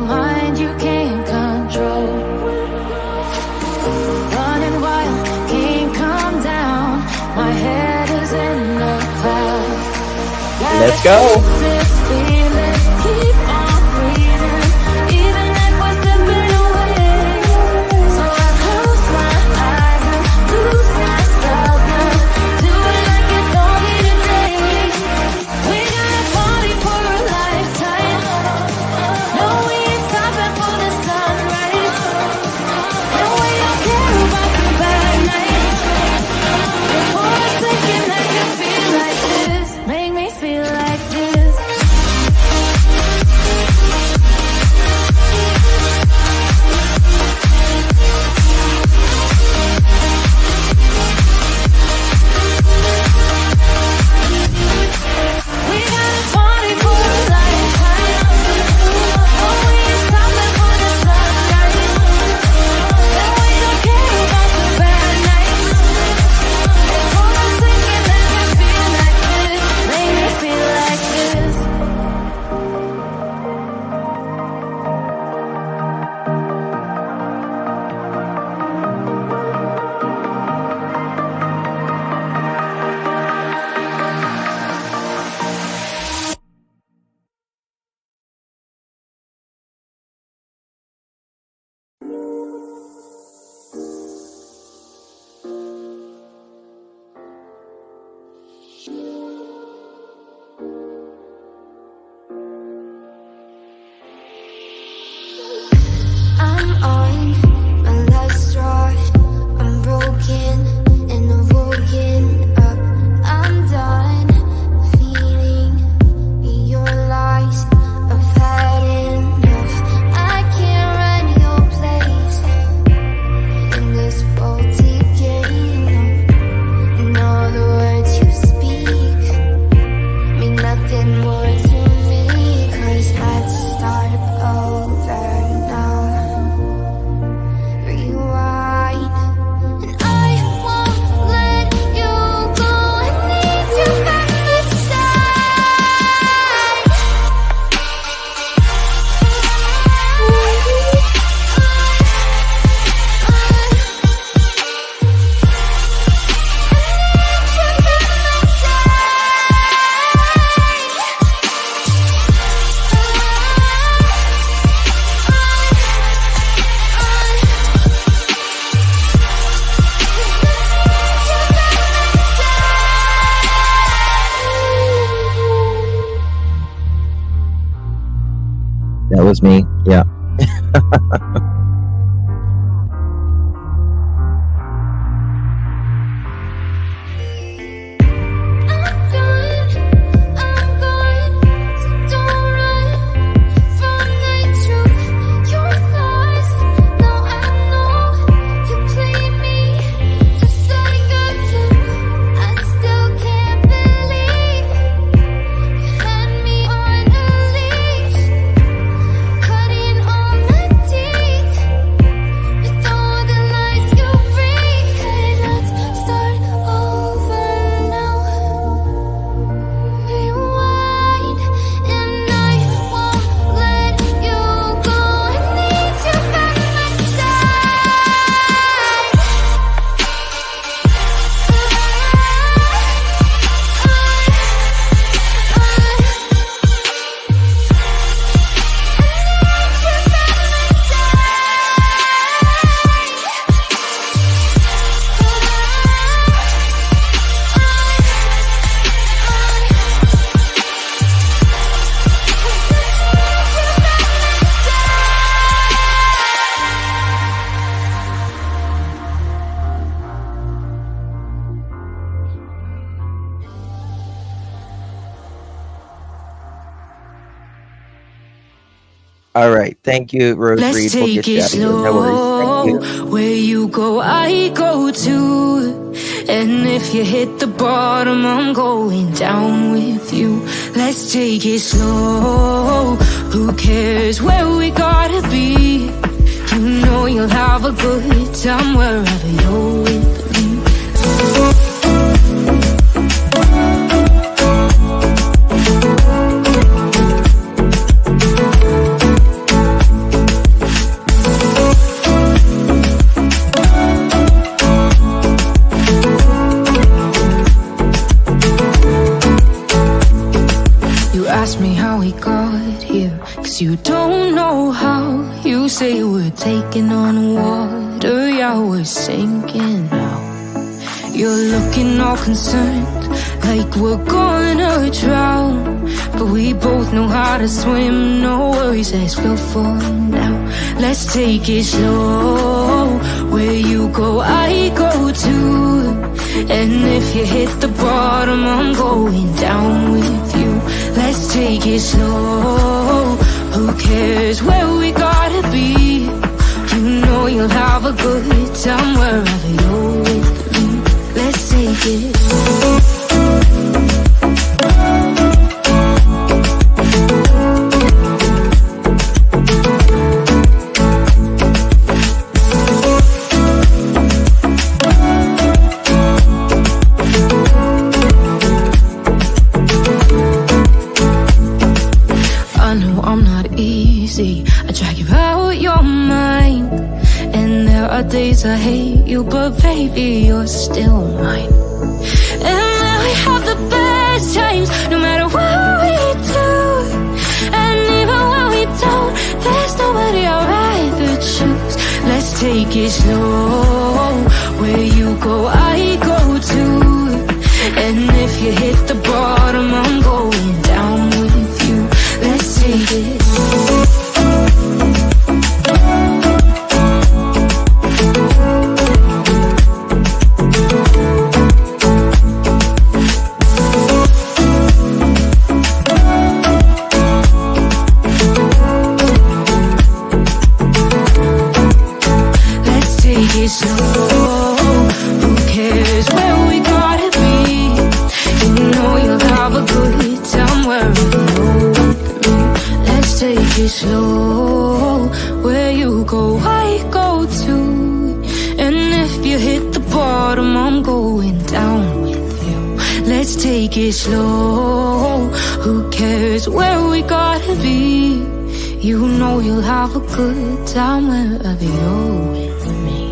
mind you can't control. Running wild, can't come down. My head is in the clouds. Let's go. This feeling, keep on breathing, even if we're slipping away. So I close my eyes and lose myself now. Do it like it's only today. We got a party for a lifetime. No, we ain't stopping for the sunrise. And we don't care about the bad nights. Before a second, I can feel like this. Make me feel like this. We got a party for a lifetime. Oh, we ain't stopping for the sunrise. And we don't care about the bad nights. Before a second, I can feel like this. Make me feel like this. I'm on my last straw. I'm broken and I'm woken up. I'm done feeling your lies. I've had enough. I can't run your place in this faulty game. And all the words you speak mean nothing more to me. 'Cause let's start over now. Rewind. And I won't let you go. I need you by my side. That was me. Yeah. I'm gone, so don't run from the truth. You're lost, now I know you play me just like a flute. I still can't believe you had me on a leash, cutting all my teeth with all the lies you bring. 'Cause let's start over now. Rewind, and I won't let you go. I need you by my side. All right. Thank you, Rose Let's Reed. We'll take get you it out of here. No worries. Thank you. slow. Where you go, I go too. And if you hit the bottom, I'm going down with you. Let's take it slow. Who cares where we gotta be? You know you'll have a good time wherever you're with me. don't know how. You say we're taking on water, yeah, we're sinking now. You're looking all concerned, like we're gonna drown. But we both know how to swim, no worries as we'll fall now. Let's take it slow, where you go, I go too. And if you hit the bottom, I'm going down with you. Let's take it slow, who cares where we gotta be? You know you'll have a good time wherever you're with me. Let's take it slow. I drag you out your mind, and there are days I hate you, but baby, you're still mine. And then we have the best times, no matter what we do. And even when we don't, there's nobody I'd rather choose. Let's take it slow, where you go, I go too. And if you hit the bottom, I'm going down with you. Let's take it slow. Slow, who cares where we gotta be? You know you'll have a good time wherever you're with me. Let's take it slow, where you go, I go too. And if you hit the bottom, I'm going down with you. Let's take it slow, who cares where we gotta be? You know you'll have a good time wherever you're with me.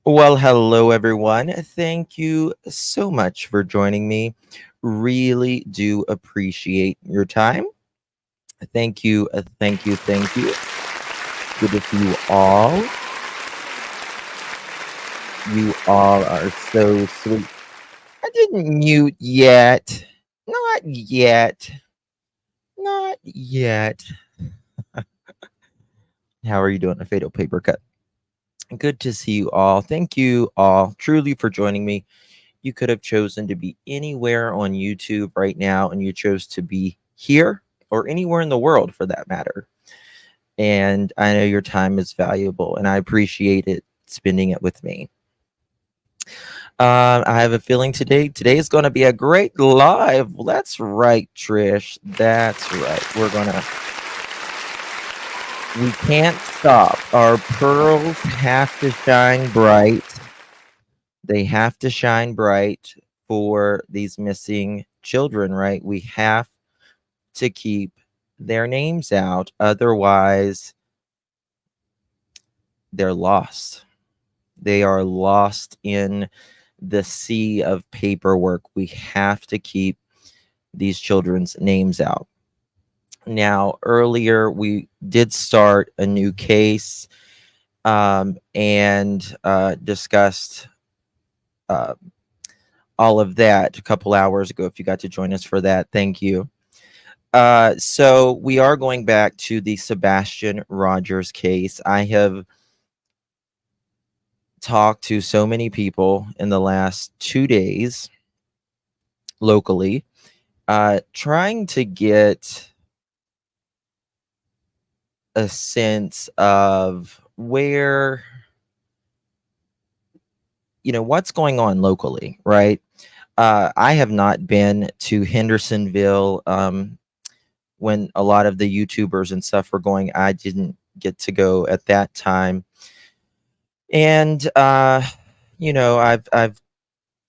Well, hello everyone. Thank you so much for joining me. Really do appreciate your time. Thank you, thank you, thank you. Good to see you all. You all are so sweet. I didn't mute yet. Not yet. Not yet. How are you doing? A fatal paper cut. Good to see you all. Thank you all truly for joining me. You could have chosen to be anywhere on YouTube right now, and you chose to be here or anywhere in the world for that matter. And I know your time is valuable, and I appreciate it spending it with me. I have a feeling today is going to be a great live. That's right, Trish. That's right. We can't stop. Our pearls have to shine bright. They have to shine bright for these missing children, right? We have to keep their names out. Otherwise, they're lost. They are lost in the sea of paperwork. We have to keep these children's names out. Now, earlier we did start a new case. and discussed uh, all of that a couple hours ago. If you got to join us for that, thank you. So we are going back to the Sebastian Rogers case. I have talked to so many people in the last 2 days locally, trying to get a sense of where, what's going on locally, right? I have not been to Hendersonville when a lot of the YouTubers and stuff were going. I didn't get to go at that time. And I've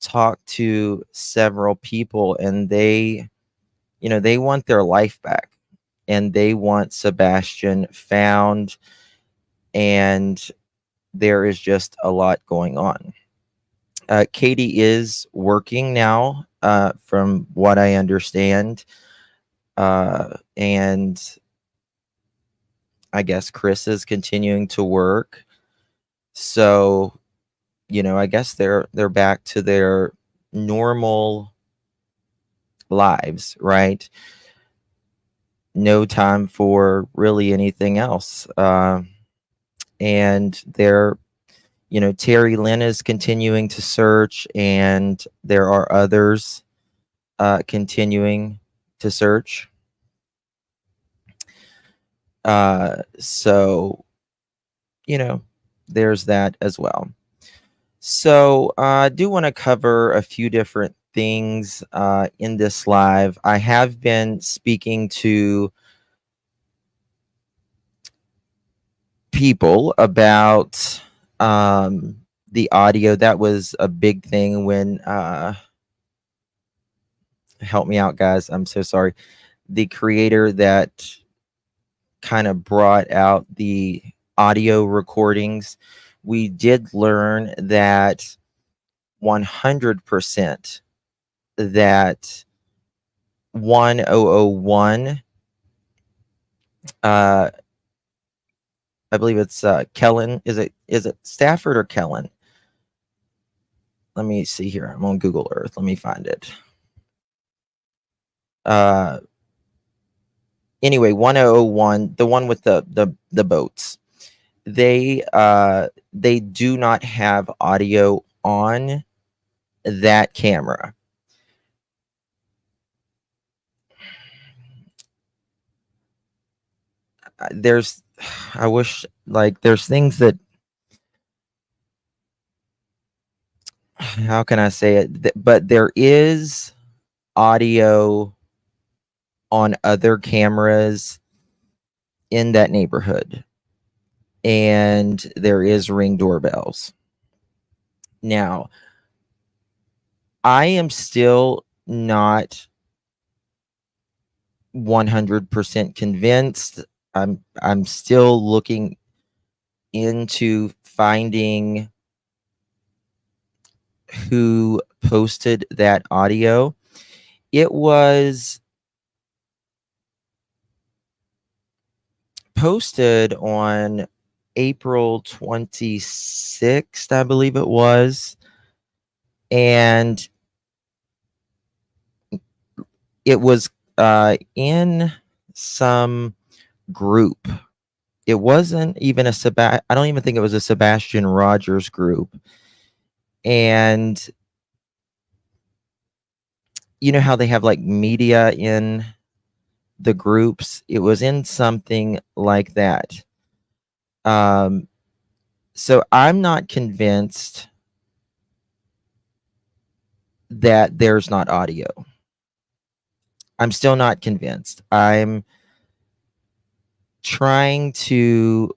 talked to several people, and they want their life back, and they want Sebastian found, and there is just a lot going on. Katie is working now, from what I understand, and I guess Chris is continuing to work. So, I guess they're back to their normal lives, right? No time for really anything else. And Terry Lynn is continuing to search, and there are others continuing to search. So, there's that as well. So I do want to cover a few different things in this live. I have been speaking to people about the audio. That was a big thing when help me out, guys. I'm so sorry. The creator that kind of brought out the audio recordings, we did learn that 100% that 1001, I believe it's Kellen. Is it Stafford or Kellen? Let me see here. I'm on Google Earth. Let me find it. Anyway, 1001, the one with the boats. They do not have audio on that camera. I wish, like, there's things that, how can I say it? But there is audio on other cameras in that neighborhood, and there is Ring doorbells. Now, I am still not 100% convinced. I'm still looking into finding who posted that audio. It was posted on April 26th, I believe it was. And it was in some group. It wasn't even I don't even think it was a Sebastian Rogers group. And you know how they have like media in the groups? It was in something like that. So I'm not convinced that there's not audio. I'm still not convinced. I'm trying to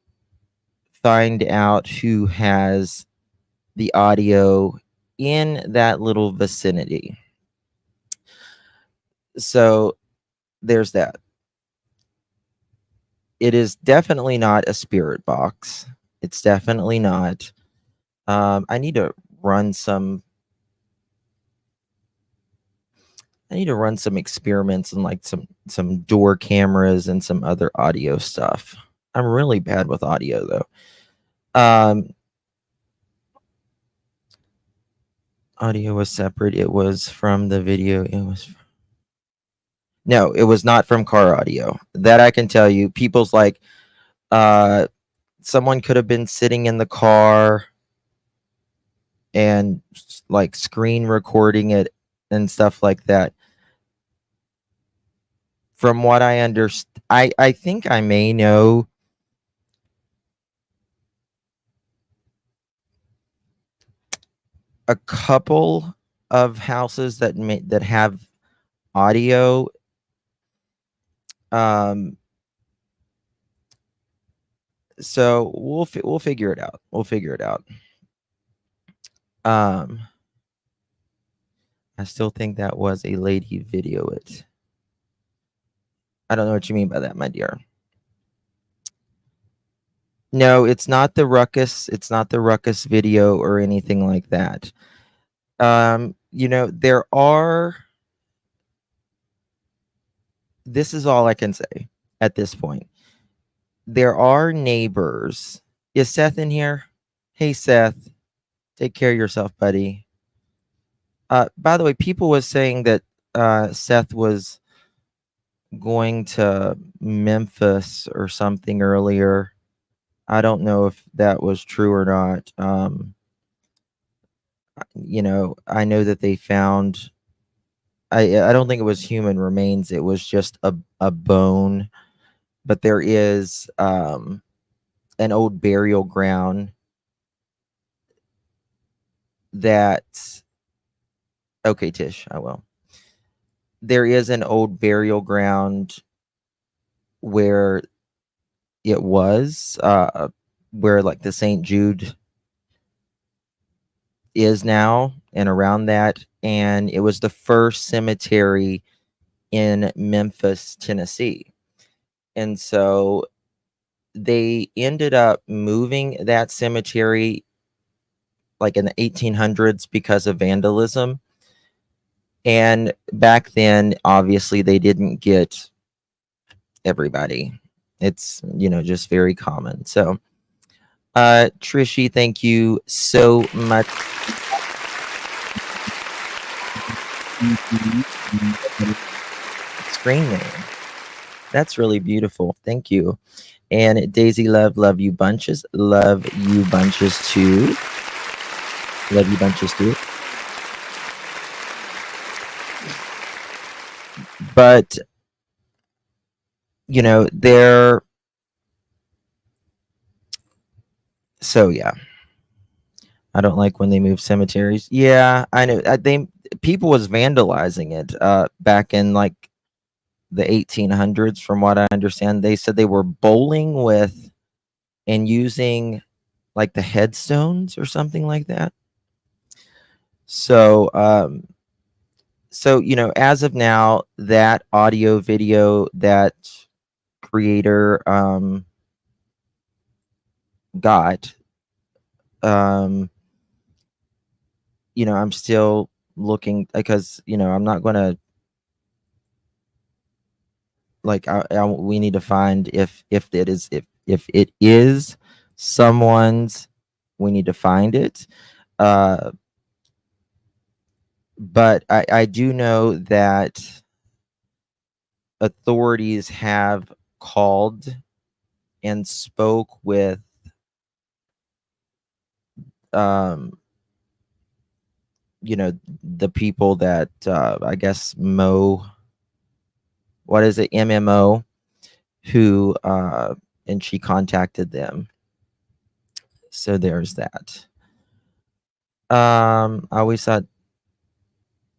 find out who has the audio in that little vicinity. So there's that. It is definitely not a spirit box. It's definitely not. I need to run some experiments and like some door cameras and some other audio stuff. I'm really bad with audio though. Um, audio was separate. It was from the video. No, it was not from car audio. That I can tell you. People's like, someone could have been sitting in the car and like screen recording it and stuff like that. From what I understand, I think I may know a couple of houses that have audio. Um, so we'll figure it out. We'll figure it out. Um, I still think that was a lady video it. I don't know what you mean by that, my dear. No, it's not the ruckus. It's not the ruckus video or anything like that. You know, there are. This is all I can say at this point. There are neighbors. Is Seth in here? Hey, Seth, take care of yourself, buddy. By the way, people was saying that Seth was going to Memphis or something earlier. I don't know if that was true or not. You know, I know that they found. I don't think it was human remains. It was just a bone, but there is an old burial ground that. Okay, Tish, I will. There is an old burial ground where it was, where like the St. Jude is now, and around that, and it was the first cemetery in Memphis, Tennessee. And so they ended up moving that cemetery like in the 1800s because of vandalism. And back then, obviously, they didn't get everybody. It's, you know, just very common. So, Trishy, thank you so much. Screen name. That's really beautiful. Thank you. And Daisy love you bunches. Love you bunches too. Love you bunches too. But you know, they're so yeah. I don't like when they move cemeteries. Yeah, I know. People was vandalizing it back in like the 1800s. From what I understand, they said they were bowling with and using like the headstones or something like that. So, so you know, as of now, that audio video that creator got, you know, I'm still looking because you know I'm not gonna like we need to find if it is someone's, we need to find it. But I do know that authorities have called and spoke with you know, the people that I guess what is it, MMO, who and she contacted them. So there's that. I always thought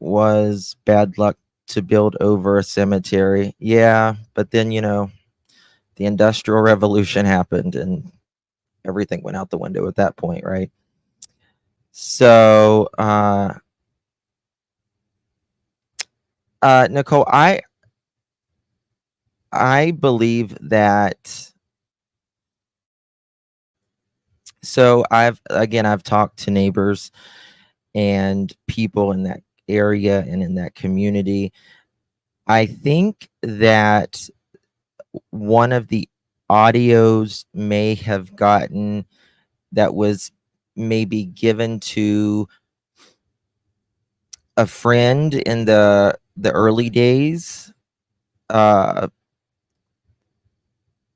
was bad luck to build over a cemetery. Yeah, but then you know, the Industrial Revolution happened and everything went out the window at that point, right? So Nicole, I believe that. So I've talked to neighbors and people in that area and in that community. I think that one of the audios may have gotten that was maybe given to a friend in the early days, uh,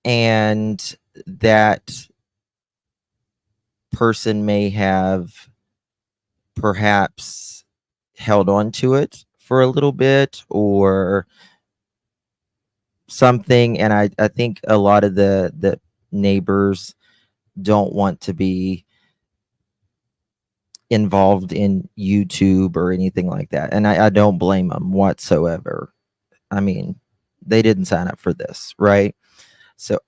and that person may have perhaps held on to it for a little bit or something. And I think a lot of the neighbors don't want to be involved in YouTube or anything like that. And I don't blame them whatsoever. I mean, they didn't sign up for this, right? So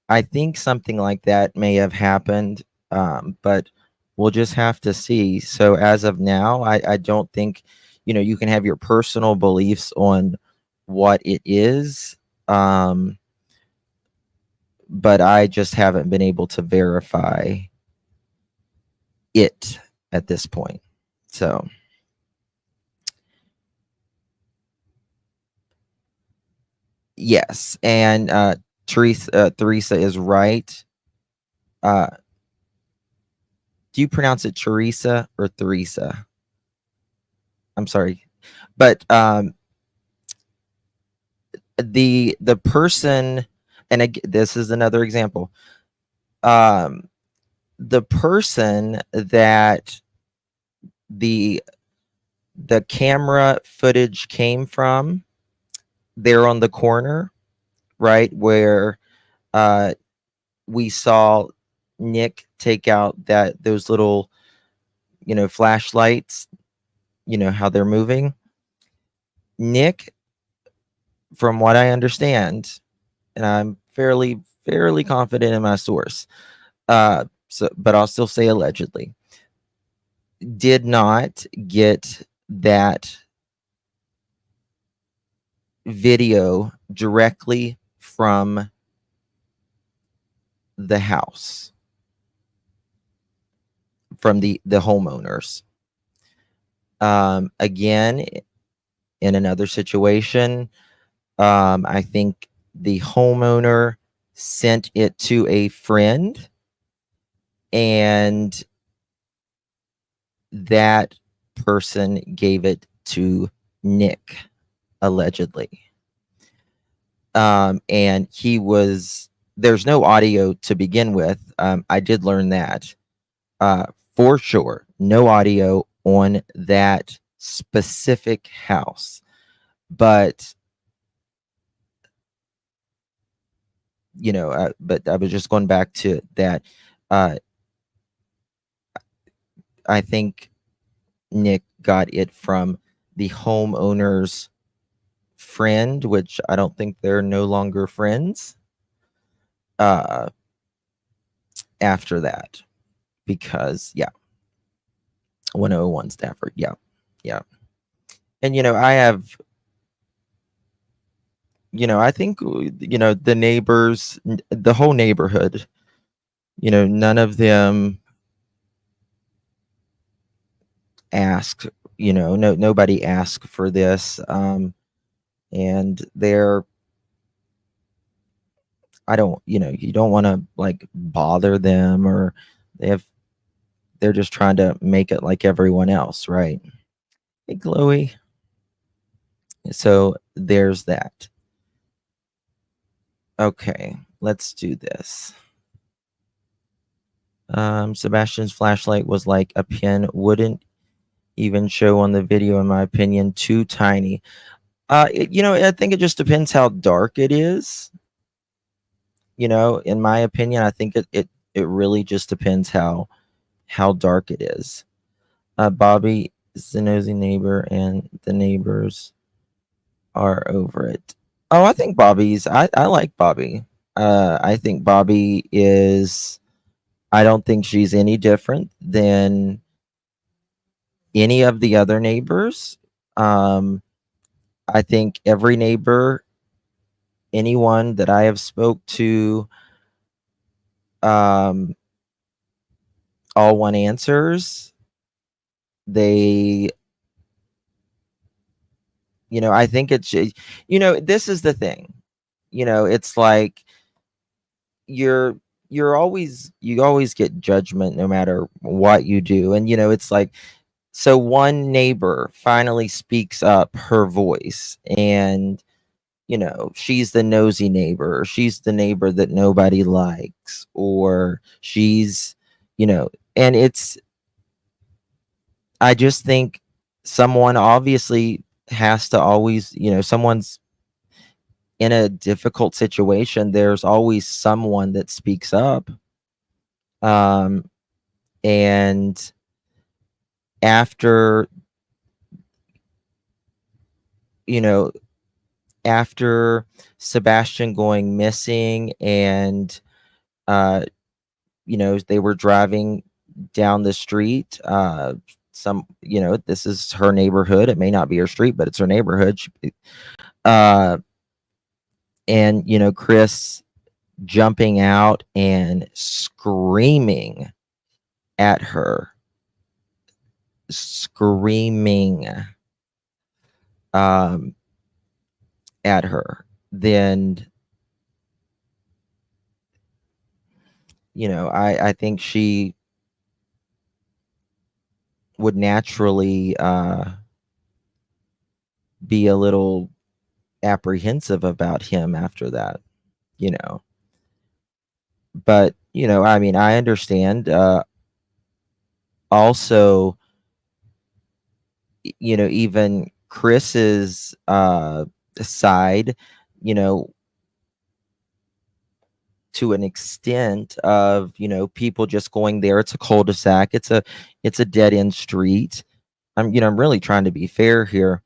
I think something like that may have happened, but we'll just have to see. So as of now, I don't think, you can have your personal beliefs on what it is, but I just haven't been able to verify it at this point. So yes, and Teresa is right. Do you pronounce it Teresa or Theresa? I'm sorry, but the person, and this is another example. The person that the camera footage came from, there on the corner, right where we saw Nick take out those little, flashlights, how they're moving. Nick, from what I understand, and I'm fairly confident in my source, but I'll still say allegedly, did not get that video directly from the house, from the homeowners. Again, in another situation, I think the homeowner sent it to a friend, and that person gave it to Nick, allegedly. And there's no audio to begin with. I did learn that for sure. No audio on that specific house. But but I was just going back to that. I think Nick got it from the homeowner's friend, which I don't think they're no longer friends after that, because 101 Stafford, yeah. And I have, I think, the neighbors, the whole neighborhood, none of them asked, nobody asked for this. And I don't, you don't want to like bother them, or they're just trying to make it like everyone else, right? Hey, Chloe. So there's that. Okay, let's do this. Sebastian's flashlight was like a pin, wouldn't even show on the video, in my opinion, too tiny. I think it just depends how dark it is. In my opinion, I think it really just depends how dark it is. Bobby is the nosy neighbor, and the neighbors are over it. Oh, I think I like Bobby. I think Bobby is, I don't think she's any different than any of the other neighbors. I think every neighbor, anyone that I have spoke to, all want answers. They, I think it's, this is the thing. It's like you're you always get judgment no matter what you do. And it's like, so one neighbor finally speaks up her voice, and she's the nosy neighbor, or she's the neighbor that nobody likes, or she's you know and it's I just think someone obviously has to always, someone's in a difficult situation, there's always someone that speaks up. um and after you know after Sebastian going missing, and they were driving down the street, this is her neighborhood, it may not be her street, but it's her neighborhood. Uh and Chris jumping out and screaming at her, screaming um at her, then I think she would naturally be a little apprehensive about him after that, you know. But, I mean, I understand. Also, even Chris's side, you know, to an extent of, people just going there. It's a cul-de-sac. It's a dead end street. I'm really trying to be fair here.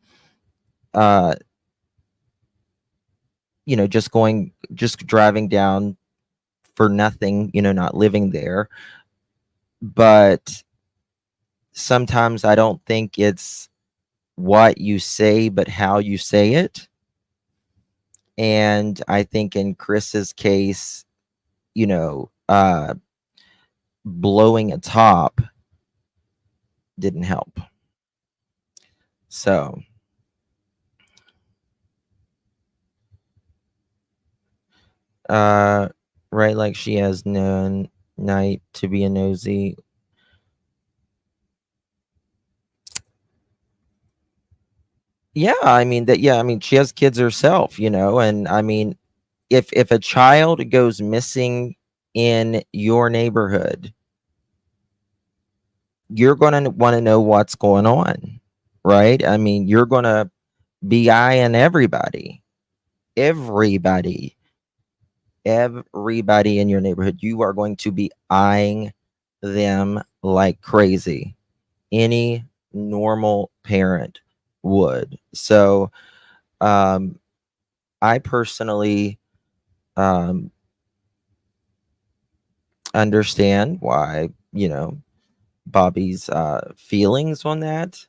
Uh, just driving down for nothing, not living there. But sometimes I don't think it's what you say, but how you say it. And I think in Chris's case, blowing a top didn't help. So, right, like she has no night to be a nosy. Yeah, I mean that. Yeah, I mean she has kids herself, and I mean, if a child goes missing in your neighborhood, you're going to want to know what's going on, right? I mean, you're going to be eyeing everybody, everybody in your neighborhood. You are going to be eyeing them like crazy. Any normal parent would. So, I personally um, understand why, Bobby's feelings on that.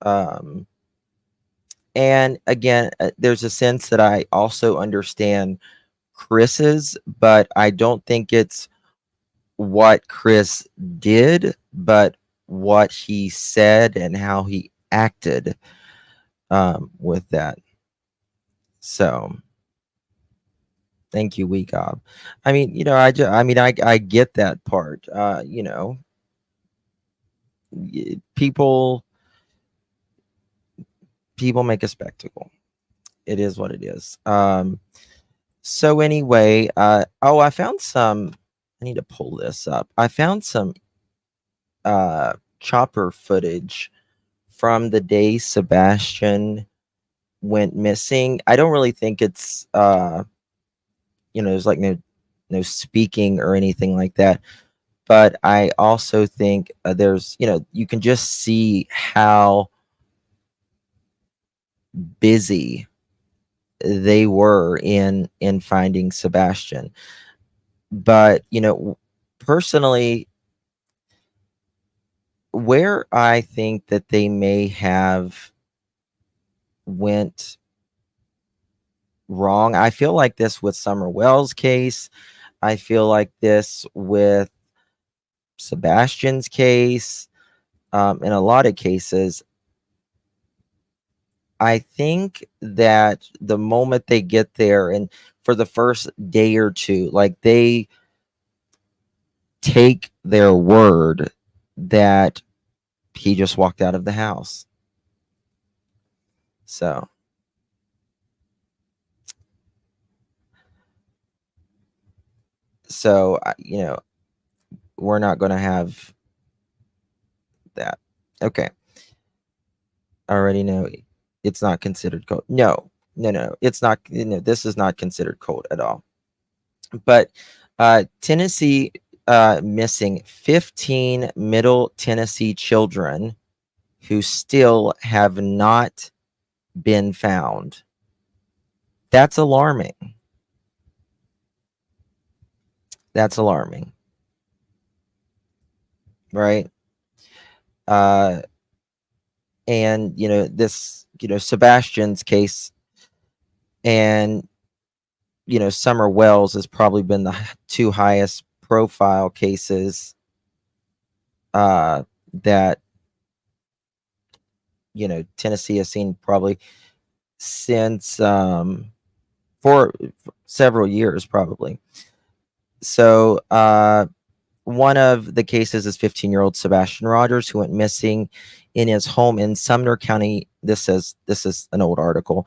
Um, and again, there's a sense that I also understand Chris's, but I don't think it's what Chris did, but what he said and how he acted with that. So, thank you, Weekob. I mean, I get that part. People make a spectacle. It is what it is. So anyway, I found some. I need to pull this up. I found some chopper footage from the day Sebastian went missing. I don't really think it's there's like no speaking or anything like that. But I also think there's you can just see how busy they were in finding Sebastian. But personally, where I think that they may have went wrong, I feel like this with Summer Wells' case, I feel like this with Sebastian's case, in a lot of cases, I think that the moment they get there, and for the first day or two, like they take their word that he just walked out of the house. So you know, we're not going to have that. Okay. I already know it's not considered cold. No, it's not. This is not considered cold at all. But Tennessee missing 15 Middle Tennessee children who still have not been found. That's alarming. That's alarming. Right? And this, Sebastian's case and Summer Wells has probably been the two highest profile cases that Tennessee has seen probably since for several years probably. So one of the cases is 15-year-old Sebastian Rogers, who went missing in his home in Sumner County. This is an old article.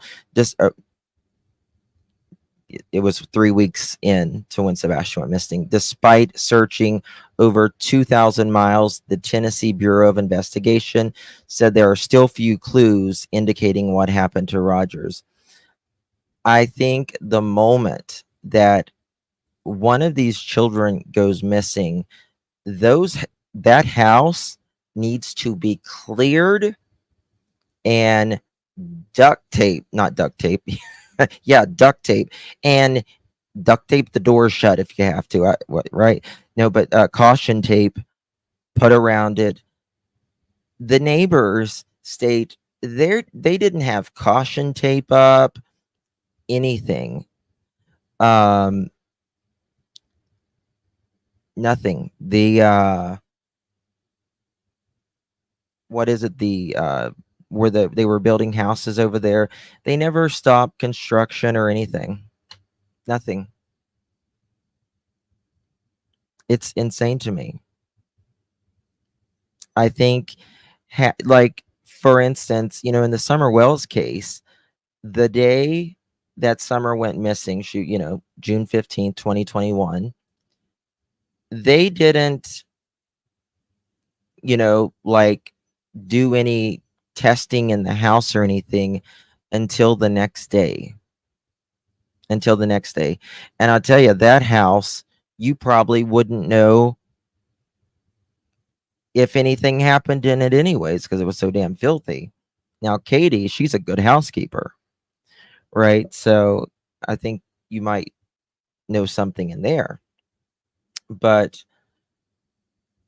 It was 3 weeks in to when Sebastian went missing. Despite searching over 2,000 miles, the Tennessee Bureau of Investigation said there are still few clues indicating what happened to Rogers. I think the moment that one of these children goes missing, that house needs to be cleared and not duct tape. Yeah, duct tape, and duct tape the doors shut if you have to, right? No, but caution tape put around it. The neighbors state they didn't have caution tape up, anything. Nothing. The what is it? Where they were building houses over there, they never stopped construction or anything. Nothing. It's insane to me. I think, like, for instance, in the Summer Wells case, the day that Summer went missing, June 15th, 2021, they didn't, like, do any testing in the house or anything until the next day. And I'll tell you, that house, you probably wouldn't know if anything happened in it anyways, because it was so damn filthy. Now, Katie, she's a good housekeeper, right? So I think you might know something in there. But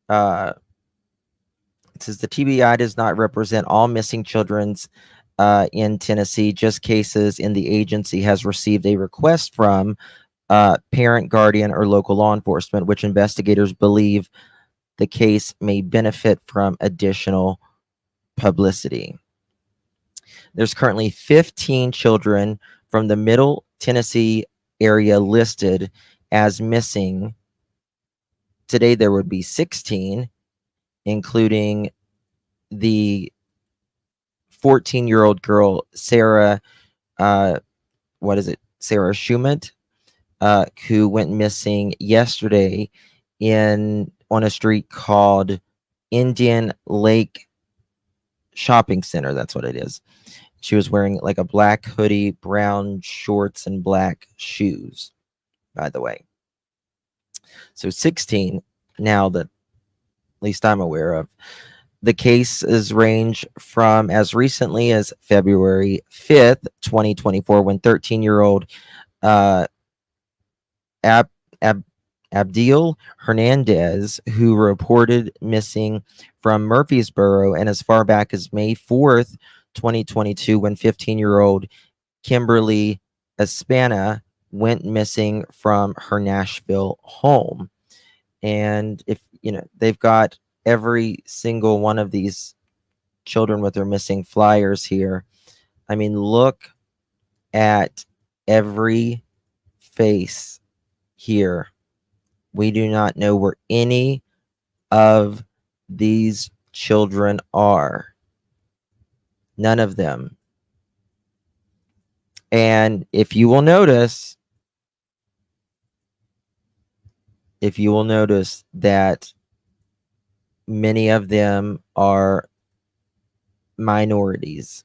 it says the TBI does not represent all missing children's in Tennessee, just cases in the agency has received a request from parent, guardian, or local law enforcement, which investigators believe the case may benefit from additional publicity. There's currently 15 children from the Middle Tennessee area listed as missing. Today there would be 16, including the 14-year-old girl, Sarah, Sarah Schumett, who went missing yesterday on a street called Indian Lake Shopping Center. That's what it is. She was wearing like a black hoodie, brown shorts, and black shoes, by the way. So 16 now that at least I'm aware of. The cases range from as recently as February 5th, 2024, when 13-year-old Abdiel Hernandez, who reported missing from Murfreesboro, and as far back as May 4th, 2022, when 15-year-old Kimberly Espana went missing from her Nashville home. And if they've got every single one of these children with their missing flyers here. I mean, look at every face here We do not know where any of these children are. None of them. And if you will notice that many of them are minorities,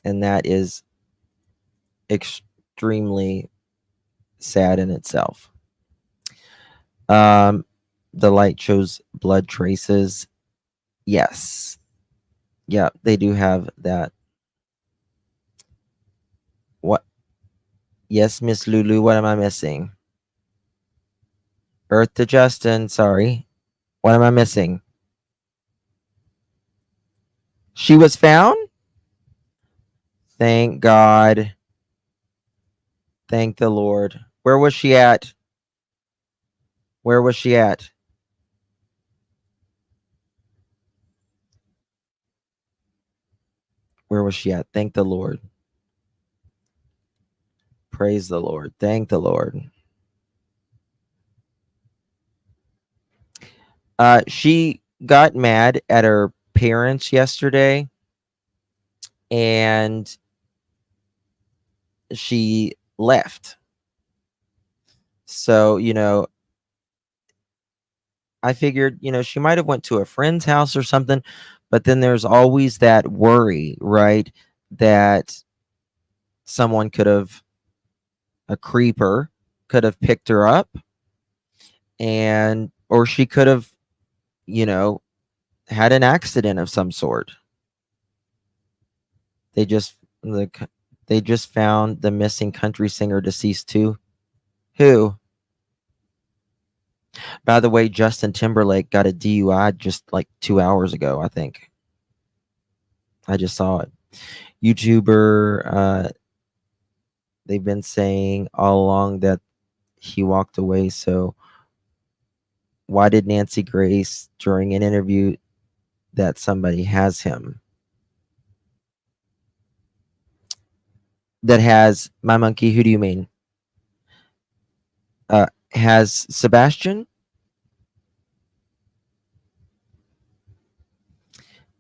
and that is extremely sad in itself. The light shows blood traces. Yes. Yeah, they do have that. What? Yes, Miss Lulu, what am I missing? Earth to Justin, sorry. What am I missing? She was found? Thank God. Thank the Lord. Where was she at? Where was she at? Where was she at? Thank the Lord. Praise the Lord. Thank the Lord. She got mad at her parents yesterday, and she left. So, I figured, she might have went to a friend's house or something, but then there's always that worry, right? That someone a creeper could have picked her up, or she could have, had an accident of some sort. They just found the missing country singer deceased too. Who? By the way, Justin Timberlake got a DUI just like 2 hours ago, I think. I just saw it. YouTuber, they've been saying all along that he walked away. So why did Nancy Grace during an interview that somebody has him? That has my monkey. Who do you mean? Has Sebastian?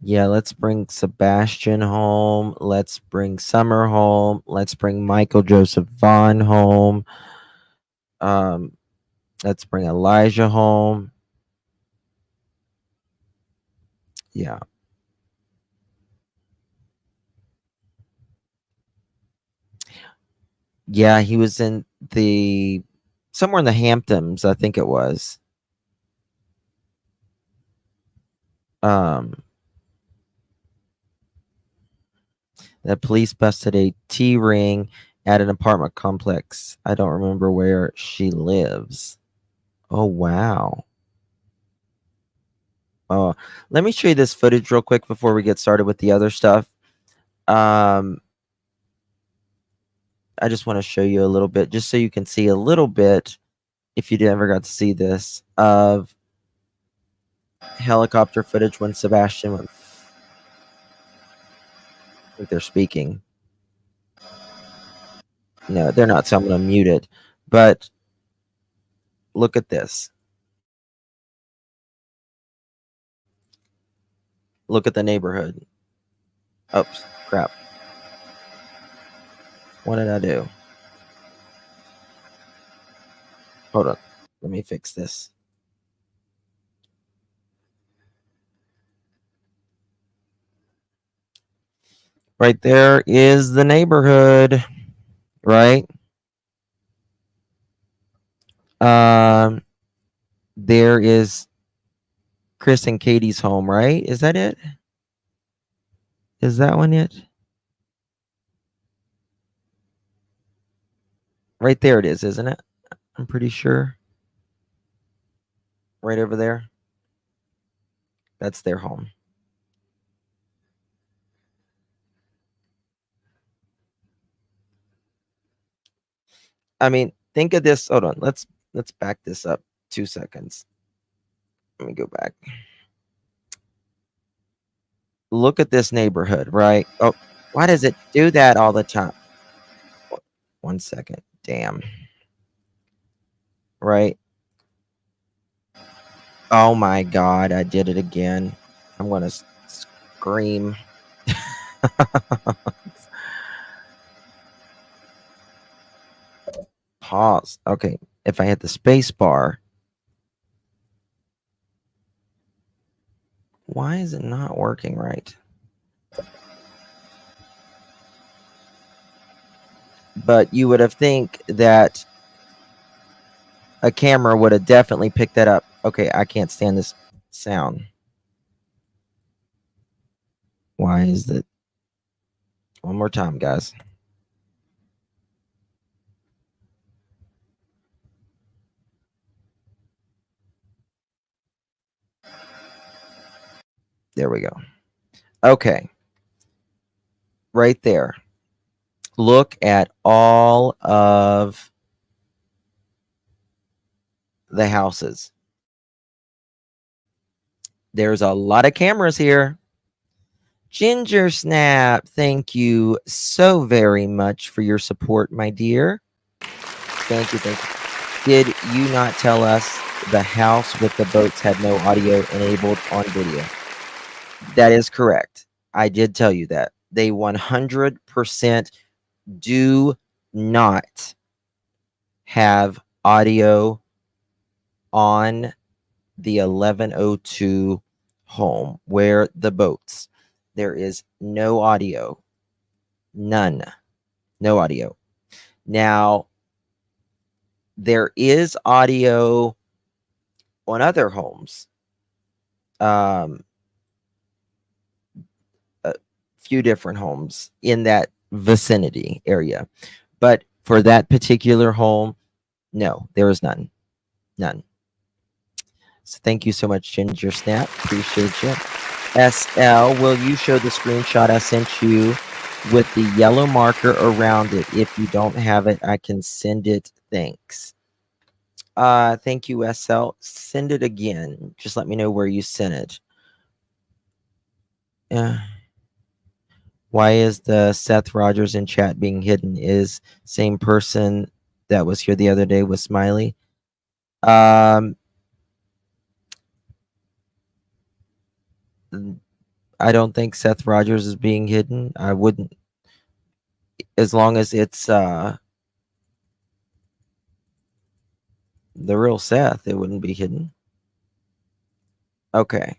Yeah, let's bring Sebastian home. Let's bring Summer home. Let's bring Michael Joseph Vaughn home. Let's bring Elijah home. Yeah. Yeah, he was in somewhere in the Hamptons, I think it was. The police busted a T-ring at an apartment complex. I don't remember where she lives. Oh, wow. Oh, let me show you this footage real quick before we get started with the other stuff. I just want to show you a little bit, just so you can see a little bit, if you ever got to see this, of helicopter footage when Sebastian went. I think they're speaking. No, they're not, so I'm going to mute it. But look at this. Look at the neighborhood. Oops, crap. What did I do? Hold on. Let me fix this. Right there is the neighborhood, right? There is Chris and Katie's home, right? Is that it? Is that one it? Right there it is, isn't it? I'm pretty sure. Right over there. That's their home. I mean, think of this. Hold on. Let's back this up 2 seconds. Let me go back. Look at this neighborhood, right? Oh, why does it do that all the time? 1 second. Damn. Right? Oh my God, I did it again. I'm going to scream. Pause. Okay. If I hit the space bar, why is it not working right? But you would have think that a camera would have definitely picked that up. Okay, I can't stand this sound. Why is it? One more time, guys. There we go. Okay. Right there. Look at all of the houses. There's a lot of cameras here. Ginger Snap, thank you so very much for your support, my dear. Thank you, thank you. Did you not tell us the house with the boats had no audio enabled on video? That is correct. I did tell you that. They 100% do not have audio on the 1102 home where the boats. There is no audio. None. No audio. Now, there is audio on other homes. A few different homes in that vicinity area. But for that particular home, no, there is none. None. So thank you so much, Ginger Snap. Appreciate you. SL, will you show the screenshot I sent you with the yellow marker around it? If you don't have it, I can send it. Thanks. Thank you, SL. Send it again. Just let me know where you sent it. Why is the Seth Rogers in chat being hidden? Is same person that was here the other day with Smiley? I don't think Seth Rogers is being hidden. I wouldn't, as long as it's the real Seth, it wouldn't be hidden. Okay.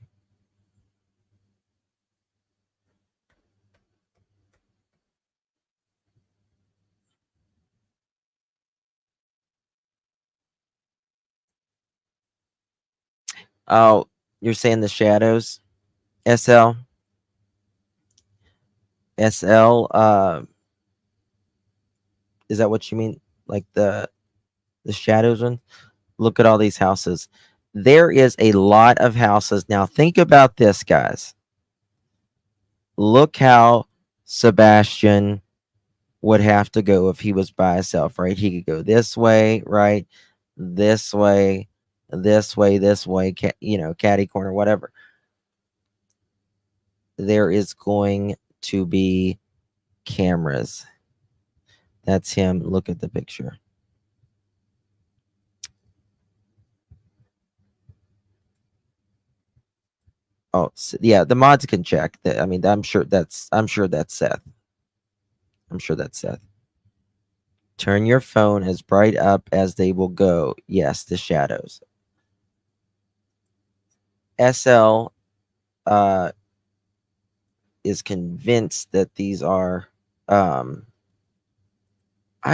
Oh, you're saying the shadows? SL? SL, is that what you mean? Like the shadows one? Look at all these houses. There is a lot of houses. Now think about this, guys. Look how Sebastian would have to go if he was by himself, right? He could go this way, right? This way, this way, this way, catty corner, whatever. There is going to be cameras. That's him. Look at the picture. Oh, yeah, the mods can check. I mean, I'm sure that's Seth. I'm sure that's Seth. Turn your phone as bright up as they will go. Yes, the shadows. SL is convinced that these are I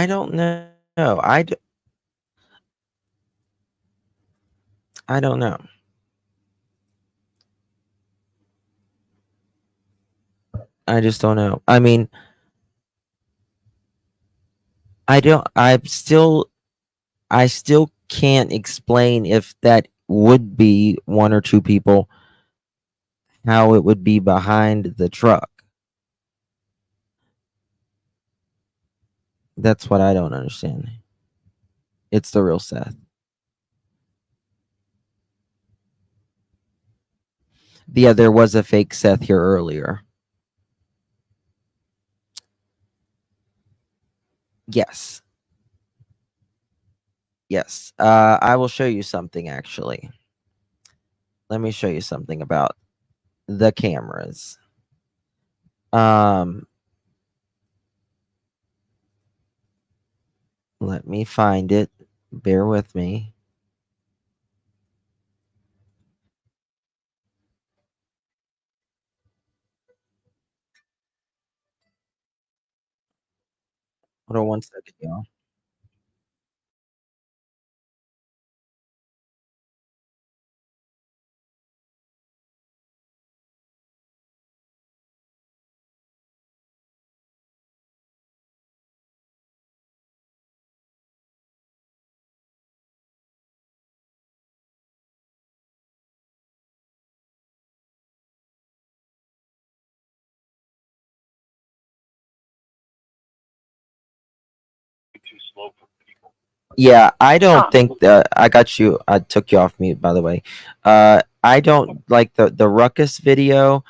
don't know. I don't know. I just don't know. I mean, I still can't explain if that would be one or two people, how it would be behind the truck. That's what I don't understand. It's the real Seth. Yeah, there was a fake Seth here earlier. Yes. Yes. I will show you something actually. let me show you something about the cameras. Let me find it. Bear with me. Hold on one second, y'all. Yeah, I don't think that I got you. I took you off mute, by the way. I don't like the ruckus video.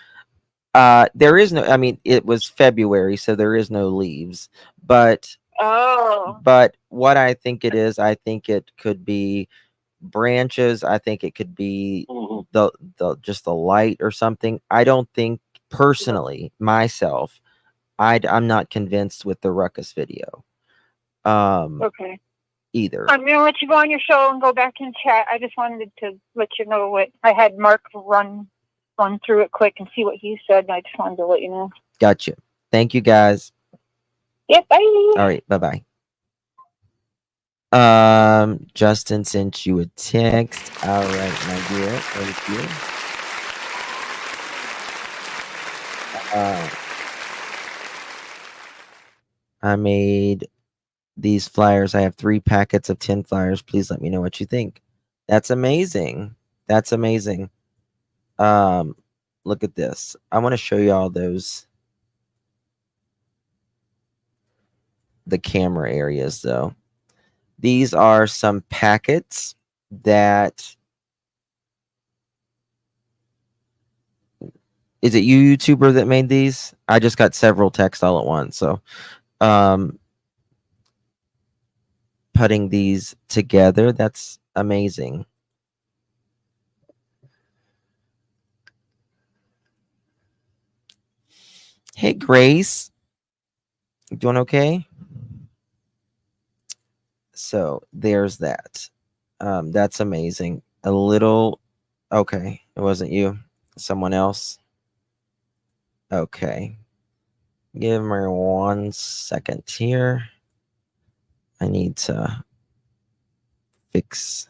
There is no. I mean, it was February, so there is no leaves. But what I think it is, I think it could be branches. I think it could be the just the light or something. I don't think personally myself. I'm not convinced with the ruckus video. Okay. Either. I'm going to let you go on your show and go back and chat. I just wanted to let you know what I had Mark run through it quick and see what he said. And I just wanted to let you know. Gotcha. Thank you, guys. Yep. Bye. All right. Bye bye. Justin sent you a text. All right, my dear. Thank you. I made these flyers. I have 3 packets of 10 flyers. Please let me know what you think. That's amazing. That's amazing. Look at this. I want to show you all those the camera areas though. These are some packets that is it you YouTuber that made these? I just got several texts all at once. So putting these together, that's amazing. Hey Grace. You doing okay? So there's that. That's amazing. A little okay, it wasn't you. Someone else. Okay. Give me 1 second here. I need to fix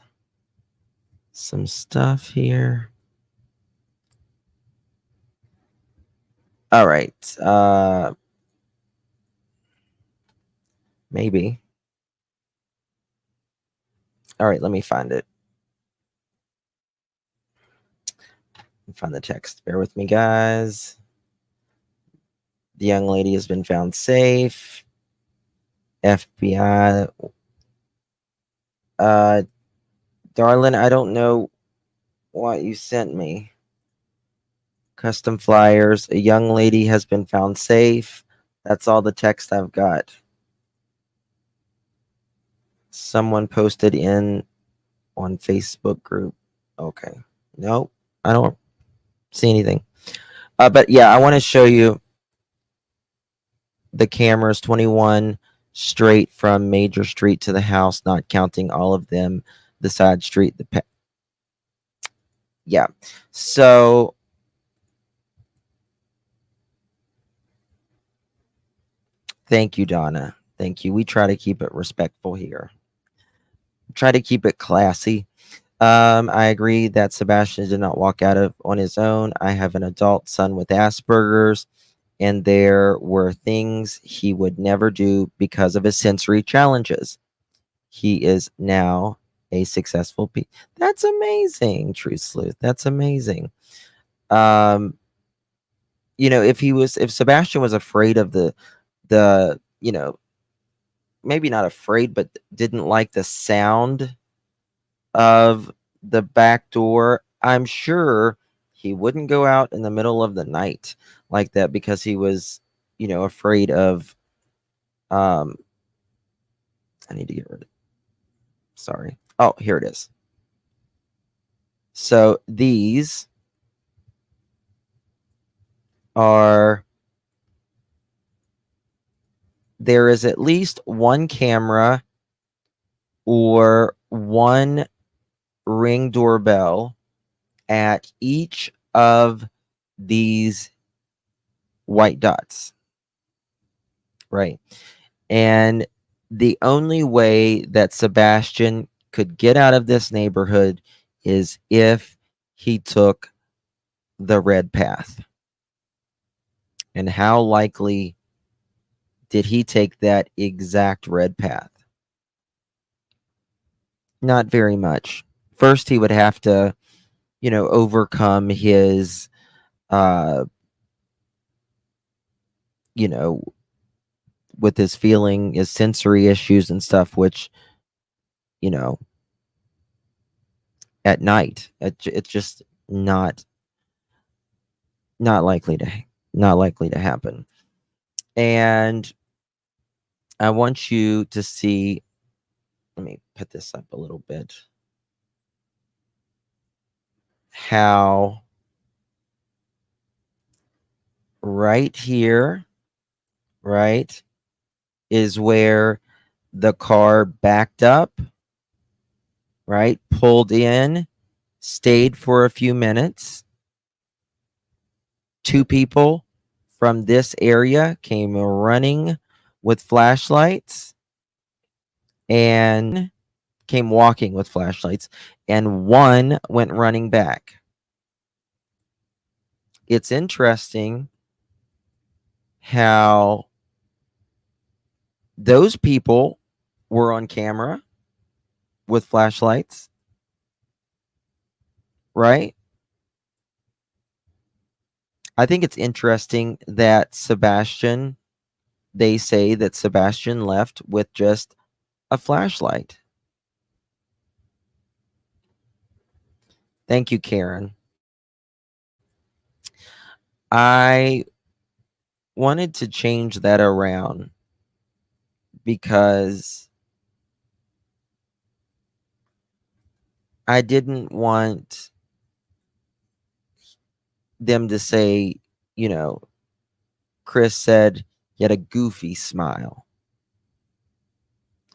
some stuff here. All right. Maybe. All right, let me find it. Find the text. Bear with me, guys. The young lady has been found safe. FBI. Darlin, I don't know what you sent me. Custom flyers. A young lady has been found safe. That's all the text I've got. Someone posted in on Facebook group. Okay. Nope. I don't see anything. But yeah, I want to show you the cameras 21 straight from Major Street to the house, not counting all of them, the side street, yeah. So thank you, Donna. Thank you. We try to keep it respectful here. Try to keep it classy. I agree that Sebastian did not walk out of on his own. I have an adult son with Asperger's, and there were things he would never do because of his sensory challenges. He is now a successful That's amazing, True Sleuth. That's amazing. If Sebastian was afraid of the maybe not afraid, but didn't like the sound of the back door, I'm sure he wouldn't go out in the middle of the night like that because he was, afraid of I need to get rid of sorry. Oh, here it is. So these are, there is at least one camera or one Ring doorbell at each of these white dots, right? And the only way that Sebastian could get out of this neighborhood is if he took the red path. And how likely did he take that exact red path? Not very much. First, he would have to, overcome his, you know, with his feeling, his sensory issues and stuff, which, at night, it's just not likely to happen. And I want you to see, let me put this up a little bit, how right here, right, is where the car backed up, right, pulled in, stayed for a few minutes. Two people from this area came running with flashlights and came walking with flashlights, and one went running back. It's interesting how those people were on camera with flashlights, right? I think it's interesting that they say that Sebastian left with just a flashlight. Thank you, Karen. I wanted to change that around because I didn't want them to say, Chris said he had a goofy smile,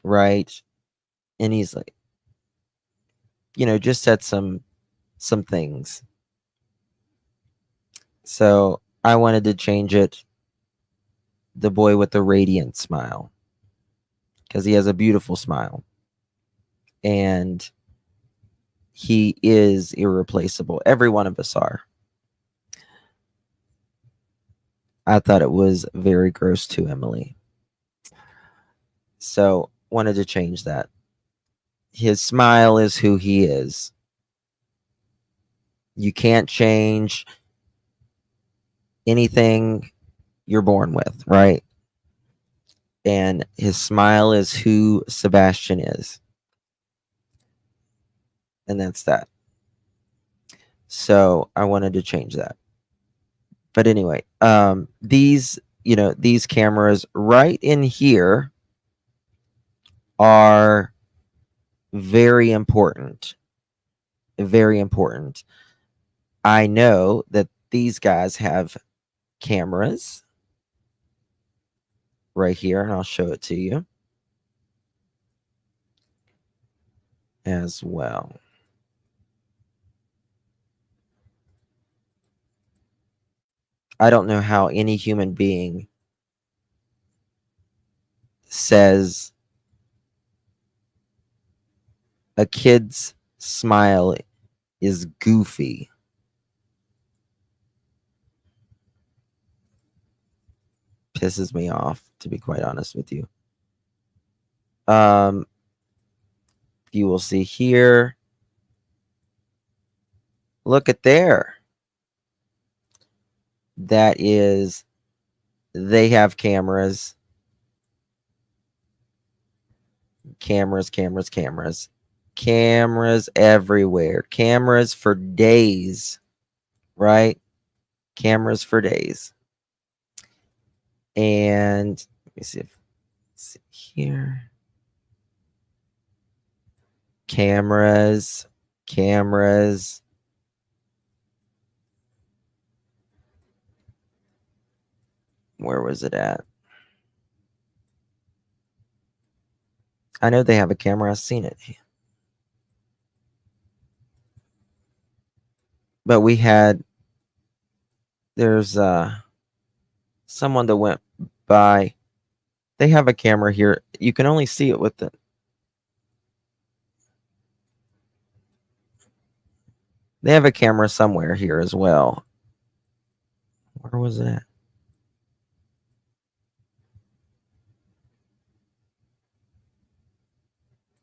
right? And he's like, just said some things. So I wanted to change it, the boy with the radiant smile, because he has a beautiful smile. And he is irreplaceable. Every one of us are. I thought it was very gross too, Emily. So wanted to change that. His smile is who he is. You can't change anything you're born with, right? And his smile is who Sebastian is. And that's that. So I wanted to change that. But anyway, these cameras right in here are very important. Very important. I know that these guys have cameras right here, and I'll show it to you as well. I don't know how any human being says a kid's smile is goofy. Pisses me off, to be quite honest with you. You will see here. Look at there. That is, they have cameras. Cameras everywhere. Cameras for days, right? Cameras for days. And let me see here. Cameras. Where was it at? I know they have a camera. I've seen it. But there's someone that went by. They have a camera here. You can only see it with the. They have a camera somewhere here as well. Where was it at?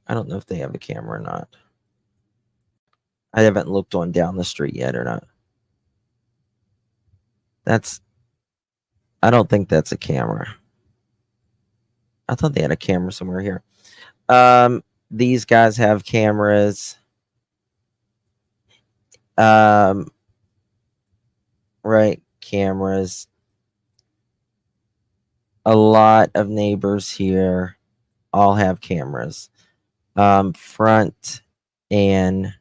I don't know if they have a camera or not. I haven't looked on down the street yet or not. I don't think that's a camera. I thought they had a camera somewhere here. These guys have cameras. Right, cameras. A lot of neighbors here all have cameras. Front and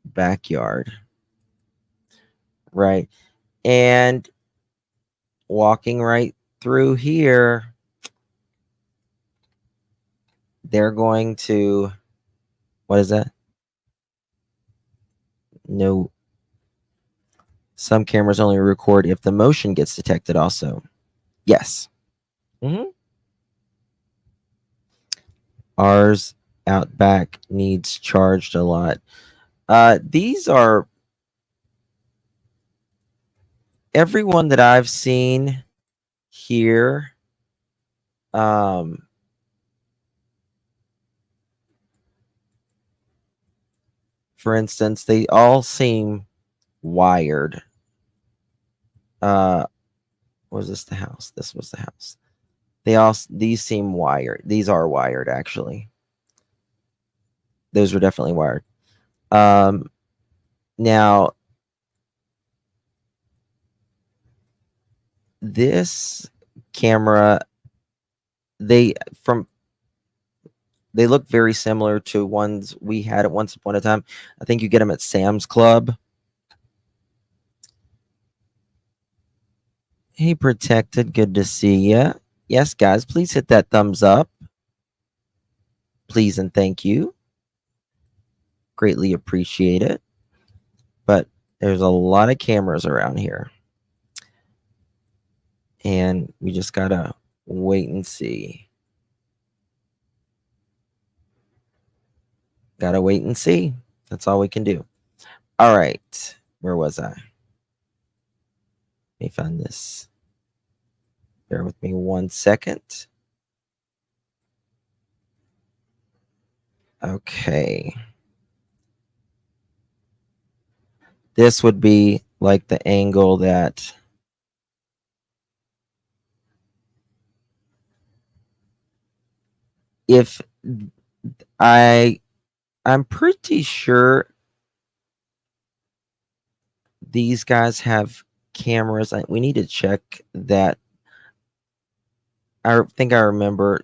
backyard. Right. And walking right through here, they're going to, what is that? No. Some cameras only record if the motion gets detected also. Yes. Ours out back needs charged a lot. These are everyone that I've seen here. For instance, they all seem wired. Was this the house? This was the house. These seem wired. These are wired actually. Those were definitely wired. Now this camera, they look very similar to ones we had at once upon a time. I think you get them at Sam's Club. Hey, Protected, good to see you. Yes, guys, please hit that thumbs up. Please and thank you. Greatly appreciate it. But there's a lot of cameras around here. And we just gotta wait and see. Gotta wait and see. That's all we can do. All right. Where was I? Let me find this. Bear with me 1 second. Okay. This would be like the angle that if I'm pretty sure these guys have cameras. We need to check that. I think I remember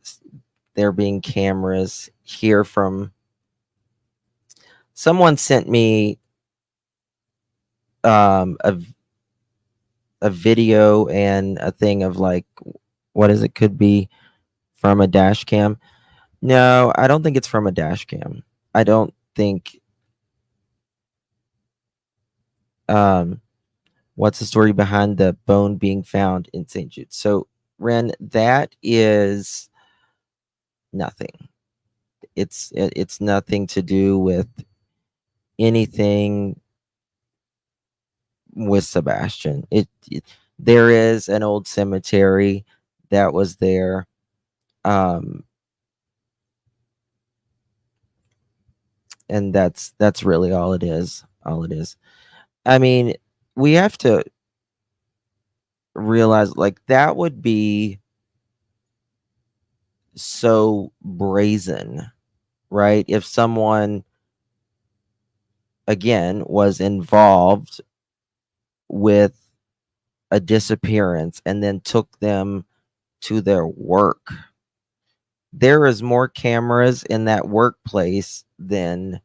there being cameras here from someone sent me a video and a thing of like what is it could be from a dash cam. No, I don't think it's from a dash cam. I don't think what's the story behind the bone being found in St. Jude? So Ren, that is nothing. It's nothing to do with anything with Sebastian. There is an old cemetery that was there. And that's really all it is. All it is. I mean, we have to realize like that would be so brazen, right? If someone again was involved with a disappearance and then took them to their work. There is more cameras in that workplace than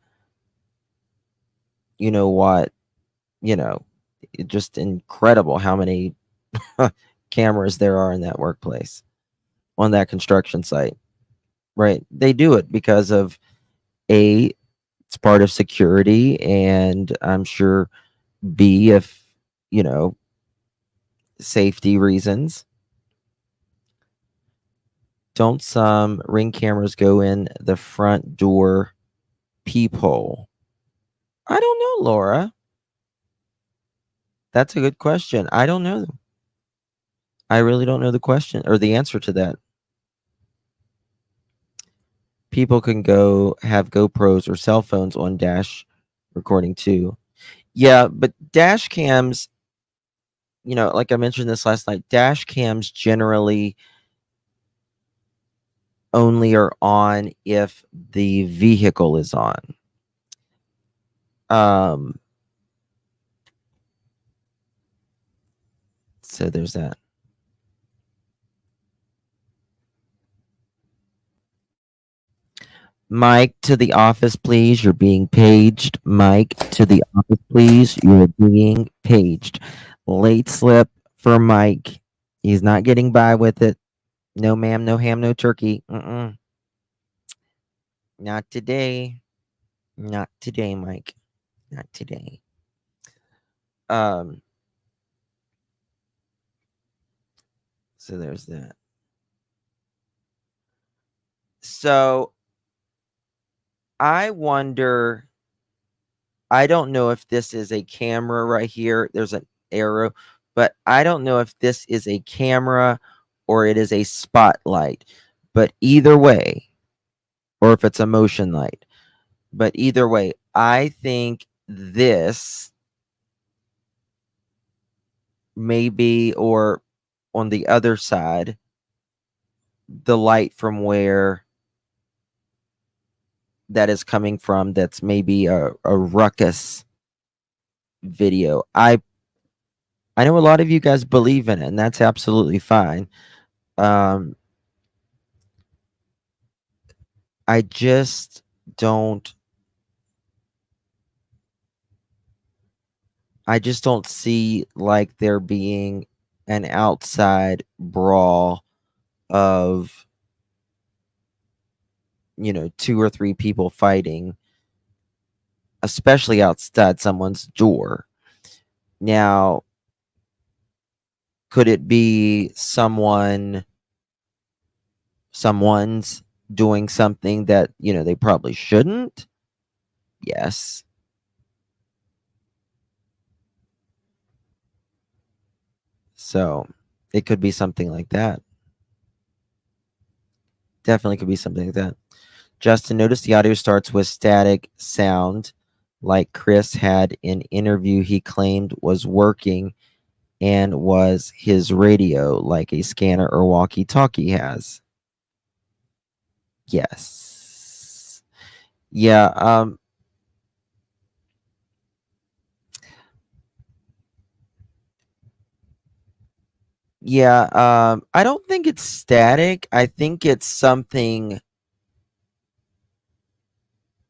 you know what, just incredible how many cameras there are in that workplace, on that construction site, right? They do it because of it's part of security, and I'm sure B, if safety reasons. Don't some Ring cameras go in the front door peephole? I don't know, Laura. That's a good question. I don't know. I really don't know the question or the answer to that. People can go have GoPros or cell phones on dash recording too. Yeah, but dash cams, like I mentioned this last night, dash cams generally only are on if the vehicle is on. So there's that. Mike, to the office, please. You're being paged. Mike, to the office, please. You're being paged. Late slip for Mike. He's not getting by with it. No, ma'am. No ham, no turkey. Not today. Not today, Mike. Not today. So there's that. So I wonder, I don't know if this is a camera right here. There's an arrow, but I don't know if this is a camera or it is a spotlight. But either way, or if it's a motion light. But either way, I think this maybe, or on the other side, the light from where that is coming from, that's maybe a ruckus video. I know a lot of you guys believe in it, and that's absolutely fine. I just don't see like there being an outside brawl of 2 or 3 people fighting, especially outside someone's door. Now, could it be someone's doing something that they probably shouldn't? Yes. So it could be something like that. Definitely could be something like that. Justin, notice the audio starts with static sound, like Chris had an interview he claimed was working and was his radio, like a scanner or walkie-talkie has. Yes. Yeah. I don't think it's static. I think it's something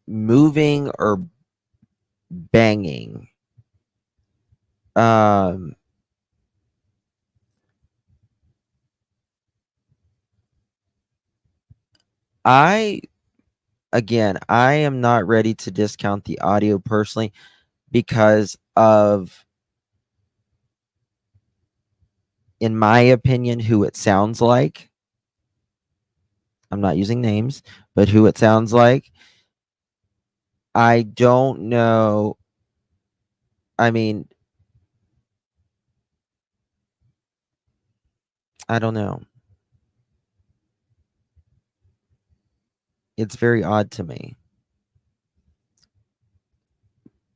moving or banging. I am not ready to discount the audio personally because of, in my opinion, who it sounds like. I'm not using names, but who it sounds like. I don't know. I mean, I don't know. It's very odd to me.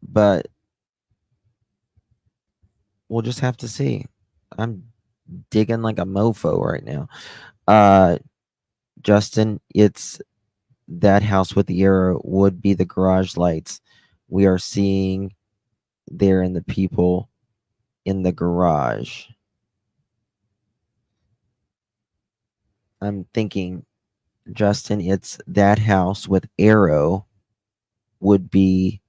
But we'll just have to see. I'm digging like a mofo right now. Justin, it's that house with the arrow would be the garage lights we are seeing there in the people in the garage. I'm thinking, Justin, it's that house with arrow would be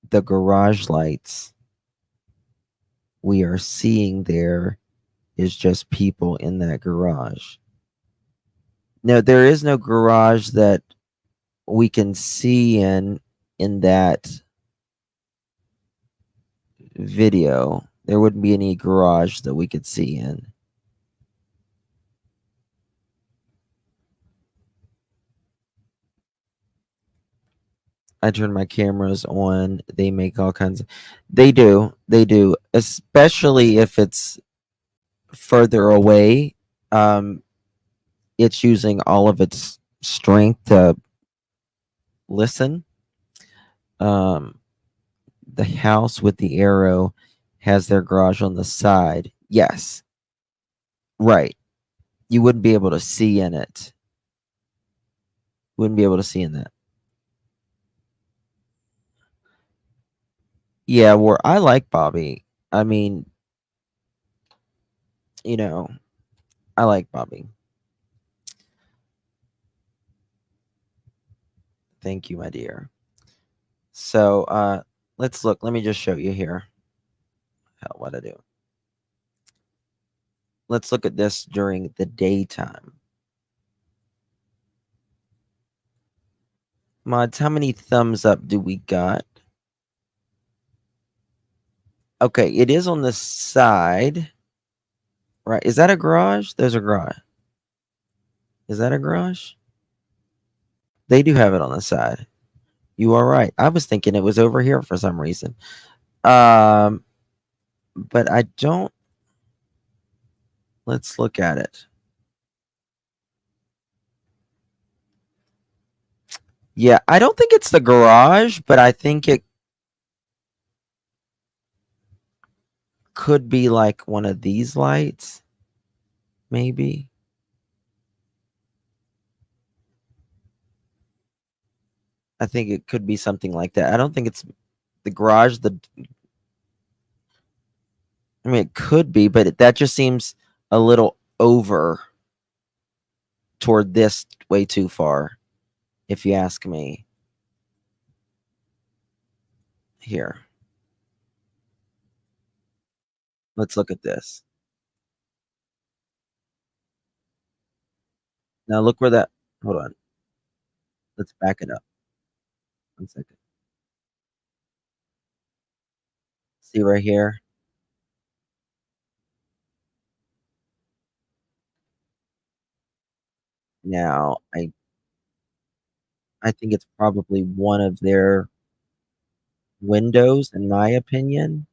the garage lights we are seeing there is just people in that garage. No, there is no garage that we can see in that video. There wouldn't be any garage that we could see in. I turn my cameras on. They make all kinds of. They do. They do. Especially if it's further away. It's using all of its strength to listen. The house with the arrow has their garage on the side. Yes. Right. You wouldn't be able to see in it. Wouldn't be able to see in that. Yeah, where I like Bobby. I mean, you know, I like Bobby. Thank you, my dear. So let's look. Let me just show you here. Hell, what I do. Let's look at this during the daytime. Mods, how many thumbs up do we got? Okay, it is on the side. Right. Is that a garage? There's a garage. Is that a garage? They do have it on the side. You are right. I was thinking it was over here for some reason. But I don't. Let's look at it. Yeah, I don't think it's the garage, but I think it could be like one of these lights. Maybe. I think it could be something like that. I don't think it's the garage. I mean, it could be, but that just seems a little over toward this way too far, if you ask me. Here. Let's look at this. Now look where that. Hold on. Let's back it up. 1 second. See right here? Now, I think it's probably one of their windows, in my opinion.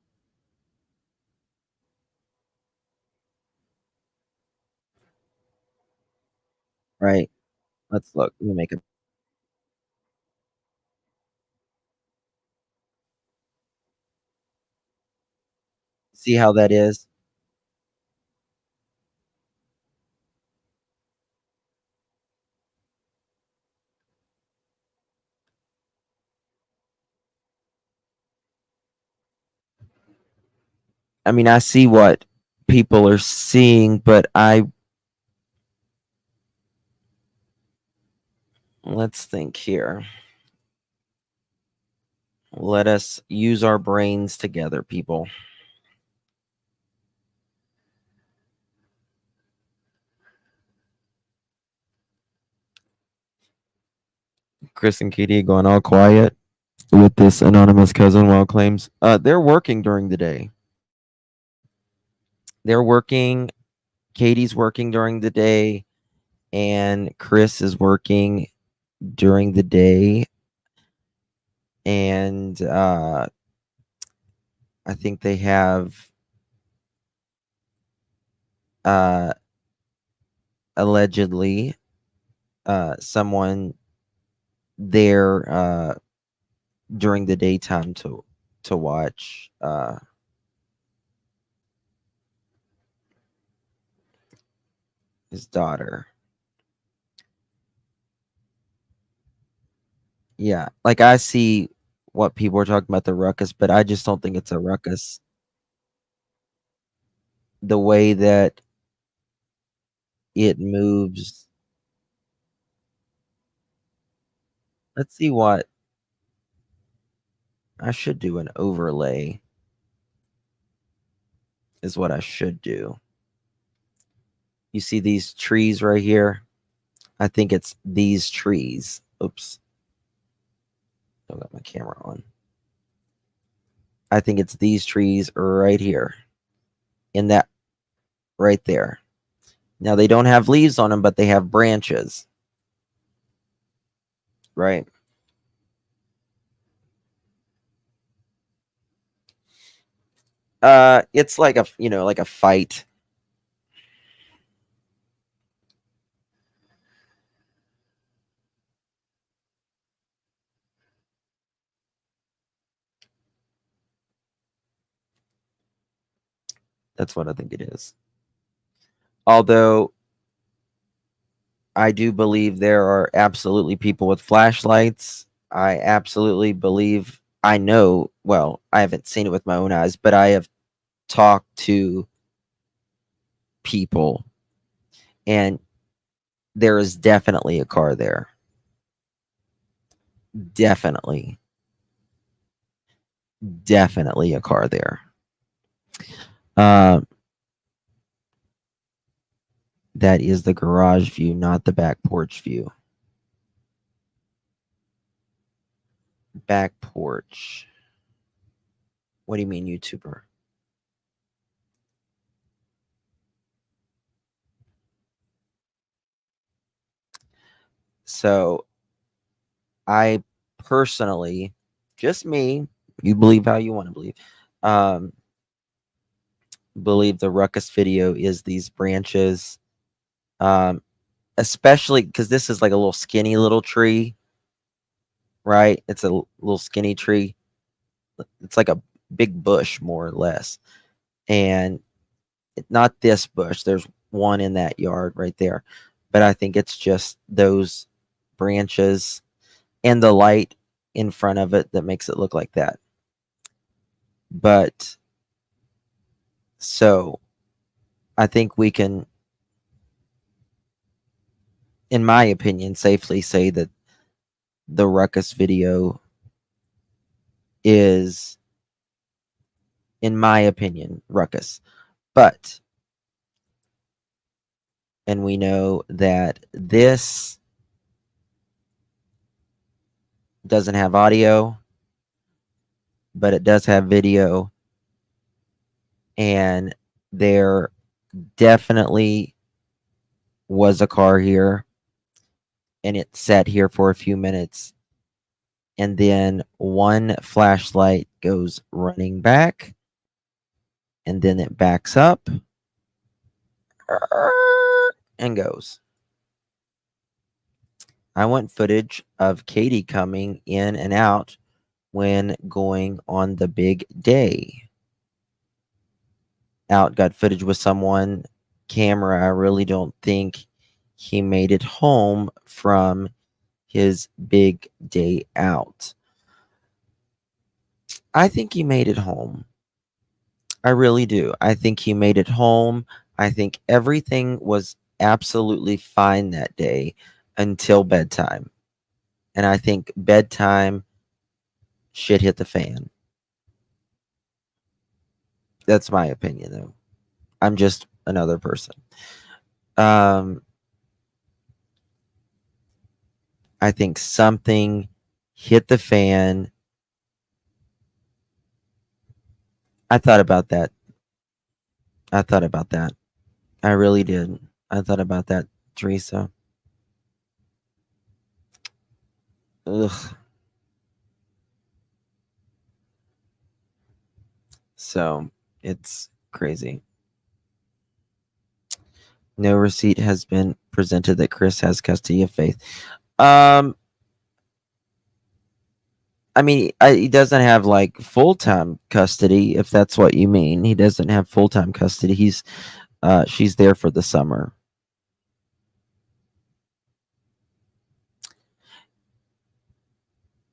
Right? Let's look. Let me make it. See how that is? I mean, I see what people are seeing, but let's think here. Let us use our brains together, people. Chris and Katie going all quiet with this anonymous cousin while claims they're working during the day. They're working. Katie's working during the day, and Chris is working during the day. And I think they have allegedly someone there during the daytime to watch his daughter. Yeah, like I see what people are talking about the ruckus, but I just don't think it's a ruckus. The way that it moves. Let's see what I should do an overlay. is what I should do. You see these trees right here? I think it's these trees. Oops. Don't got my camera on. I think it's these trees right here. In that right there. Now they don't have leaves on them, but they have branches. Right? It's like a, like a fight. That's what I think it is. Although I do believe there are absolutely people with flashlights. I absolutely believe, I know, well, I haven't seen it with my own eyes, but I have talked to people, and there is definitely a car there. Definitely. Definitely a car there. That is the garage view, not the back porch view. Back porch. What do you mean, YouTuber? So I personally, just me, you believe how you want to believe, believe the ruckus video is these branches, especially because this is like a little skinny little tree, right? It's a little skinny tree. It's like a big bush, more or less. And not this bush. There's one in that yard right there. But I think it's just those branches and the light in front of it that makes it look like that. But so I think we can, in my opinion, safely say that the ruckus video is, in my opinion, ruckus. But, and we know that this doesn't have audio, but it does have video. And there definitely was a car here, and it sat here for a few minutes, and then one flashlight goes running back, and then it backs up and goes. I want footage of Katie coming in and out when going on the big day. Out got footage with someone. Camera, I really don't think he made it home from his big day out. I think he made it home. I really do. I think he made it home. I think everything was absolutely fine that day until bedtime. And I think bedtime, shit hit the fan. That's my opinion, though. I'm just another person. I think something hit the fan. I thought about that. I thought about that. I really did. I thought about that, Teresa. Ugh. So it's crazy. No receipt has been presented that Chris has custody of Faith. I mean, he doesn't have like full-time custody, if that's what you mean. He doesn't have full-time custody. She's there for the summer.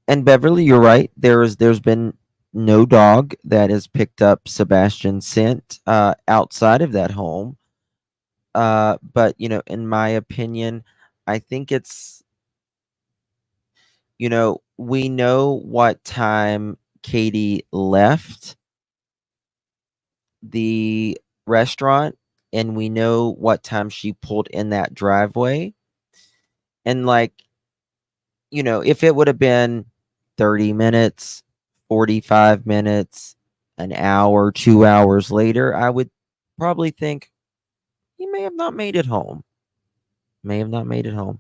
And Beverly, you're right. There's been no dog that has picked up Sebastian's scent outside of that home. But in my opinion, I think it's, we know what time Katie left the restaurant and we know what time she pulled in that driveway. And like, if it would have been 30 minutes, 45 minutes, an hour, 2 hours later, I would probably think he may have not made it home. May have not made it home.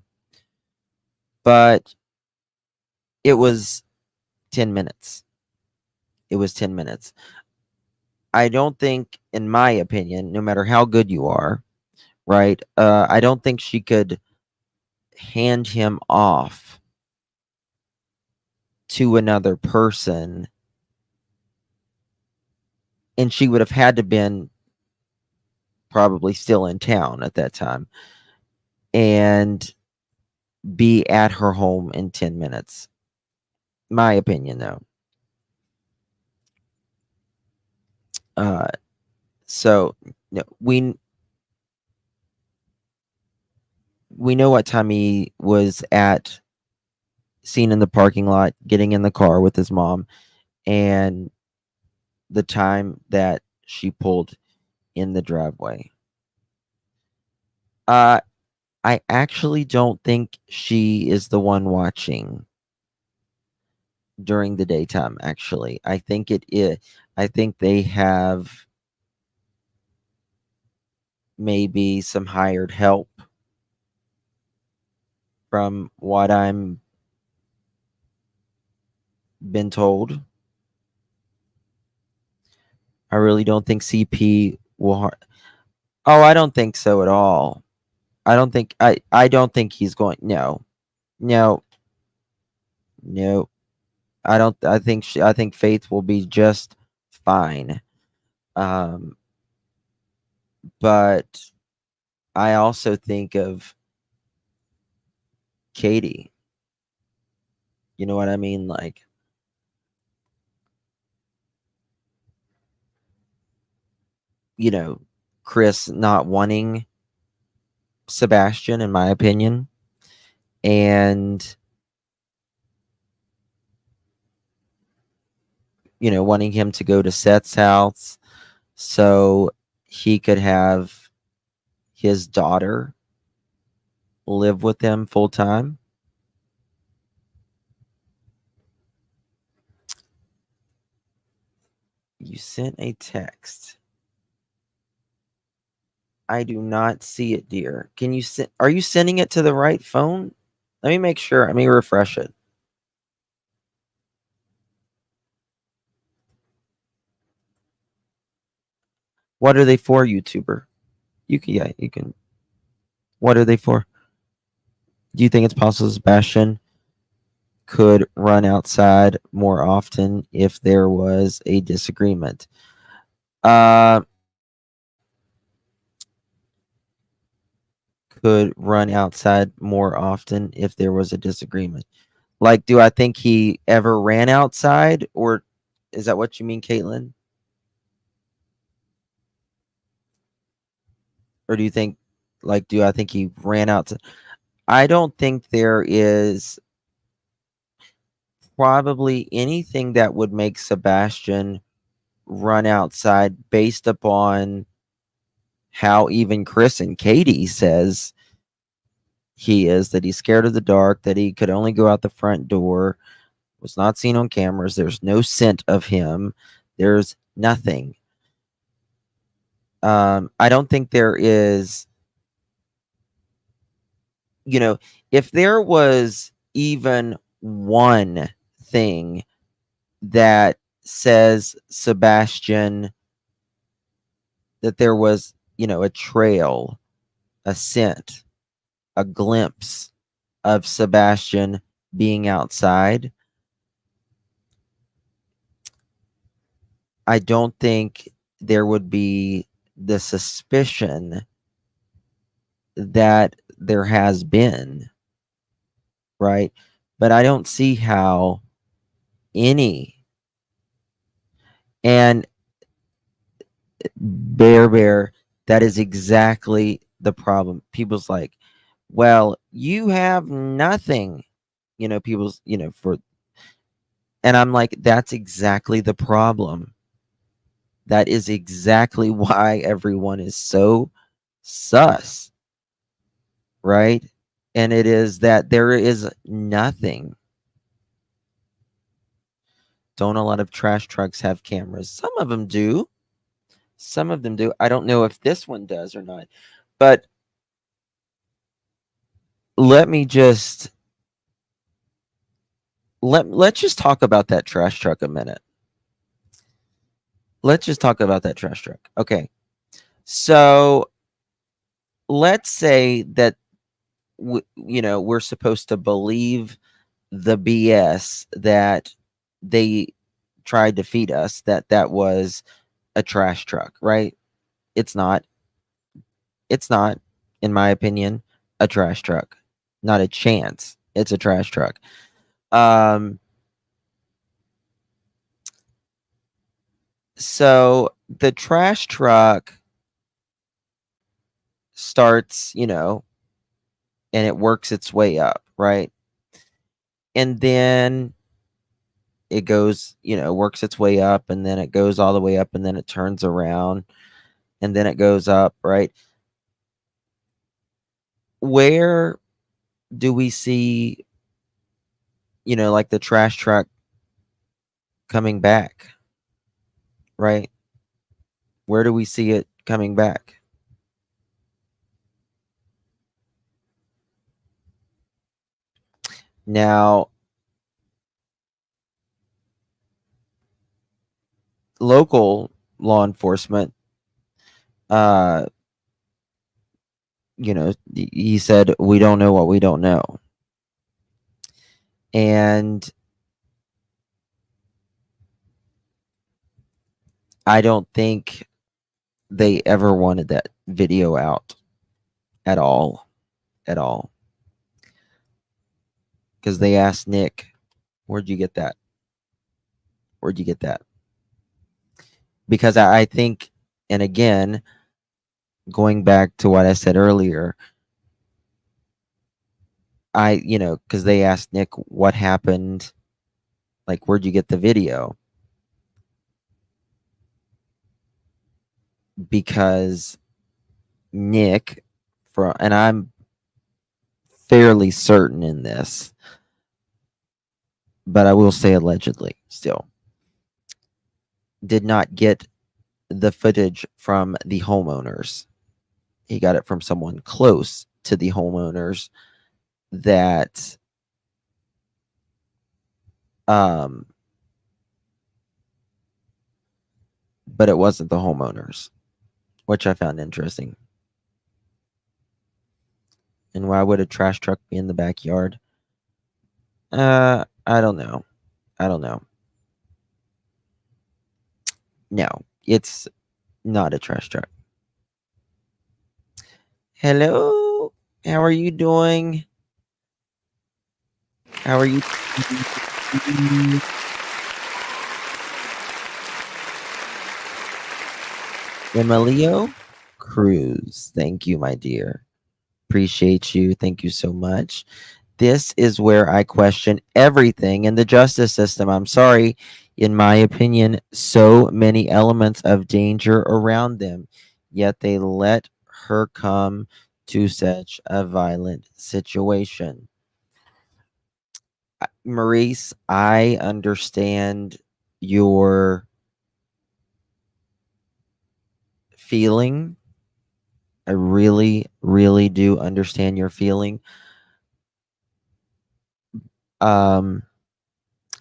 But it was 10 minutes. It was 10 minutes. I don't think, in my opinion, no matter how good you are, right? I don't think she could hand him off to another person, and she would have had to been probably still in town at that time and be at her home in 10 minutes. My opinion, though. So no, we know what time he was seen in the parking lot, getting in the car with his mom, and the time that she pulled in the driveway. I actually don't think she is the one watching during the daytime. Actually, I think it is. I think they have maybe some hired help, from what I'm been told. I really don't think CP will. Oh, I don't think so at all. I don't think I don't think he's going. No, no, no. I don't. I think Faith will be just fine. Um, but I also think of Katie. You know what I mean? Like, Chris not wanting Sebastian, in my opinion, and wanting him to go to Seth's house so he could have his daughter live with him full time. You sent a text. I do not see it, dear. Can you are you sending it to the right phone? Let me make sure. Let me refresh it. What are they for, YouTuber? You can. What are they for? Do you think it's possible Sebastian could run outside more often if there was a disagreement? Could run outside more often if there was a disagreement. Like, do I think he ever ran outside, or is that what you mean, Caitlin? Or do you think, like, do I think he ran out? I don't think there is probably anything that would make Sebastian run outside based upon how even Chris and Katie says he is, that he's scared of the dark, that he could only go out the front door, was not seen on cameras. There's no scent of him. There's nothing. I don't think there is, if there was even one thing that says Sebastian, that there was, a trail, a scent, a glimpse of Sebastian being outside, I don't think there would be the suspicion that there has been, right? But I don't see how any, and Bear, that is exactly the problem. People's like, well, you have nothing, people's, and I'm like, that's exactly the problem. That is exactly why everyone is so sus, right? And it is that there is nothing. Don't a lot of trash trucks have cameras? Some of them do. Some of them do. I don't know if this one does or not. But let me just let's just talk about that trash truck a minute. Let's just talk about that trash truck. Okay. So let's say that we're supposed to believe the BS that they tried to feed us, that was a trash truck, right? It's not. It's not, in my opinion, a trash truck. Not a chance. It's a trash truck. So the trash truck starts, and it works its way up, right? And then it goes, works its way up, and then it goes all the way up, and then it turns around, and then it goes up, right? Where do we see, like the trash truck coming back, right? Where do we see it coming back? Now, local law enforcement, he said, we don't know what we don't know. And I don't think they ever wanted that video out at all. At all. Because they asked Nick, where'd you get that? Where'd you get that? Because I think, and again, going back to what I said earlier, because they asked Nick what happened, like, where'd you get the video? Because Nick, and I'm fairly certain in this, but I will say allegedly still, did not get the footage from the homeowners. He got it from someone close to the homeowners that but it wasn't the homeowners, which I found interesting. And why would a trash truck be in the backyard? I don't know. I don't know. No, it's not a trash truck. Hello, how are you doing? How are you? Emilio Cruz, thank you, my dear. Appreciate you. Thank you so much. This is where I question everything in the justice system. I'm sorry, in my opinion, so many elements of danger around them, yet they let her come to such a violent situation. Maurice, I understand your feeling. I really, really do understand your feeling.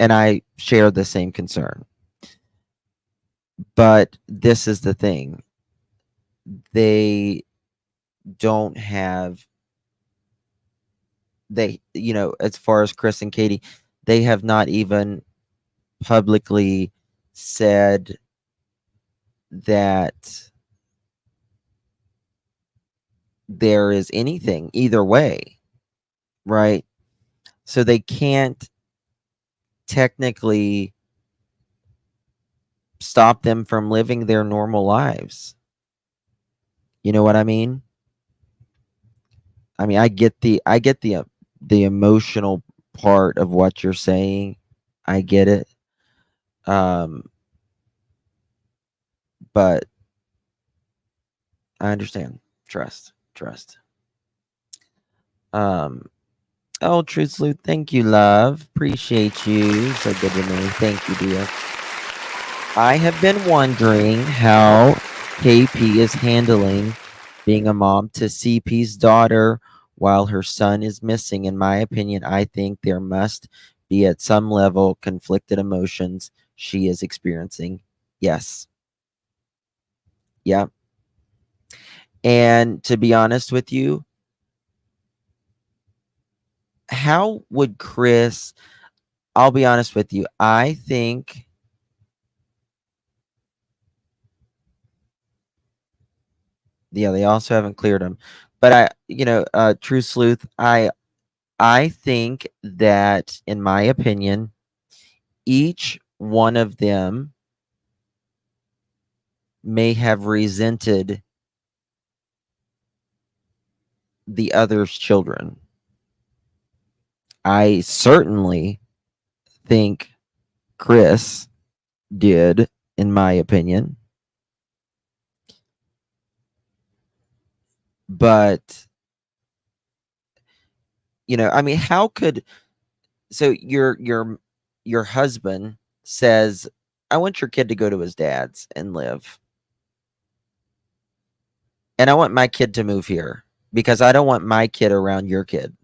And I share the same concern. But this is the thing. They don't have as far as Chris and Katie, they have not even publicly said that there is anything either way, right? So they can't technically stop them from living their normal lives. You know what I mean? I mean, I get the emotional part of what you're saying. I get it. But I understand. Trust. Oh, Truth Sleuth, thank you, love. Appreciate you. So good to me. Thank you, dear. I have been wondering how KP is handling being a mom to CP's daughter while her son is missing. In my opinion, I think there must be at some level conflicted emotions she is experiencing. Yes. Yeah. And to be honest with you, how would Chris, I'll be honest with you, I think they also haven't cleared him. But True Sleuth, I think that, in my opinion, each one of them may have resented the other's children. I certainly think Chris did, in my opinion. But, I mean, how could, so your husband says, I want your kid to go to his dad's and live. And I want my kid to move here because I don't want my kid around your kid.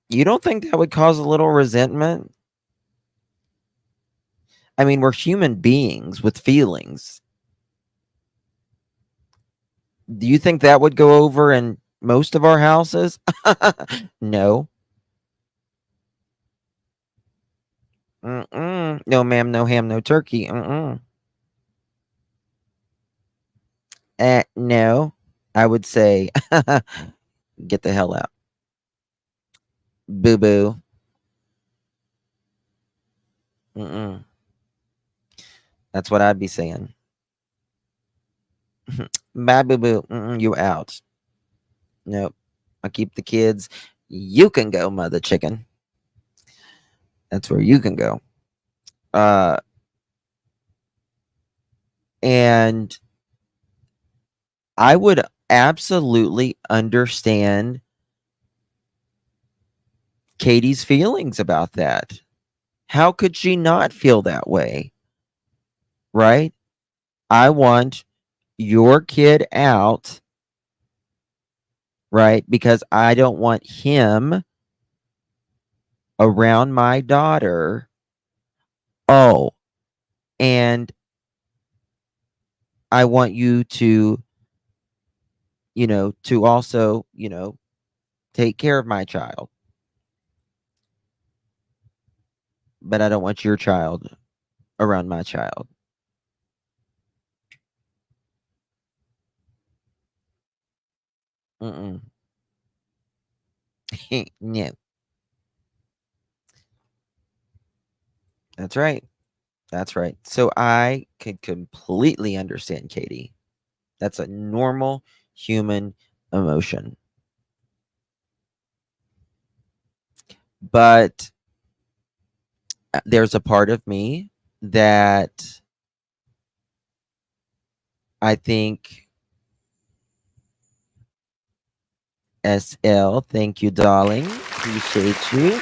You don't think that would cause a little resentment? I mean, we're human beings with feelings. Do you think that would go over in most of our houses? No. Mm-mm. No, ma'am, no ham, no turkey. Mm-mm. No. I would say, get the hell out. Boo-boo. Mm-mm. That's what I'd be saying. Bye, boo-boo. Mm-mm, you out. Nope. I'll keep the kids. You can go, mother chicken. That's where you can go. And I would absolutely understand Katie's feelings about that. How could she not feel that way? Right? I want your kid out, right? Because I don't want him around my daughter. Oh, and I want you to, to also, take care of my child. But I don't want your child around my child. Mm-mm. No. That's right. That's right. So I can completely understand Katie. That's a normal human emotion. But there's a part of me that I think SL, thank you, darling. Appreciate you.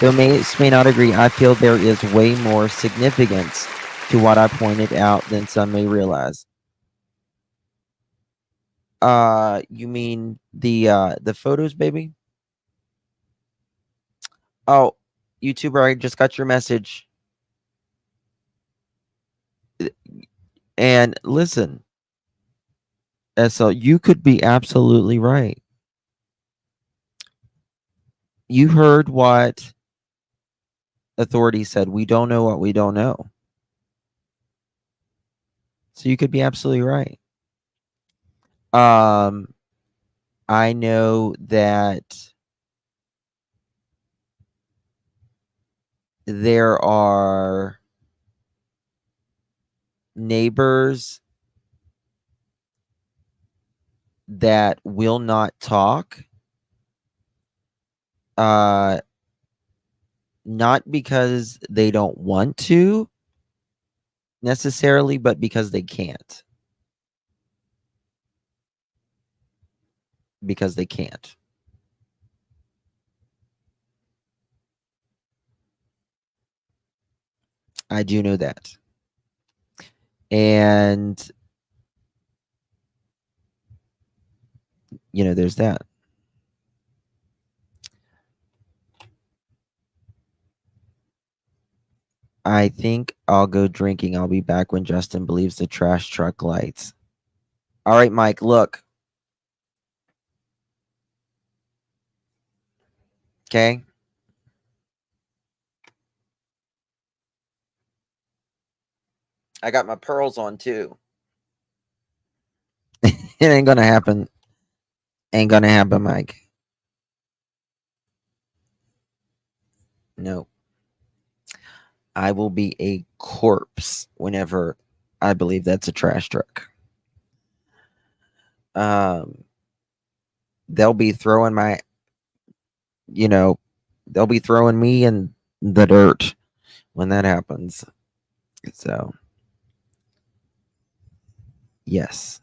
Though may not agree, I feel there is way more significance to what I pointed out than some may realize. You mean the photos, baby? Oh, YouTuber, I just got your message. And listen, SL, you could be absolutely right. You heard what authorities said. We don't know what we don't know. So you could be absolutely right. I know that there are neighbors that will not talk not because they don't want to necessarily, but because they can't. Because they can't. I do know that. And, you know, there's that. I think I'll go drinking. I'll be back when Justin believes the trash truck lights. All right, Mike, look. Okay. I got my pearls on too. It ain't gonna happen. Ain't gonna happen, Mike. No. I will be a corpse whenever I believe that's a trash truck. They'll be throwing my, you know, they'll be throwing me in the dirt when that happens. So, yes.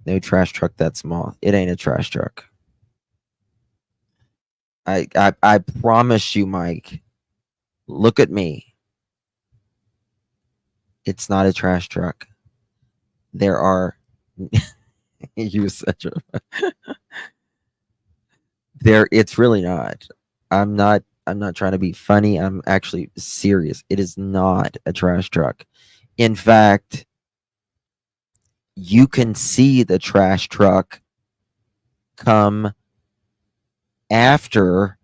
No trash truck that small. It ain't a trash truck. I promise you, Mike. Look at me. It's not a trash truck. There are you such a there it's really not. I'm not trying to be funny. I'm actually serious. It is not a trash truck. In fact, you can see the trash truck come after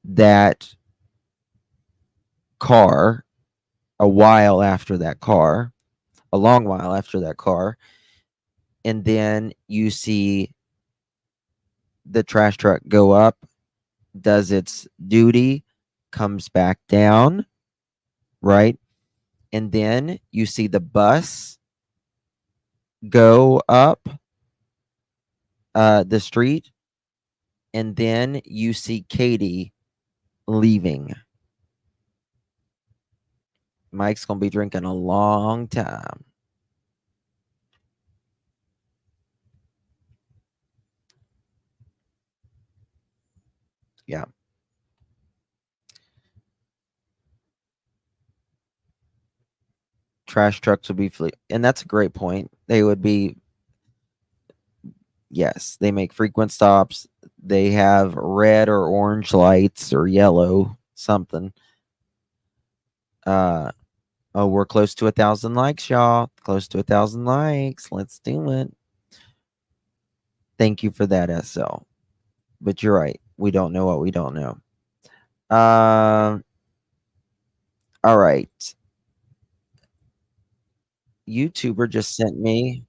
that car, a while after that car, a long while after that car, and then you see the trash truck go up, does its duty, comes back down, right? And then you see the bus go up the street, and then you see Katie leaving. Mike's gonna be drinking a long time. Yeah. Trash trucks would be and that's a great point. They would be, yes, they make frequent stops. They have red or orange lights or yellow, something. Oh, we're close to 1,000 likes, y'all. Close to 1,000 likes. Let's do it. Thank you for that, SL. But you're right. We don't know what we don't know. All right. YouTuber just sent me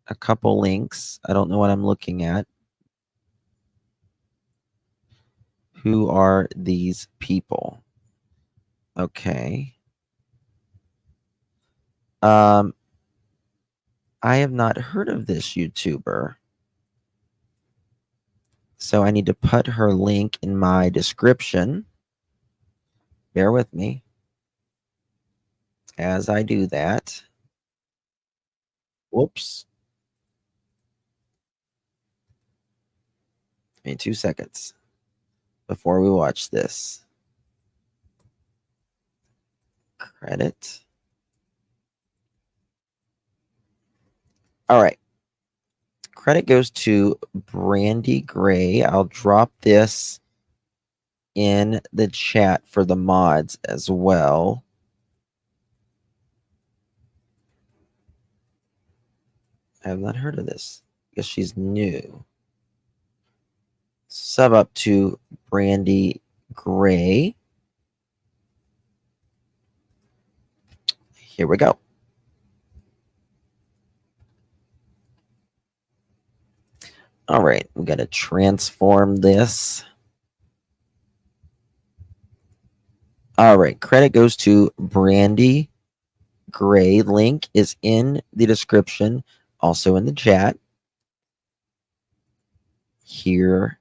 a couple links. I don't know what I'm looking at. Who are these people? Okay. I have not heard of this YouTuber. So I need to put her link in my description. Bear with me as I do that. Whoops. Give me 2 seconds before we watch this. Credit. All right. Credit goes to Brandy Gray. I'll drop this in the chat for the mods as well. I have not heard of this. I guess she's new. Sub up to Brandy Gray. Here we go. All right, we got to transform this. All right, credit goes to Brandy Gray. Link is in the description, also in the chat. Here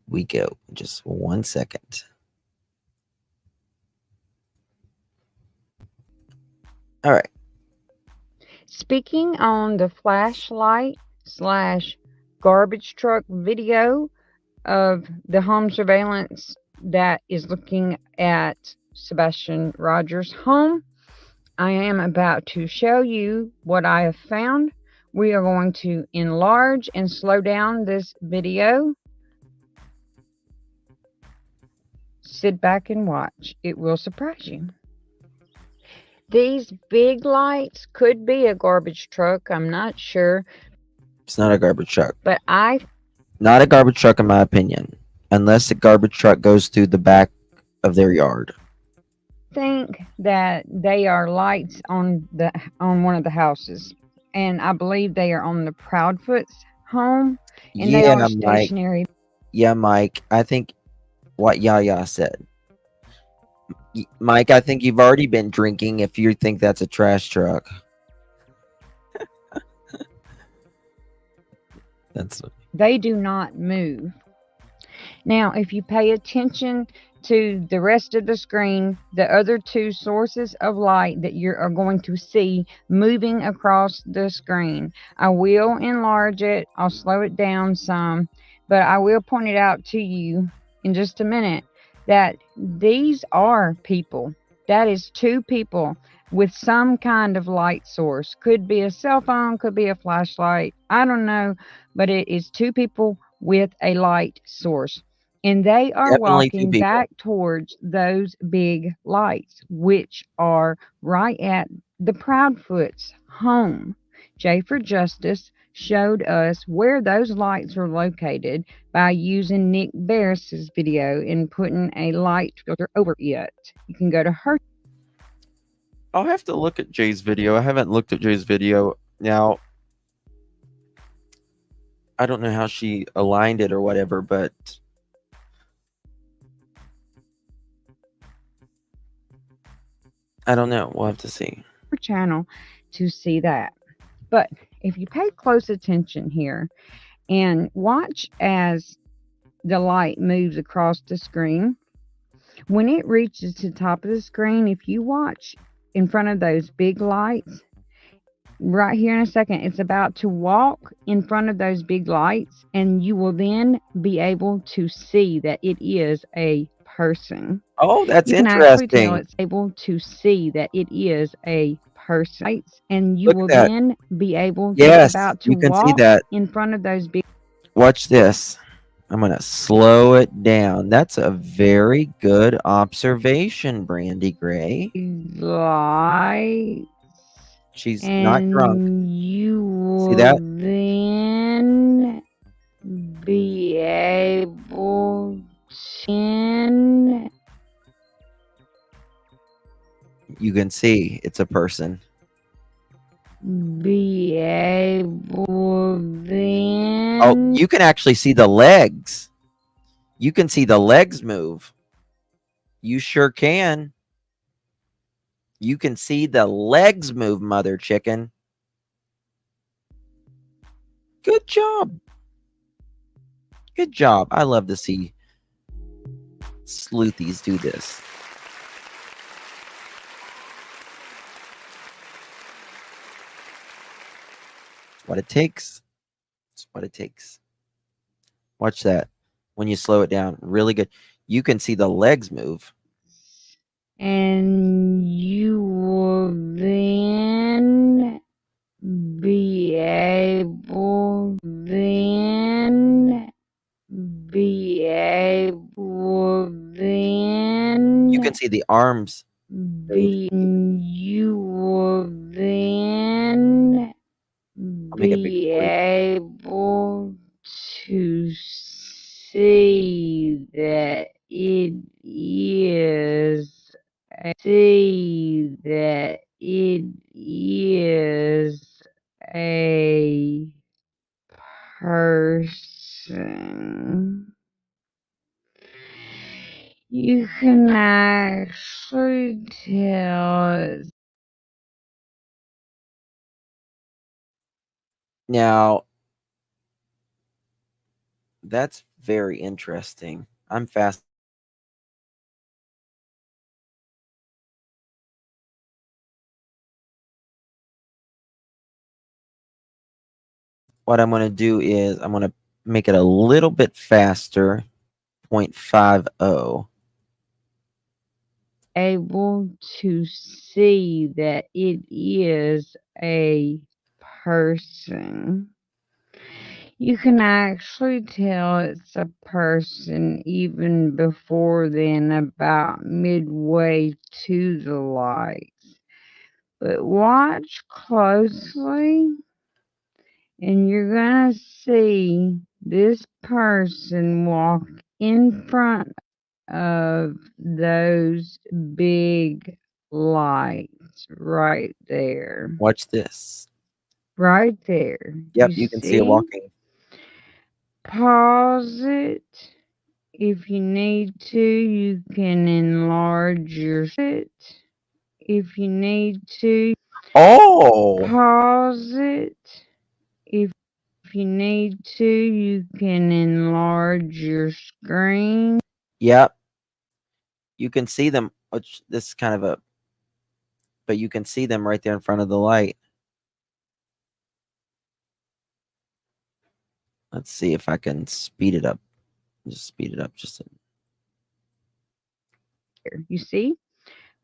we go. Just 1 second. All right. Speaking on the flashlight / garbage truck video of the home surveillance that is looking at Sebastian Rogers' home, I am about to show you what I have found. We are going to enlarge and slow down this video. Sit back and watch. It will surprise you. These big lights could be a garbage truck. I'm not sure. It's not a garbage truck. But I Not a garbage truck, in my opinion, unless the garbage truck goes through the back of their yard. think that they are lights on one of the houses, and I believe they are on the Proudfoot's home, and they Yeah, are Mike. stationary. Yeah, Mike. I think what Yaya said. Mike, I think you've already been drinking if you think that's a trash truck. That's They do not move. Now, if you pay attention to the rest of the screen, the other two sources of light that you are going to see moving across the screen, I will enlarge it. I'll slow it down some, but I will point it out to you in just a minute that these are people. That is two people with some kind of light source. Could be a cell phone, could be a flashlight. I don't know, but it is two people with a light source. And they are definitely two walking people. back towards those big lights, which are right at the Proudfoot's home. J for Justice showed us where those lights are located by using Nick Barris's video and putting a light filter over it. You can go to her. I'll have to look at Jay's video. I haven't looked at Jay's video. Now, I don't know how she aligned it or whatever, but I don't know. We'll have to see. channel to see that. But if you pay close attention here and watch as the light moves across the screen, when it reaches the top of the screen, if you watch in front of those big lights, right here in a second, it's about to walk in front of those big lights, and you will then be able to see that it is a person. Oh, that's You can actually tell interesting. it's able to see that it is a person, and you Look will at that. then be able to Yes, about to you can see walk that. in front of those big Watch this. I'm going to slow it down. That's a very good observation, Brandy Gray. lights, She's not drunk. and you See will that? then be able to You can see it's a person. be able then Oh, you can actually see the legs. You can see the legs move. You sure can. You can see the legs move, mother chicken. Good job. Good job. I love to see sleuthies do this. It's what it takes. It's what it takes. Watch that. When you slow it down, really good. You can see the legs move. and you will then be able You can see the arms. you will then I'll make a big be for you. able to see that it is a person. You can actually tell. Now, That's very interesting. I'm fast. What I'm going to do is I'm going to make it a little bit faster, 0.50. Able to see that it is a person. You can actually tell it's a person even before then, about midway to the lights. But watch closely, and you're gonna see this person walk in front of those big lights right there. Watch this. Right there. Yep, You you can see it see? walking. Pause it. If you need to, you can enlarge it. If you need to, Oh, pause it. If you need to, you can enlarge your screen. yep. You can see them. Which this is kind of a, but you can see them right there in front of the light. Let's see if I can speed it up. Just speed it up just a, You see?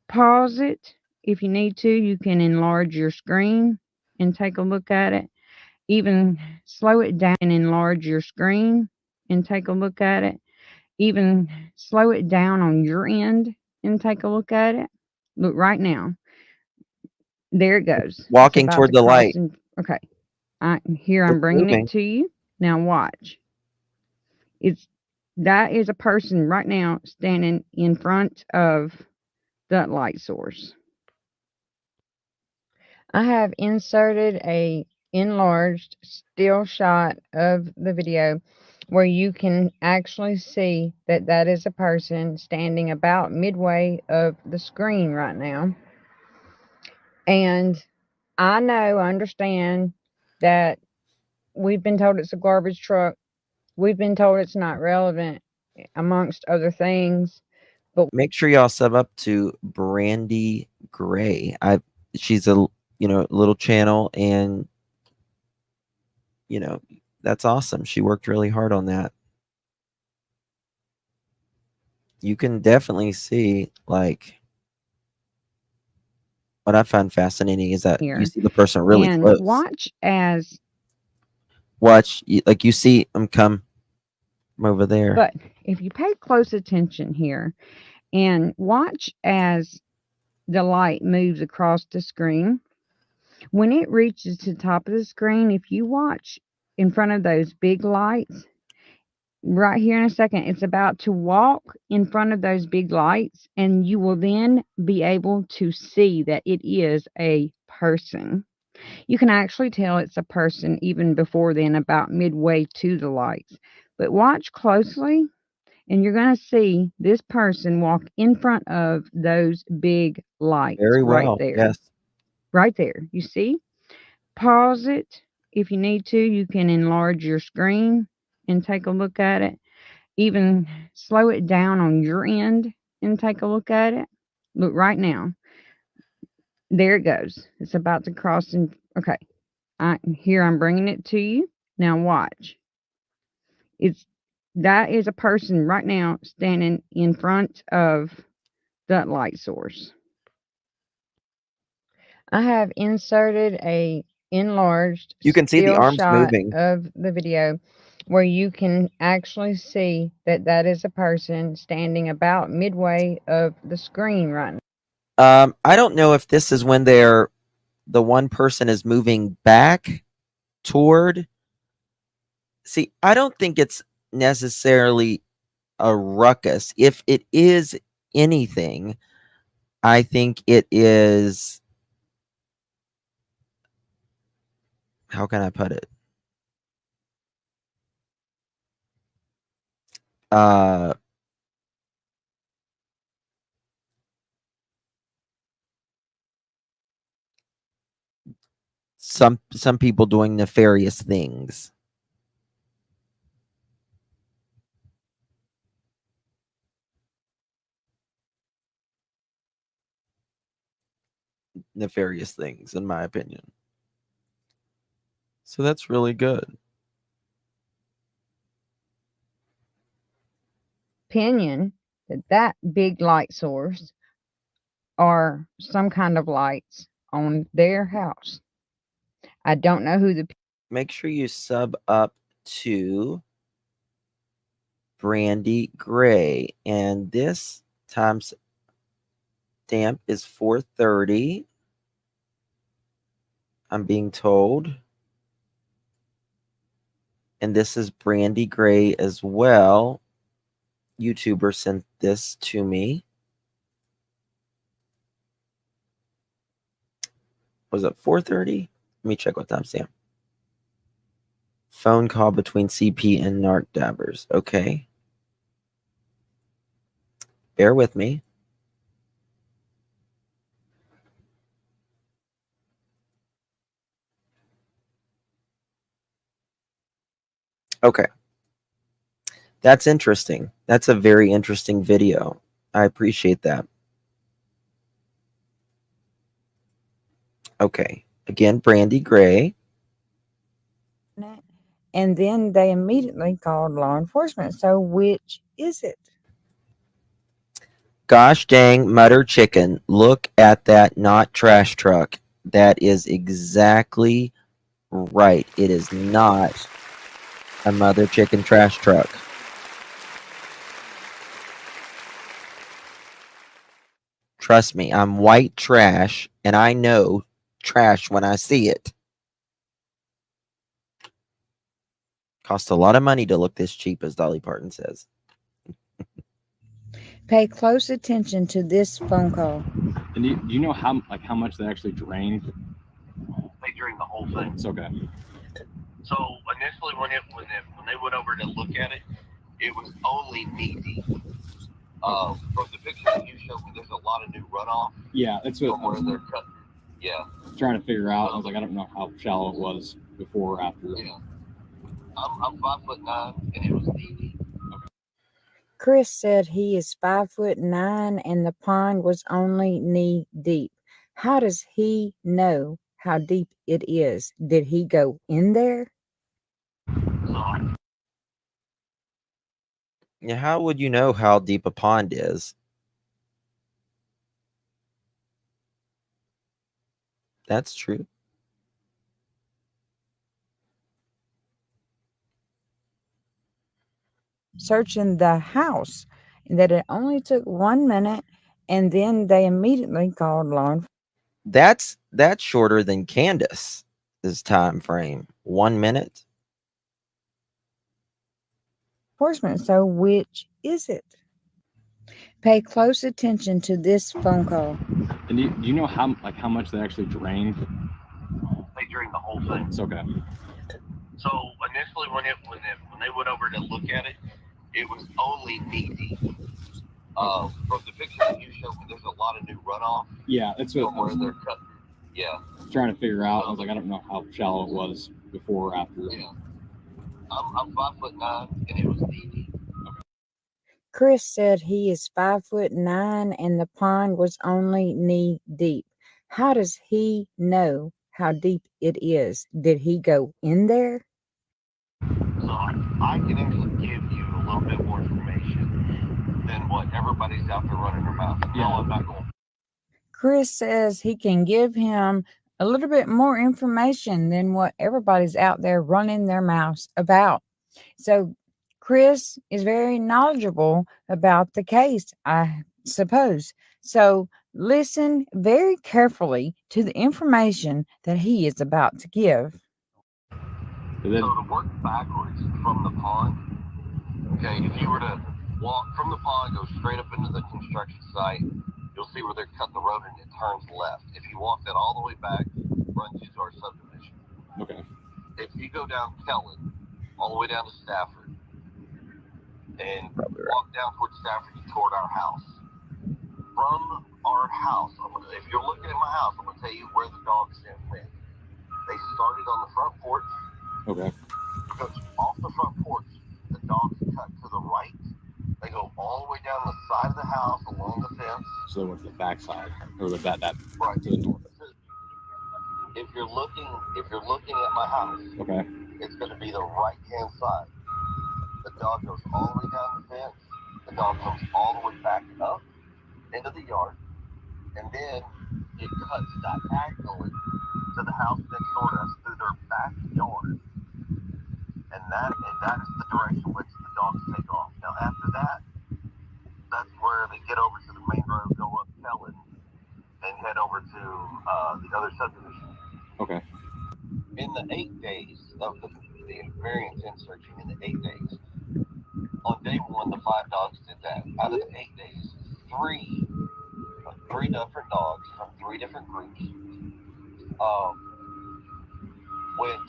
Pause it. If you need to, you can enlarge your screen and take a look at it. Even slow it down and enlarge your screen and take a look at it. Even slow it down on your end and take a look at it. Look right now. There it goes. It's walking about toward to the cross. light. And okay, here I'm It's bringing it moving. to you. Now watch. It's that is a person right now standing in front of that light source. I have inserted a enlarged still shot of the video where you can actually see that that is a person standing about midway of the screen right now. And I understand that we've been told it's a garbage truck. We've been told it's not relevant, amongst other things. But Make sure y'all sub up to Brandy Gray. She's a little channel, and that's awesome. She worked really hard on that. You can definitely see, like, what I find fascinating is that you here, see the person really and close. watch as You see them come from over there. but if you pay close attention here and watch as the light moves across the screen, when it reaches the top of the screen, if you watch in front of those big lights, right here in a second, it's about to walk in front of those big lights, and you will then be able to see that it is a person. You can actually tell it's a person even before then, about midway to the lights. But watch closely, and you're going to see this person walk in front of those big lights Very right well. there. Yes. Right there. You see? Pause it. If you need to, you can enlarge your screen and take a look at it. Even slow it down on your end and take a look at it. Look right now. There it goes. It's about to cross. And okay, here I'm bringing it to you. Now watch. It's that is a person right now standing in front of that light source. I have inserted a enlarged You can see the still arms shot moving. of the video where you can actually see that that is a person standing about midway of the screen right now. I don't know if this is when the one person is moving back toward. See, I don't think it's necessarily a ruckus. If it is anything, I think it is, how can I put it? Uh some people doing nefarious things. nefarious things, in my opinion. So that's really good. Opinion that big light source are some kind of lights on their house. I don't know who the Make sure you sub up to Brandy Gray, and this time stamp is 4:30. I'm being told. And this is Brandy Gray as well. YouTuber sent this to me. Was it 4:30? Let me check what timestamp. Phone call between CP and Narc Dabbers. Okay. Bear with me. Okay. That's interesting. That's a very interesting video. I appreciate that. Okay. Again, Brandy Gray. and then they immediately called law enforcement. So which is it? Gosh dang mutter chicken. Look at that not trash truck. That is exactly right. It is not a mother chicken trash truck. Trust me, I'm white trash, and I know trash when I see it. Cost a lot of money to look this cheap, as Dolly Parton says. Pay close attention to this phone call. And do you know how much they actually drained? They drained the whole thing. It's okay. So initially, when they went over to look at it, it was only knee deep. From the picture that you showed me, there's a lot of new runoff. Yeah, that's what from where they're cutting. Yeah. Trying to figure out. I was like, I don't know how shallow it was before or after. Yeah. I'm 5'9", and it was knee deep. Chris said he is 5'9" and the pond was only knee deep. How does he know how deep it is? Did he go in there? Yeah, how would you know how deep a pond is? That's true. Searching the house, and that it only took 1 minute, and then they immediately called law That's shorter than Candace's time frame. 1 minute. enforcement. So which is it? Pay close attention to this phone call. And do you know how much they actually drained? They drained the whole thing. It's okay. So initially, when they went over to look at it, it was only knee deep. From the picture that you showed me, there's a lot of new runoff. Yeah, that's what from where they're cutting. Yeah. Trying to figure out. I was like, I don't know how shallow it was before or after. Yeah. I'm 5'9", and it was knee deep. Chris said he is 5'9" and the pond was only knee deep. How does he know how deep it is? Did he go in there? So I can actually give you a little bit more information than what everybody's out there running their mouth. No, I'm not going. Chris says he can give him a little bit more information than what everybody's out there running their mouths about. So Chris is very knowledgeable about the case, I suppose. So listen very carefully to the information that he is about to give. So to work backwards from the pond, okay, if you were to walk from the pond, go straight up into the construction site, you'll see where they're cutting the road and it turns left. If you walk that all the way back, runs you to our subdivision. Okay. If you go down Kellen, all the way down to Stafford, and walk down towards Stafford toward our house. From our house, if you're looking at my house, I'm going to tell you where the dogs went. They started on the front porch. Okay. Because off the front porch, the dogs cut to the right. They go all the way down the side of the house, along the fence. So they went to the backside, or that Right. to the north. If you're looking at my house, Okay. it's going to be the right hand side. The dog goes all the way down the fence. The dog comes all the way back up into the yard, and then it cuts diagonally to the house next door to us through their backyard, and that is the direction which the dogs take off. Now after that, that's where they get over to the main road, go up Kellen, and head over to the other subdivision. Okay. In the 8 days of the variance in searching, in the 8 days, on day 1, the 5 dogs did that. Out of the 8 days, three different dogs from 3 different groups went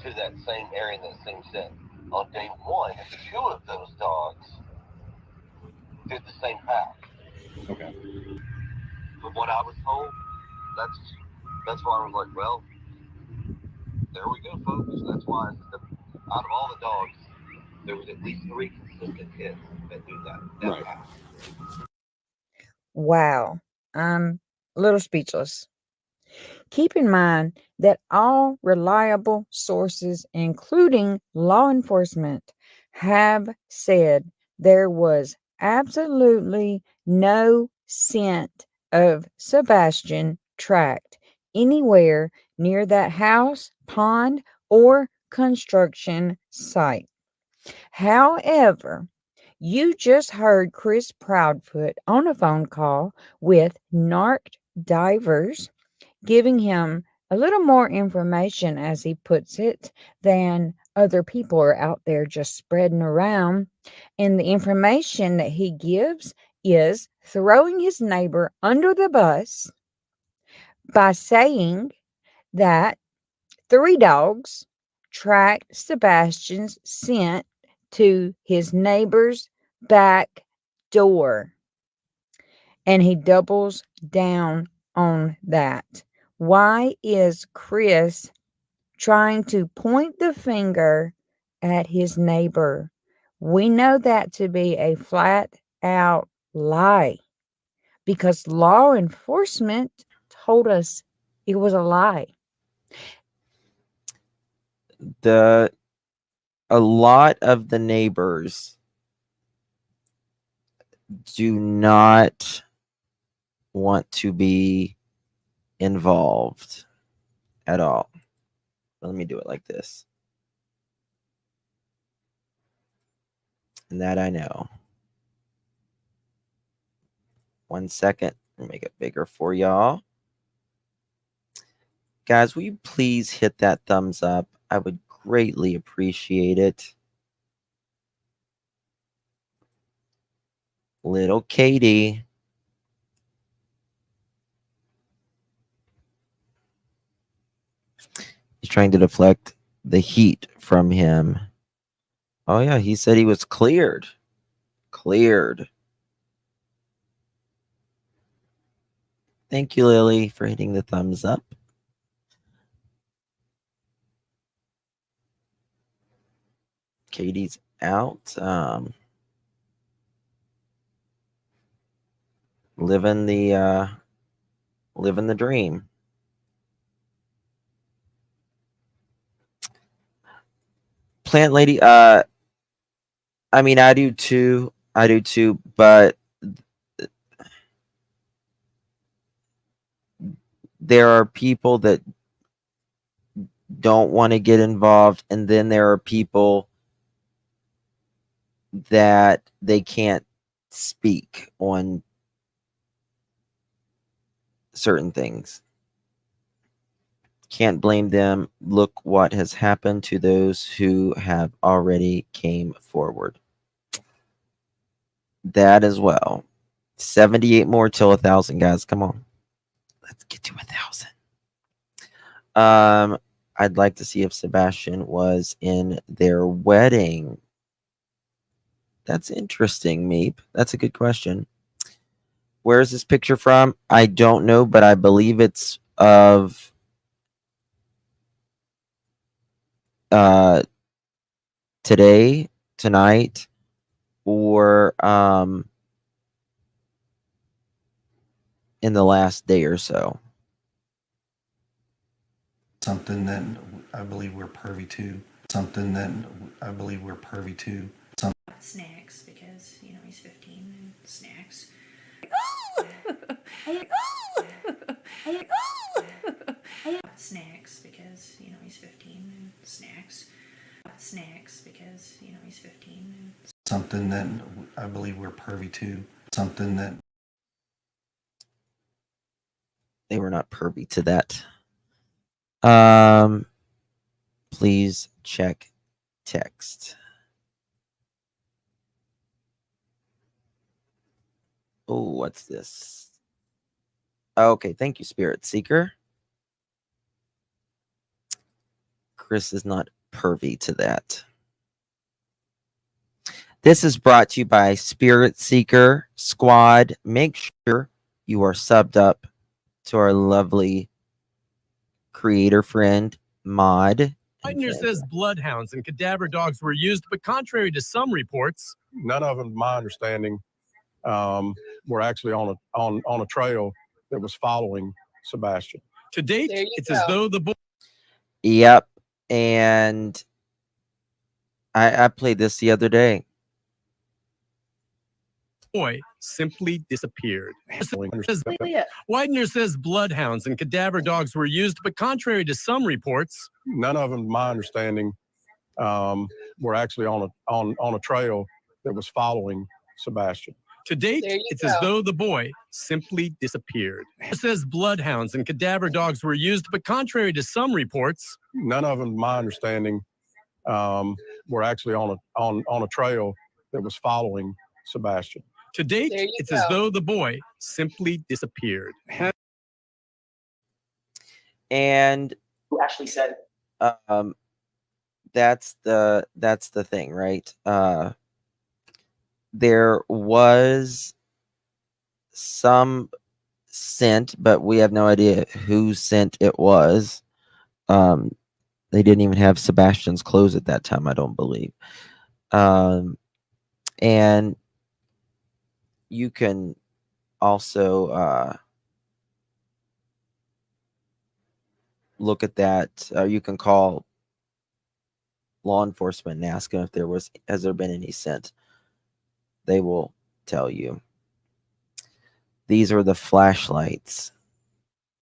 to that same area in that same set. On day 1, 2 of those dogs did the same path. Okay. From what I was told, that's why I was like, well, there we go, folks. That's why out of all the dogs, there was at least 3 consistent hits that do that Right. path. Wow. I'm a little speechless. Keep in mind that all reliable sources, including law enforcement, have said there was absolutely no scent of Sebastian tracked anywhere near that house, pond, or construction site. However, you just heard Chris Proudfoot on a phone call with narc divers, giving him a little more information, as he puts it, than other people are out there just spreading around. And the information that he gives is throwing his neighbor under the bus by saying that 3 dogs tracked Sebastian's scent to his neighbor's back door. And he doubles down on that. Why is Chris trying to point the finger at his neighbor? We know that to be a flat out lie, because law enforcement told us it was a lie. A lot of the neighbors do not want to be involved at all. Let me do it like this. And that I know. 1 second. Let me make it bigger for y'all. Guys, will you please hit that thumbs up? I would greatly appreciate it. Little Katie. He's trying to deflect the heat from him. Oh, yeah, he said he was cleared. Cleared. Thank you, Lily, for hitting the thumbs up. Katie's out. Living the dream. Plant lady, I mean, I do too, but there are people that don't want to get involved, and then there are people that they can't speak on certain things. Can't blame them. Look what has happened to those who have already came forward. That as well. 78 more till 1,000, guys. Come on. Let's get to 1,000. I'd like to see if Sebastian was in their wedding. That's interesting, Meep. That's a good question. Where is this picture from? I don't know, but I believe it's of tonight, or in the last day or so. Something that I believe we're pervy to. Something that I believe we're pervy to. Snacks, because he's 15 and snacks. Snacks, because he's 15 and snacks. Snacks, because he's 15 and something that I believe we're pervy to. Something that they were not pervy to that. Please check text. Oh, what's this? Okay, thank you, Spirit Seeker. Chris is not pervy to that. This is brought to you by Spirit Seeker Squad. Make sure you are subbed up to our lovely creator friend, Mod. Widener says bloodhounds and cadaver dogs were used, but contrary to some reports, none of them, to my understanding, were actually on a trail that was following Sebastian. To date, it's as though the boy. Yep, and I played this the other day. Boy simply disappeared. Widener says bloodhounds and cadaver dogs were used, but contrary to some reports, none of them, to my understanding, were actually on a trail that was following Sebastian. To date, it's as though the boy simply disappeared. It says bloodhounds and cadaver dogs were used, but contrary to some reports, none of them, to my understanding, were actually on a trail that was following Sebastian. To date, it's as though the boy simply disappeared. And Who actually said that's the thing, right? There was some scent, but we have no idea whose scent it was. They didn't even have Sebastian's clothes at that time, I don't believe. And you can also look at that. You can call law enforcement and ask them if has there been any scent. They will tell you. These are the flashlights.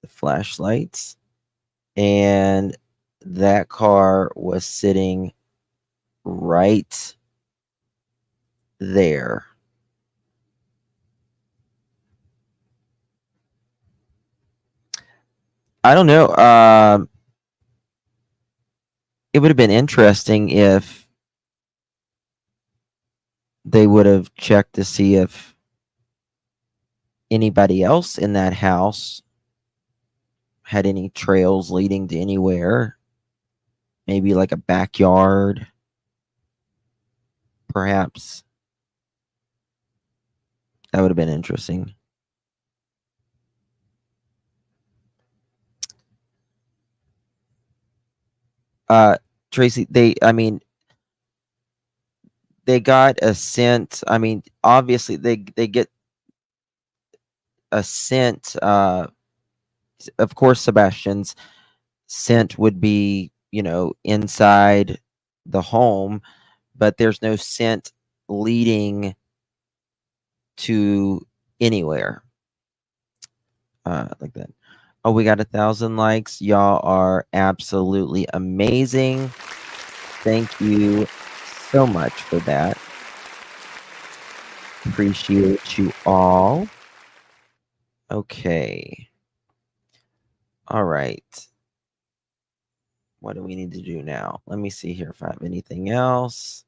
The flashlights. And that car was sitting right there. I don't know. It would have been interesting if they would have checked to see if anybody else in that house had any trails leading to anywhere. Maybe like a backyard. Perhaps. That would have been interesting. Tracy, they got a scent. I mean, obviously they get a scent. Of course, Sebastian's scent would be, inside the home, but there's no scent leading to anywhere. Like that. Oh, we got 1,000 likes. Y'all are absolutely amazing. Thank you so much for that. Appreciate you all. Okay. All right. What do we need to do now? Let me see here if I have anything else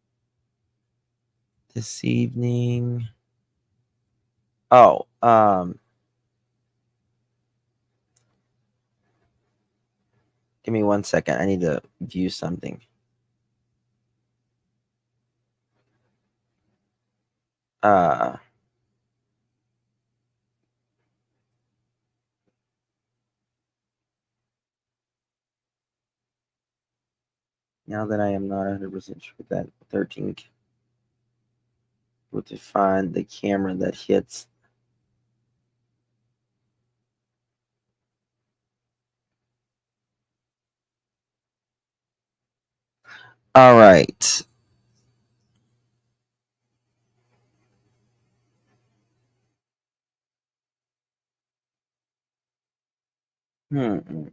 this evening. Oh, give me 1 second. I need to view something. Now that I am not 100% sure that 13 will define the camera that hits All right. Hmm.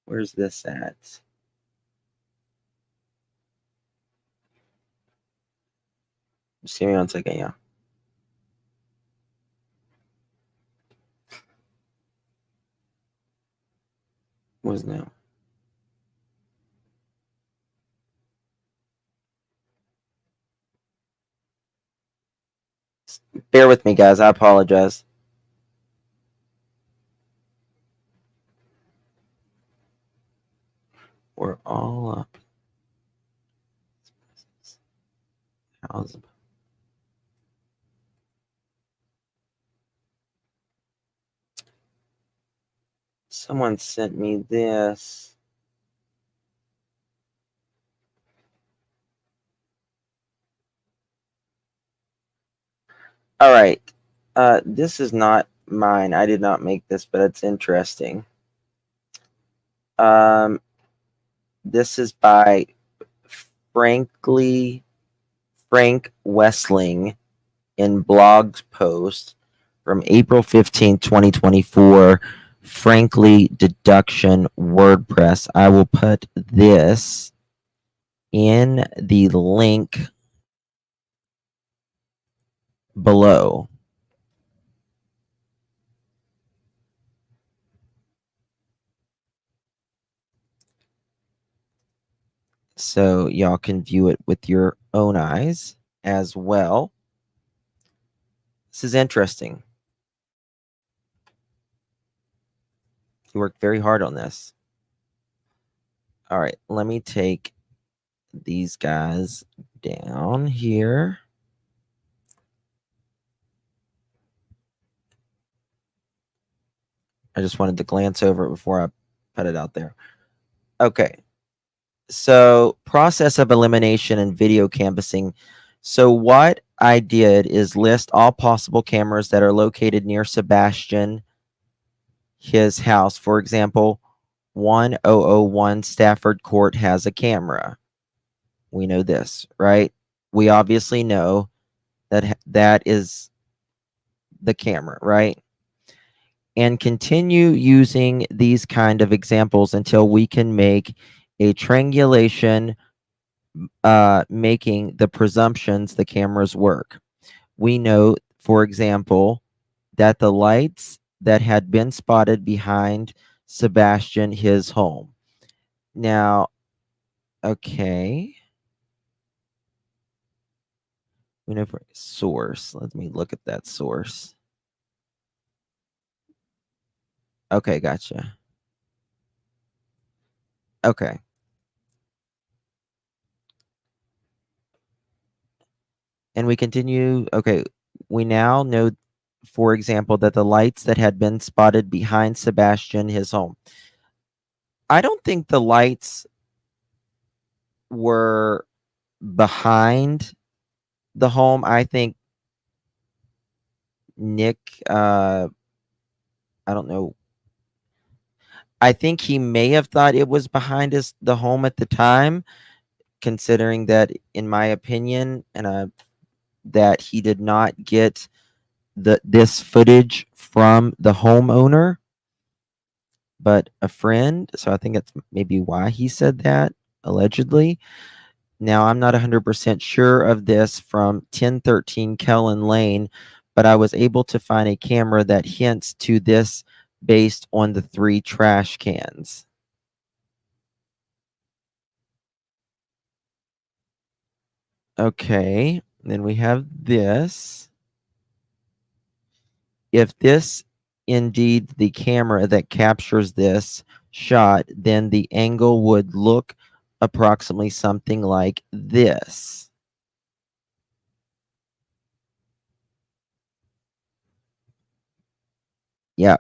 Where's this at? Just give me 1 second, yeah. What's now? Bear with me, guys. I apologize. We're all up. How's it? Someone sent me this. All right. This is not mine. I did not make this, but it's interesting. This is by Frank Wessling in blog post from April 15th, 2024. Frankly Deduction WordPress. I will put this in the link below. So y'all can view it with your own eyes as well. This is interesting. He worked very hard on this. All right, let me take these guys down here. I just wanted to glance over it before I put it out there. Okay. So, process of elimination and video canvassing. So, what I did is list all possible cameras that are located near Sebastian, his house. For example, 1001 Stafford Court has a camera. We know this, right? We obviously know that that is the camera, right? And continue using these kind of examples until we can make a triangulation, making the presumptions the cameras work. We know, for example, that the lights that had been spotted behind Sebastian, his home. Now, okay. We know for source. Let me look at that source. Okay, gotcha. Okay. And we continue. Okay, we now know, for example, that the lights that had been spotted behind Sebastian, his home. I don't think the lights were behind the home. I think Nick, I don't know. I think he may have thought it was behind the home at the time, considering that, in my opinion, and that he did not get this footage from the homeowner, but a friend. So I think that's maybe why he said that, allegedly. Now, I'm not 100% sure of this from 1013 Kellen Lane, but I was able to find a camera that hints to this based on the 3 trash cans. Okay, then we have this. If this indeed the camera that captures this shot, then the angle would look approximately something like this. Yeah.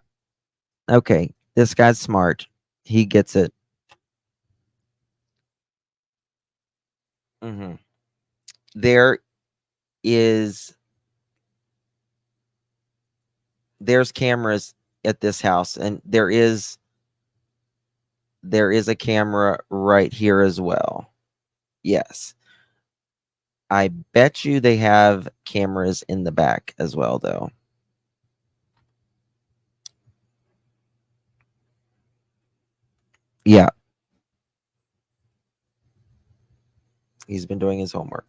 Okay. This guy's smart. He gets it. There is there's cameras at this house, and there is a camera right here as well. Yes. I bet you they have cameras in the back as well, though. Yeah. He's been doing his homework.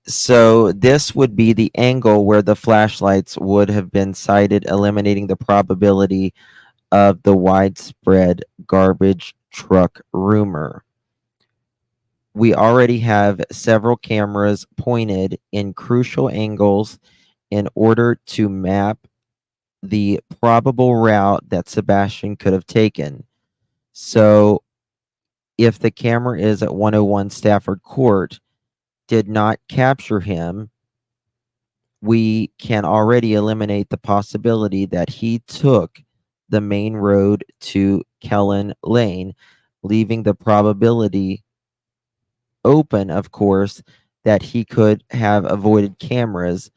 So this would be the angle where the flashlights would have been sighted, eliminating the probability of the widespread garbage truck rumor. We already have several cameras pointed in crucial angles in order to map the probable route that Sebastian could have taken. So if the camera is at 101 Stafford Court did not capture him, we can already eliminate the possibility that he took the main road to Kellen Lane, leaving the probability open, of course, that he could have avoided cameras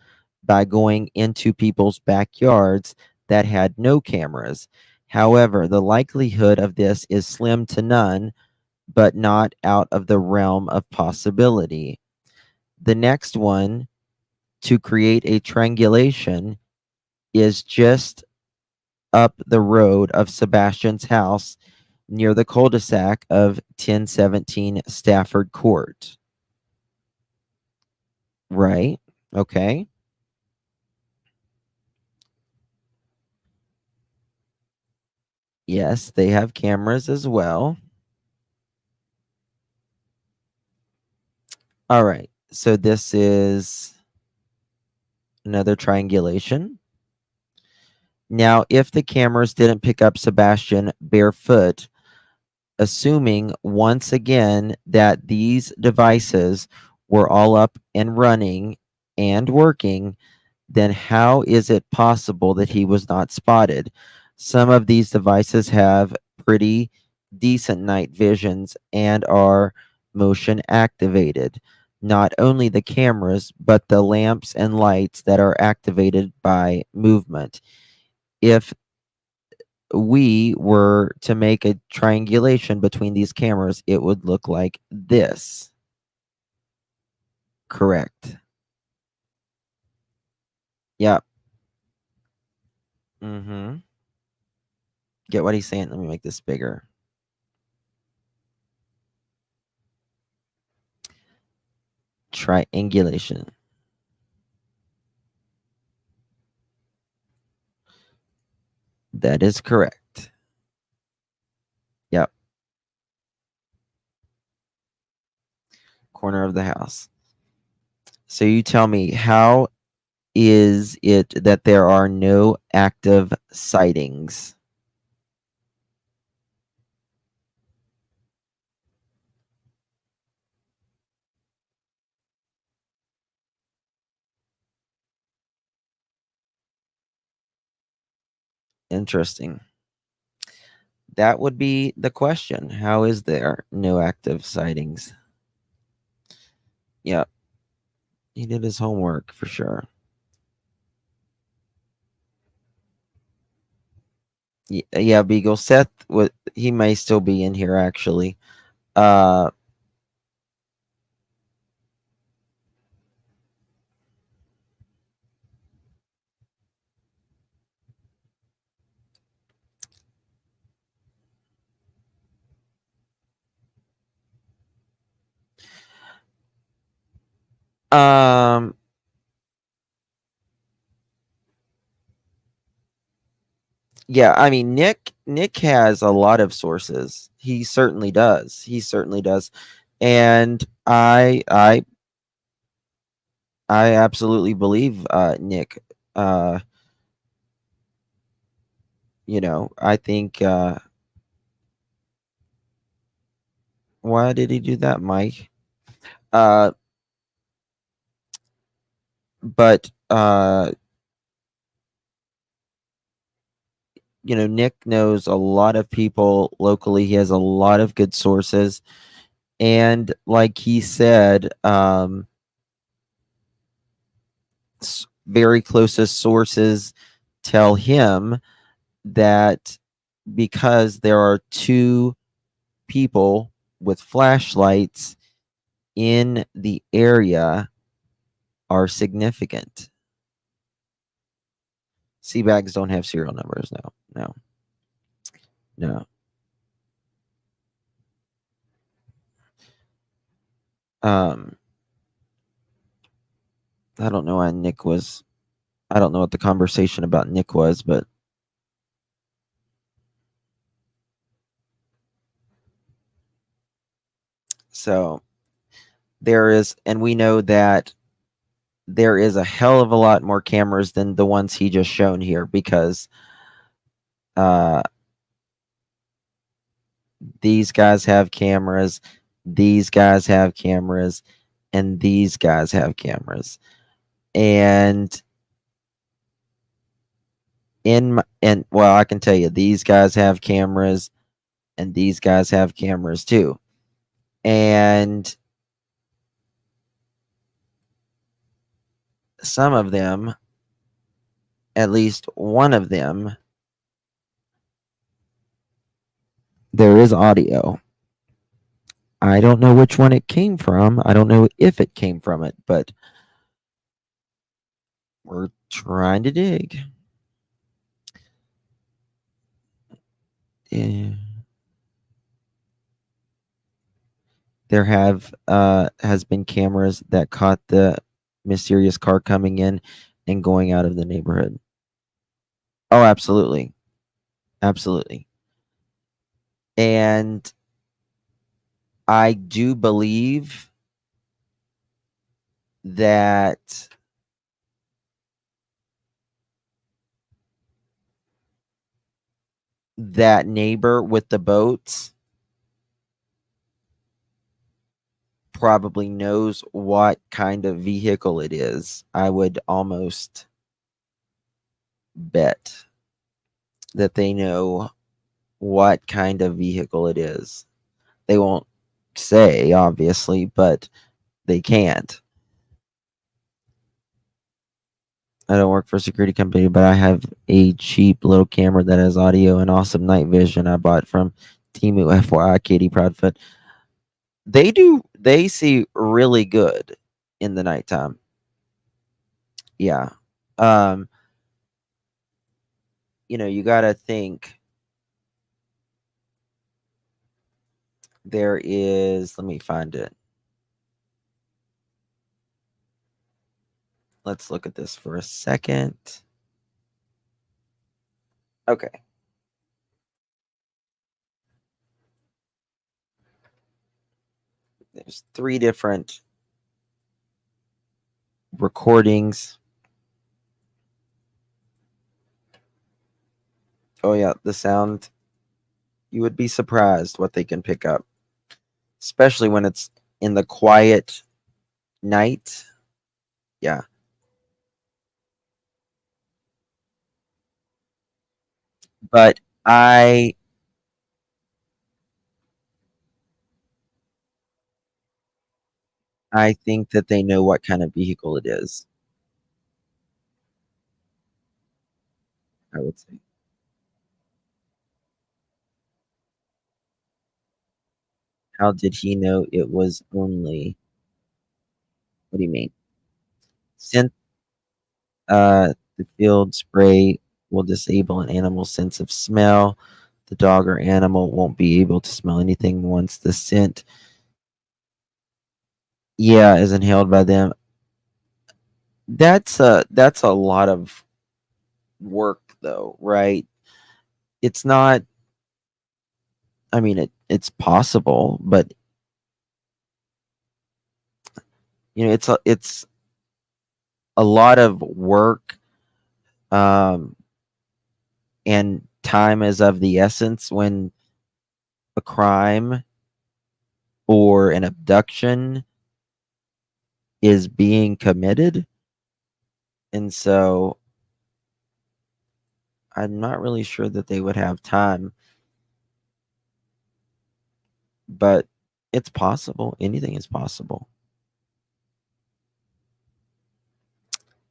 by going into people's backyards that had no cameras. However, the likelihood of this is slim to none, but not out of the realm of possibility. The next one, to create a triangulation, is just up the road of Sebastian's house near the cul-de-sac of 1017 Stafford Court. Right. Okay. Yes, they have cameras as well. All right. So this is another triangulation. Now, if the cameras didn't pick up Sebastian barefoot, assuming once again that these devices were all up and running and working, then how is it possible that he was not spotted? Some of these devices have pretty decent night visions and are motion activated. Not only the cameras, but the lamps and lights that are activated by movement. If we were to make a triangulation between these cameras, it would look like this. Correct. Yep. Mm-hmm. Get what he's saying? Let me make this bigger. Triangulation. That is correct. Yep. Corner of the house. So you tell me, how is it that there are no active sightings? Interesting. That would be the question. How is there no active sightings? Yep. He did his homework for sure. Yeah, Beagle. Seth, he may still be in here actually. Uh, um, yeah, I mean Nick has a lot of sources. He certainly does. He certainly does. And I absolutely believe Nick. You know, I think why did he do that, Mike? But you know, Nick knows a lot of people locally. He has a lot of good sources. And like he said, very closest sources tell him that because there are 2 people with flashlights in the area are significant. Sea bags don't have serial numbers. No. I don't know why Nick was. I don't know what the conversation about Nick was, but so there is, and we know that there is a hell of a lot more cameras than the ones he just shown here, because these guys have cameras, these guys have cameras, and these guys have cameras. And well, I can tell you, these guys have cameras, and these guys have cameras too. And some of them, at least one of them, there is audio. I don't know which one it came from. I don't know if it came from it, but we're trying to dig. Yeah. There has been cameras that caught the mysterious car coming in and going out of the neighborhood. Oh, absolutely. Absolutely. And I do believe that that neighbor with the boats probably knows what kind of vehicle it is. I would almost bet that they know what kind of vehicle it is. They won't say, obviously, but they can't. I don't work for a security company, but I have a cheap little camera that has audio and awesome night vision I bought from Temu. FYI, Katie Proudfoot. They see really good in the nighttime. Yeah. You gotta think there is, let me find it. Let's look at this for a second. Okay. There's 3 different recordings. Oh yeah, the sound. You would be surprised what they can pick up, especially when it's in the quiet night. Yeah. But I think that they know what kind of vehicle it is. I would say. How did he know it was only? What do you mean? Since the field spray will disable an animal's sense of smell, the dog or animal won't be able to smell anything once the scent, is inhaled by them. That's a lot of work, though, right? It's not. I mean, it's possible, but it's a lot of work, and time is of the essence when a crime or an abduction is being committed. And so I'm not really sure that they would have time, but it's possible. Anything is possible.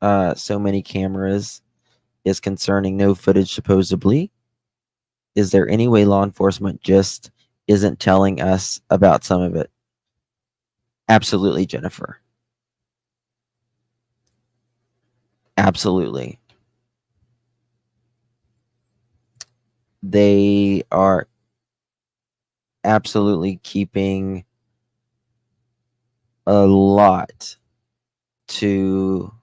So many cameras is concerning no footage supposedly. Is there any way law enforcement just isn't telling us about some of it? Absolutely, Jennifer. Absolutely. They are absolutely keeping a lot to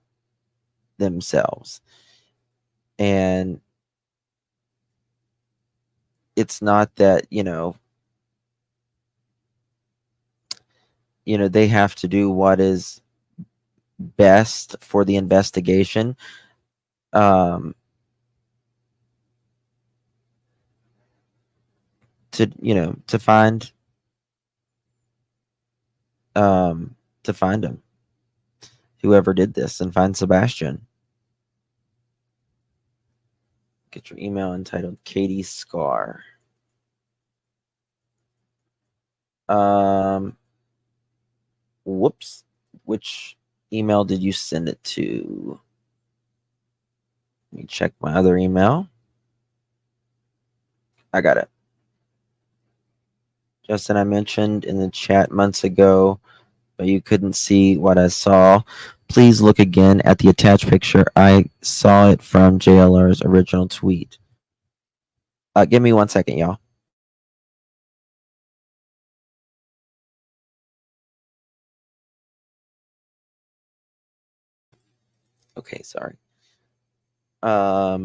themselves. And it's not that, they have to do what is best for the investigation. To find him, whoever did this, and find Sebastian. Get your email entitled Katie Scar. Whoops. Which email did you send it to? Let me check my other email. I got it. Justin, I mentioned in the chat months ago, but you couldn't see what I saw. Please look again at the attached picture. I saw it from JLR's original tweet. Give me 1 second, y'all. Okay, sorry. I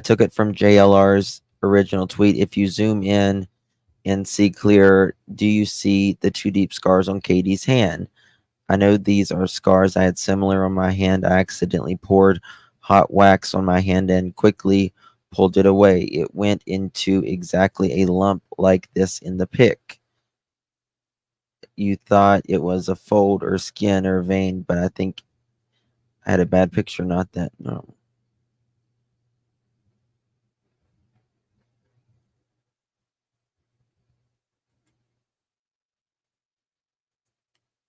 took it from JLR's original tweet. If you zoom in and see clear, do you see the 2 deep scars on Katie's hand? I know these are scars. I had similar on my hand. I accidentally poured hot wax on my hand and quickly pulled it away. It went into exactly a lump like this in the pic. You thought it was a fold or skin or vein, but I think I had a bad picture, not that. No.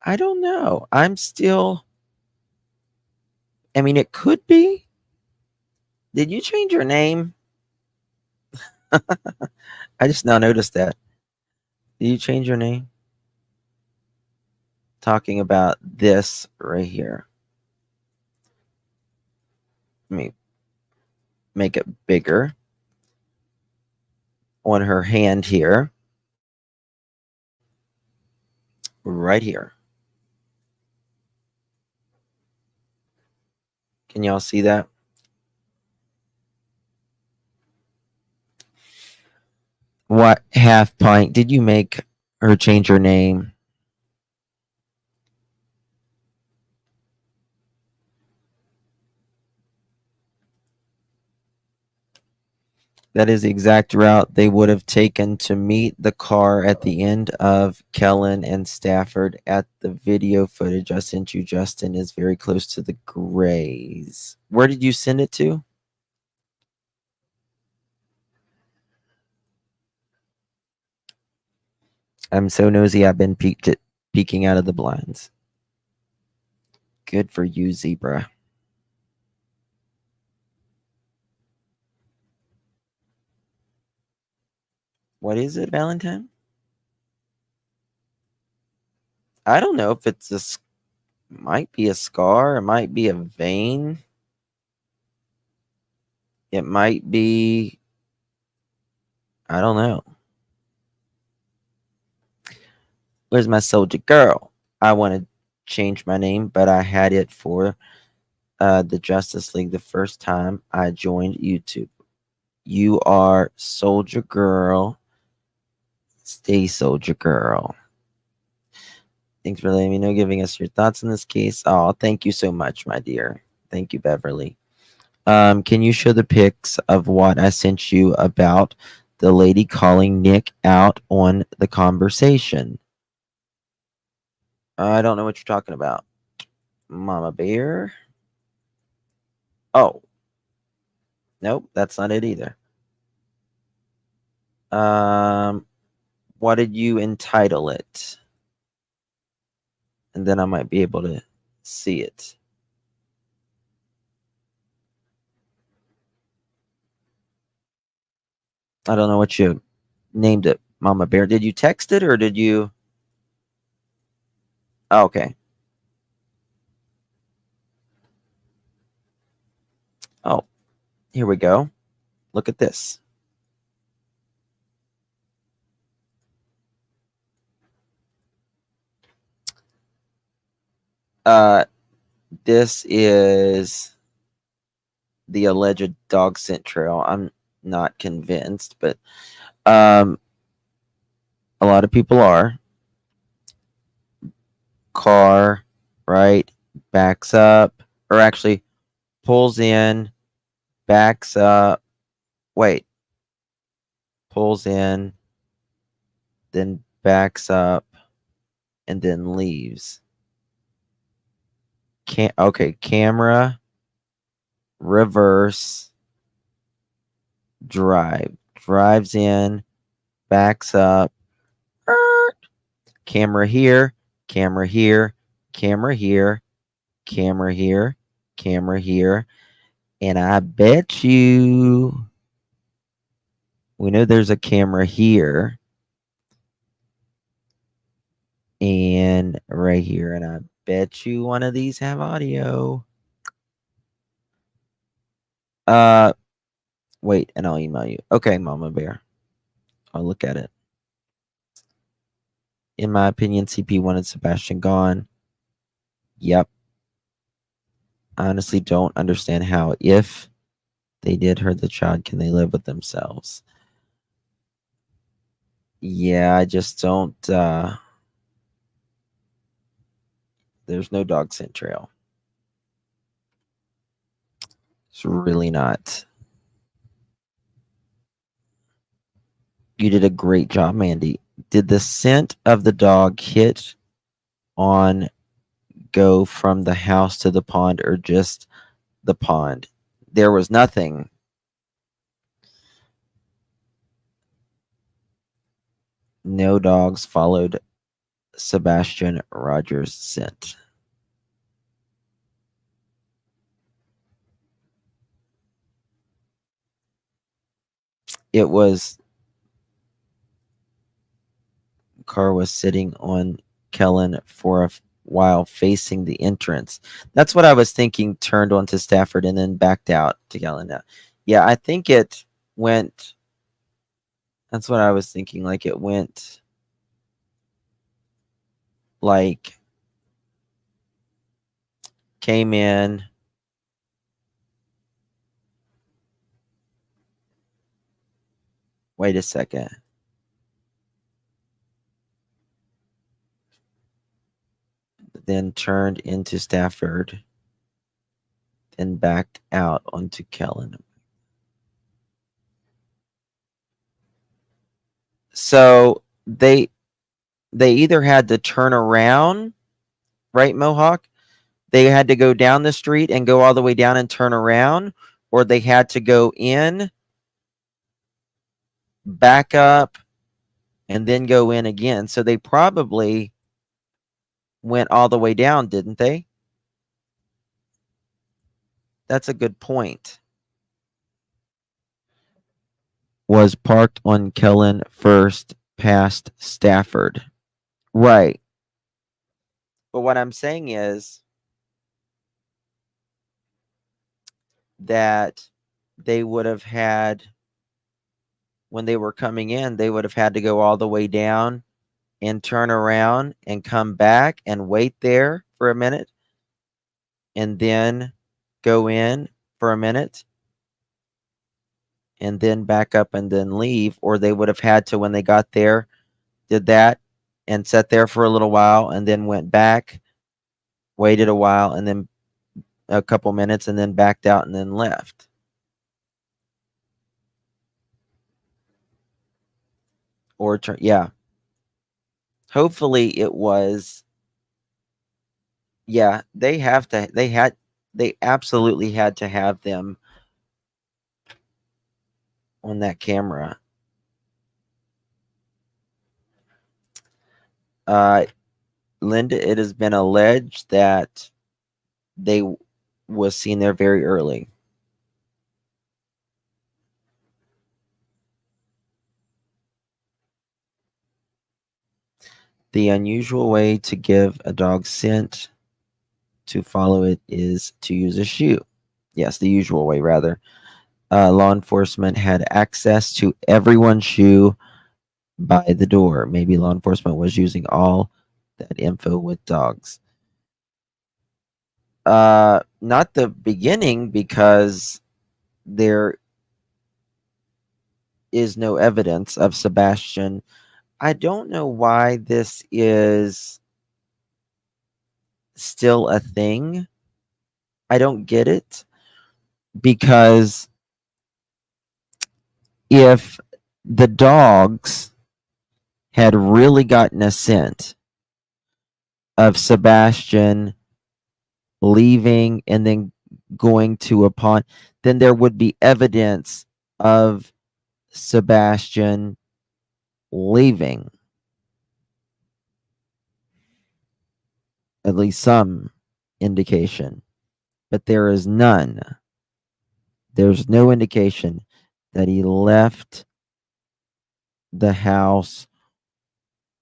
I don't know. I'm still. I mean, it could be. Did you change your name? I just now noticed that. Did you change your name? Talking about this right here. Let me make it bigger. On her hand here. Right here. Can y'all see that? What half pint did you make her change her name? That is the exact route they would have taken to meet the car at the end of Kellen and Stafford. At the video footage I sent you, Justin, is very close to the grays. Where did you send it to? I'm so nosy I've been peeking out of the blinds. Good for you, Zebra. What is it, Valentine? I don't know if it's might be a scar. It might be a vein. It might be, I don't know. Where's my soldier girl? I want to change my name, but I had it for the Justice League the first time I joined YouTube. You are Soldier Girl. Stay Soldier Girl. Thanks for letting me know, giving us your thoughts in this case. Oh, thank you so much, my dear. Thank you, Beverly. Can you show the pics of what I sent you about the lady calling Nick out on the conversation? I don't know what you're talking about. Mama Bear. Oh. Nope, that's not it either. What did you entitle it? And then I might be able to see it. I don't know what you named it, Mama Bear. Did you text it or did you? Oh, okay. Oh, here we go. Look at this. This is the alleged dog scent trail. I'm not convinced, but a lot of people are. Car, right? Backs up, or actually pulls in, backs up. Wait, pulls in, then backs up, and then leaves. Okay, camera, reverse, drives in, backs up, camera here, camera here, camera here, camera here, camera here, and I bet you we know there's a camera here and right here, and I bet you one of these have audio. Wait, and I'll email you. Okay, Mama Bear. I'll look at it. In my opinion, CP wanted Sebastian gone. Yep. I honestly don't understand how, if they did hurt the child, can they live with themselves? Yeah, I just don't. There's no dog scent trail. It's really not. You did a great job, Mandy. Did the scent of the dog hit on go from the house to the pond or just the pond? There was nothing. No dogs followed Sebastian Rogers' scent. It was car was sitting on Kellen for a while facing the entrance. That's what I was thinking, turned onto Stafford and then backed out to Kellen. Yeah, I think it went. That's what I was thinking. Like it went like came in. Wait a second. Then turned into Stafford, then backed out onto Kellen. So they either had to turn around, right, Mohawk? They had to go down the street and go all the way down and turn around, or they had to go in, back up, and then go in again. So they probably went all the way down, didn't they? That's a good point. Was parked on Kellen first, past Stafford. Right. But what I'm saying is that they would have had, when they were coming in, they would have had to go all the way down and turn around and come back and wait there for a minute and then go in for a minute and then back up and then leave. Or they would have had to, when they got there, did that and sat there for a little while and then went back, waited a while and then a couple minutes and then backed out and then left. Or yeah. Hopefully it was. Yeah, they absolutely had to have them on that camera. Linda, it has been alleged that they was seen there very early. The unusual way to give a dog scent to follow it is to use a shoe. Yes, the usual way, rather. Law enforcement had access to everyone's shoe by the door. Maybe law enforcement was using all that info with dogs. Not the beginning, because there is no evidence of Sebastian. I don't know why this is still a thing. I don't get it, because if the dogs had really gotten a scent of Sebastian leaving and then going to a pond, then there would be evidence of Sebastian leaving. At least some indication. But there is none. There's no indication that he left the house,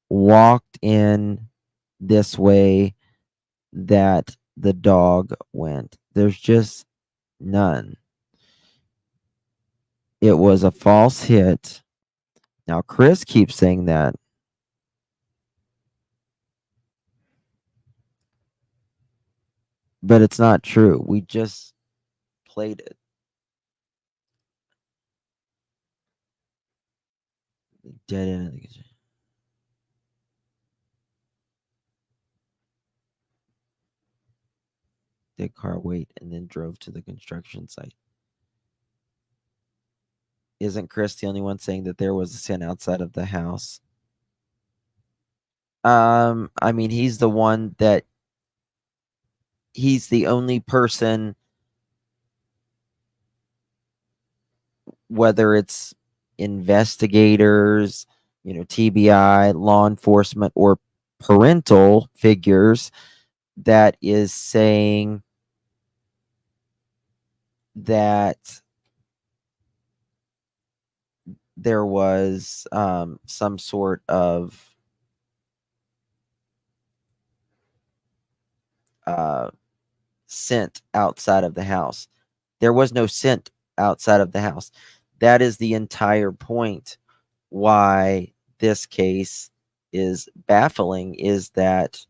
walked in this way, that the dog went. There's just none. It was a false hit. Now, Chris keeps saying that. But it's not true. We just played it. Dead end of the kitchen. Did car wait and then drove to the construction site. Isn't Chris the only one saying that there was a scent outside of the house? I mean, he's the one that he's the only person, whether it's investigators, TBI, law enforcement, or parental figures, that is saying that there was some sort of scent outside of the house. There was no scent outside of the house. That is the entire point why this case is baffling, is that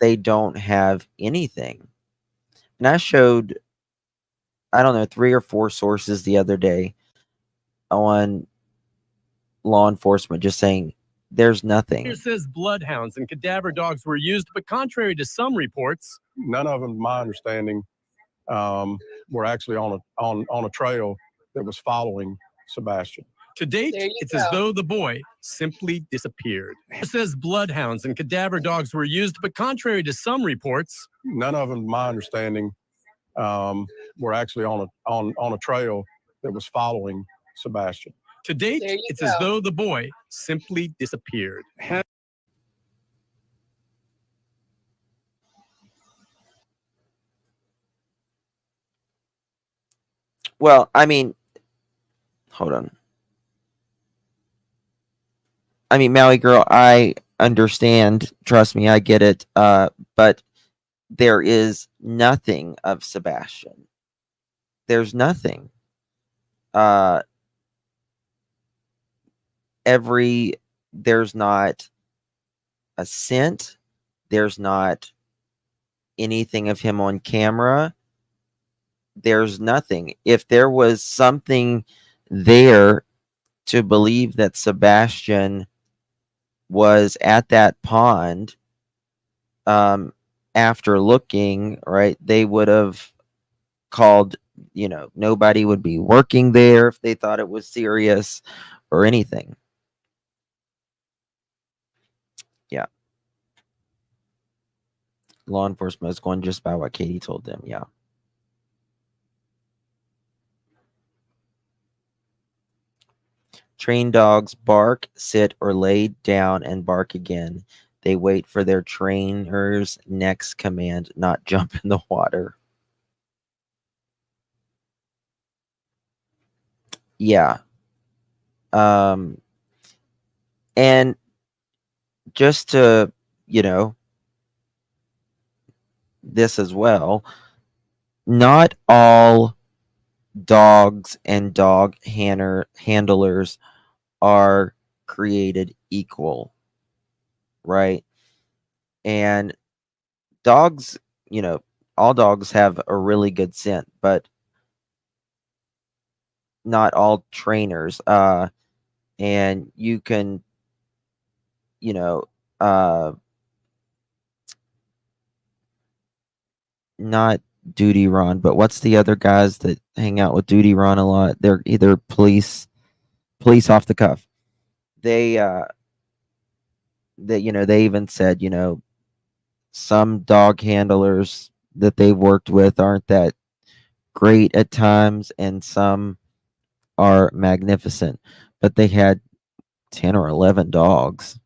they don't have anything. And I showed, I don't know, 3 or 4 sources the other day on law enforcement just saying there's nothing. Here says bloodhounds and cadaver dogs were used, but contrary to some reports, None of them, to my understanding, were actually on a trail that was following Sebastian. to date, it's as though the boy simply disappeared. It says bloodhounds and cadaver dogs were used, but contrary to some reports, None of them, to my understanding, were actually on a trail that was following Sebastian. to date, it's as though the boy simply disappeared. Well, I mean, hold on. I mean, Maui girl, I understand. Trust me, I get it. But there is nothing of Sebastian. There's nothing. There's not a scent. There's not anything of him on camera. There's nothing. If there was something there to believe that Sebastian was at that pond, after looking, right, they would have called, nobody would be working there if they thought it was serious or anything. Yeah. Law enforcement is going just by what Katie told them. Yeah. Trained dogs bark, sit, or lay down and bark again. They wait for their trainer's next command, not jump in the water. Yeah. And just to, this as well, not all dogs and dog handlers are created equal, right? And dogs, all dogs have a really good scent, but not all trainers. And you can, you know, not Duty Ron, but what's the other guys that hang out with Duty Ron a lot? They're either police off the cuff. They they even said, some dog handlers that they worked with aren't that great at times, and some are magnificent. But they had 10 or 11 dogs.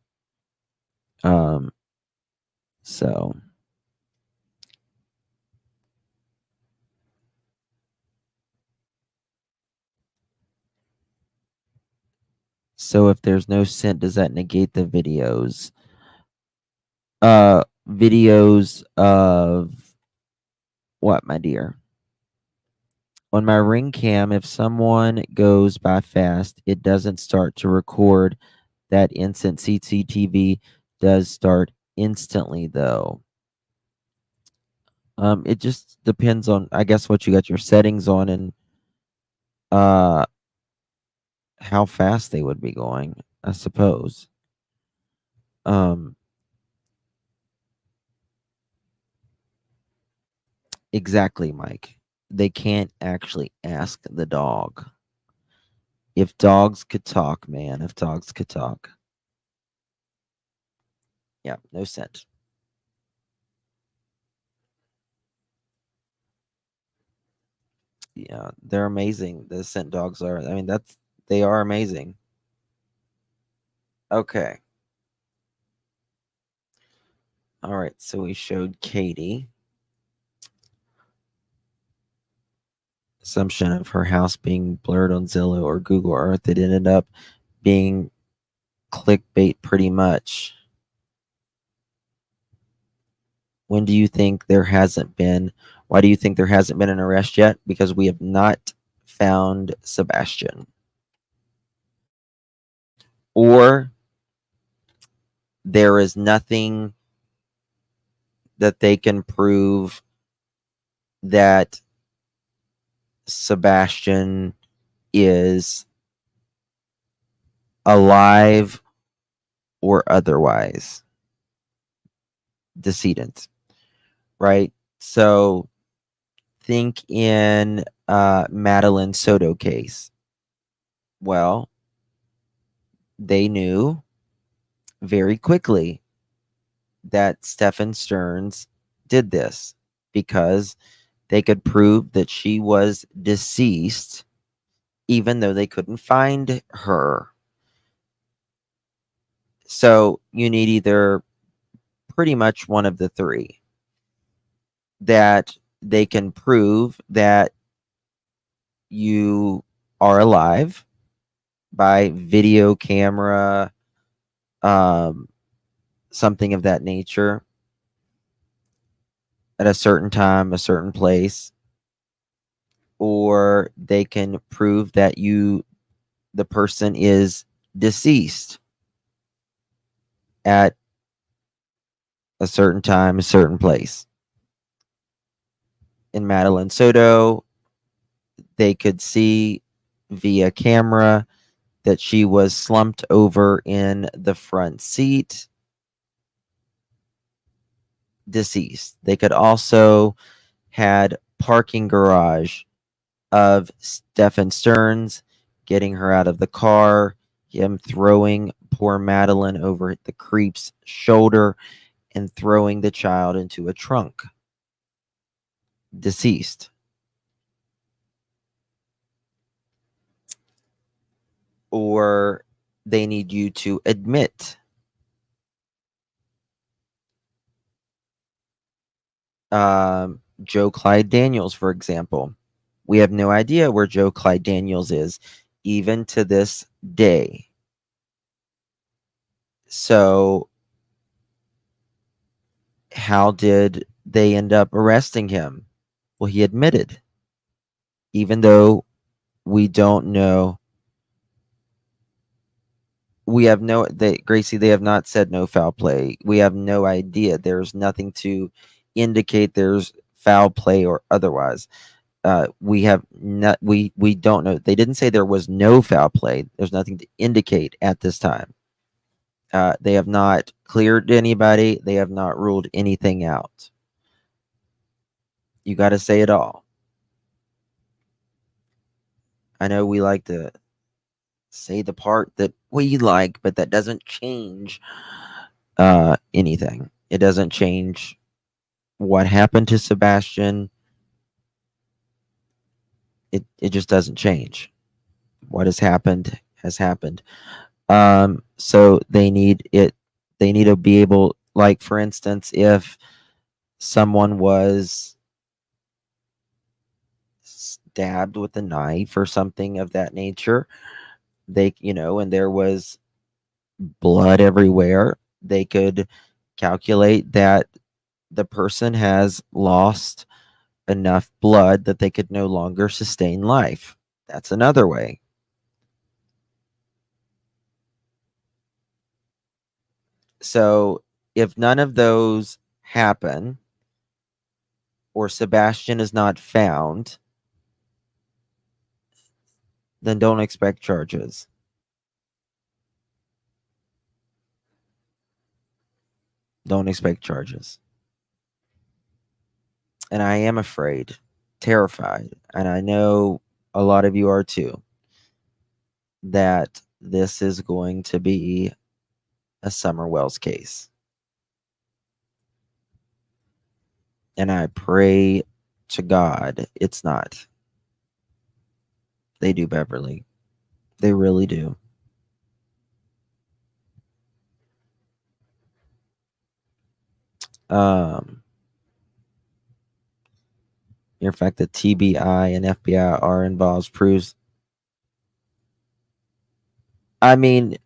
So if there's no scent, does that negate the videos? Videos of what, my dear? On my Ring Cam, if someone goes by fast, it doesn't start to record. That instant CCTV does start instantly, though. It just depends on, I guess, what you got your settings on and how fast they would be going, I suppose. Exactly, Mike. They can't actually ask the dog. If dogs could talk, man, if dogs could talk. Yeah, no scent. Yeah, they're amazing. The scent dogs are. I mean, they are amazing. Okay. All right, so we showed Katie. Assumption of her house being blurred on Zillow or Google Earth. It ended up being clickbait pretty much. Why do you think there hasn't been an arrest yet? Because we have not found Sebastian. Or there is nothing that they can prove that Sebastian is alive or otherwise decedent, right? So think in Madeline Soto case. Well, they knew very quickly that Stephen Stearns did this because they could prove that she was deceased even though they couldn't find her. So you need either pretty much one of the three. That they can prove that you are alive by video camera, something of that nature, at a certain time, a certain place, or they can prove that the person is deceased at a certain time, a certain place. In Madeline Soto, they could see via camera that she was slumped over in the front seat, deceased. They could also had parking garage of Stephen Stearns getting her out of the car, him throwing poor Madeline over the creep's shoulder and throwing the child into a trunk. Deceased. Or they need you to admit Joe Clyde Daniels, for example. We have no idea where Joe Clyde Daniels is, even to this day. So how did they end up arresting him? Well, he admitted, even though we don't know. We have no, Gracie, they have not said no foul play. We have no idea. There's nothing to indicate there's foul play or otherwise. We have not, we don't know. They didn't say there was no foul play. There's nothing to indicate at this time. They have not cleared anybody. They have not ruled anything out. You got to say it all. I know we like to say the part that we like, but that doesn't change anything. It doesn't change what happened to Sebastian. It just doesn't change. What has happened has happened. So they need to be able, like, for instance, if someone was stabbed with a knife or something of that nature, they, and there was blood everywhere, they could calculate that the person has lost enough blood that they could no longer sustain life. That's another way. So if none of those happen, or Sebastian is not found, then don't expect charges. Don't expect charges. And I am afraid, terrified, and I know a lot of you are too, that this is going to be a Summer Wells case. And I pray to God it's not. They do, Beverly. They really do. In fact, the TBI and FBI are involved proves. I mean,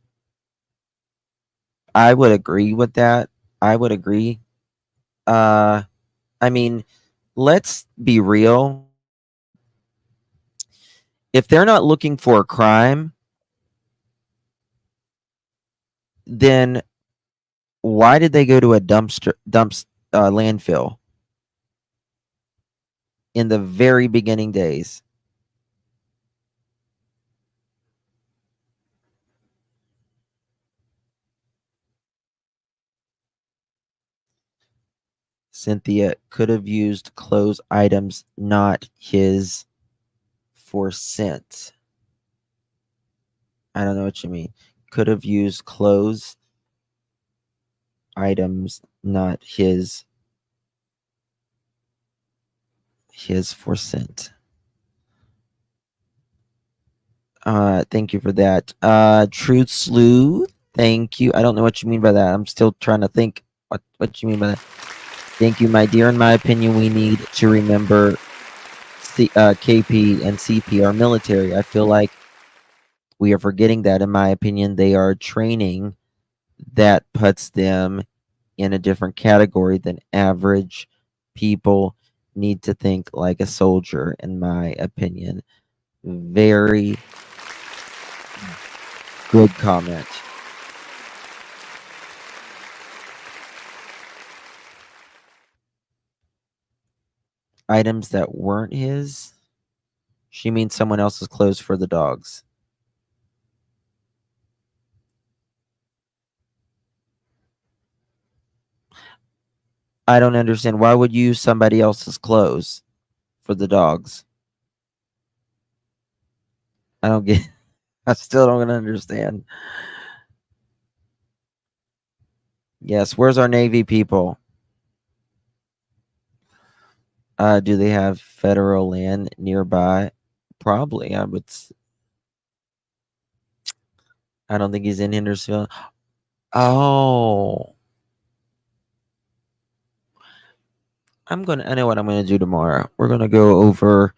I would agree with that. I would agree. I mean, let's be real. If they're not looking for a crime, then why did they go to a landfill in the very beginning days? Cynthia could have used clothes items, not his, for scent. I don't know what you mean. Could have used clothes items, not his for scent. Thank you for that. Truth Slew, thank you. I don't know what you mean by that. I'm still trying to think what you mean by that. Thank you, my dear. In my opinion, we need to remember KP and CP are military. I feel like we are forgetting that. In my opinion, they are training that puts them in a different category than average people. Need to think like a soldier, in my opinion. Very good comment. Items that weren't his. She means someone else's clothes for the dogs. I don't understand. Why would you use somebody else's clothes for the dogs? I don't get. I still don't understand. Yes, where's our Navy people? Do they have federal land nearby? Probably. I don't think he's in Hendersonville. Oh. I know what I'm gonna do tomorrow. We're gonna go over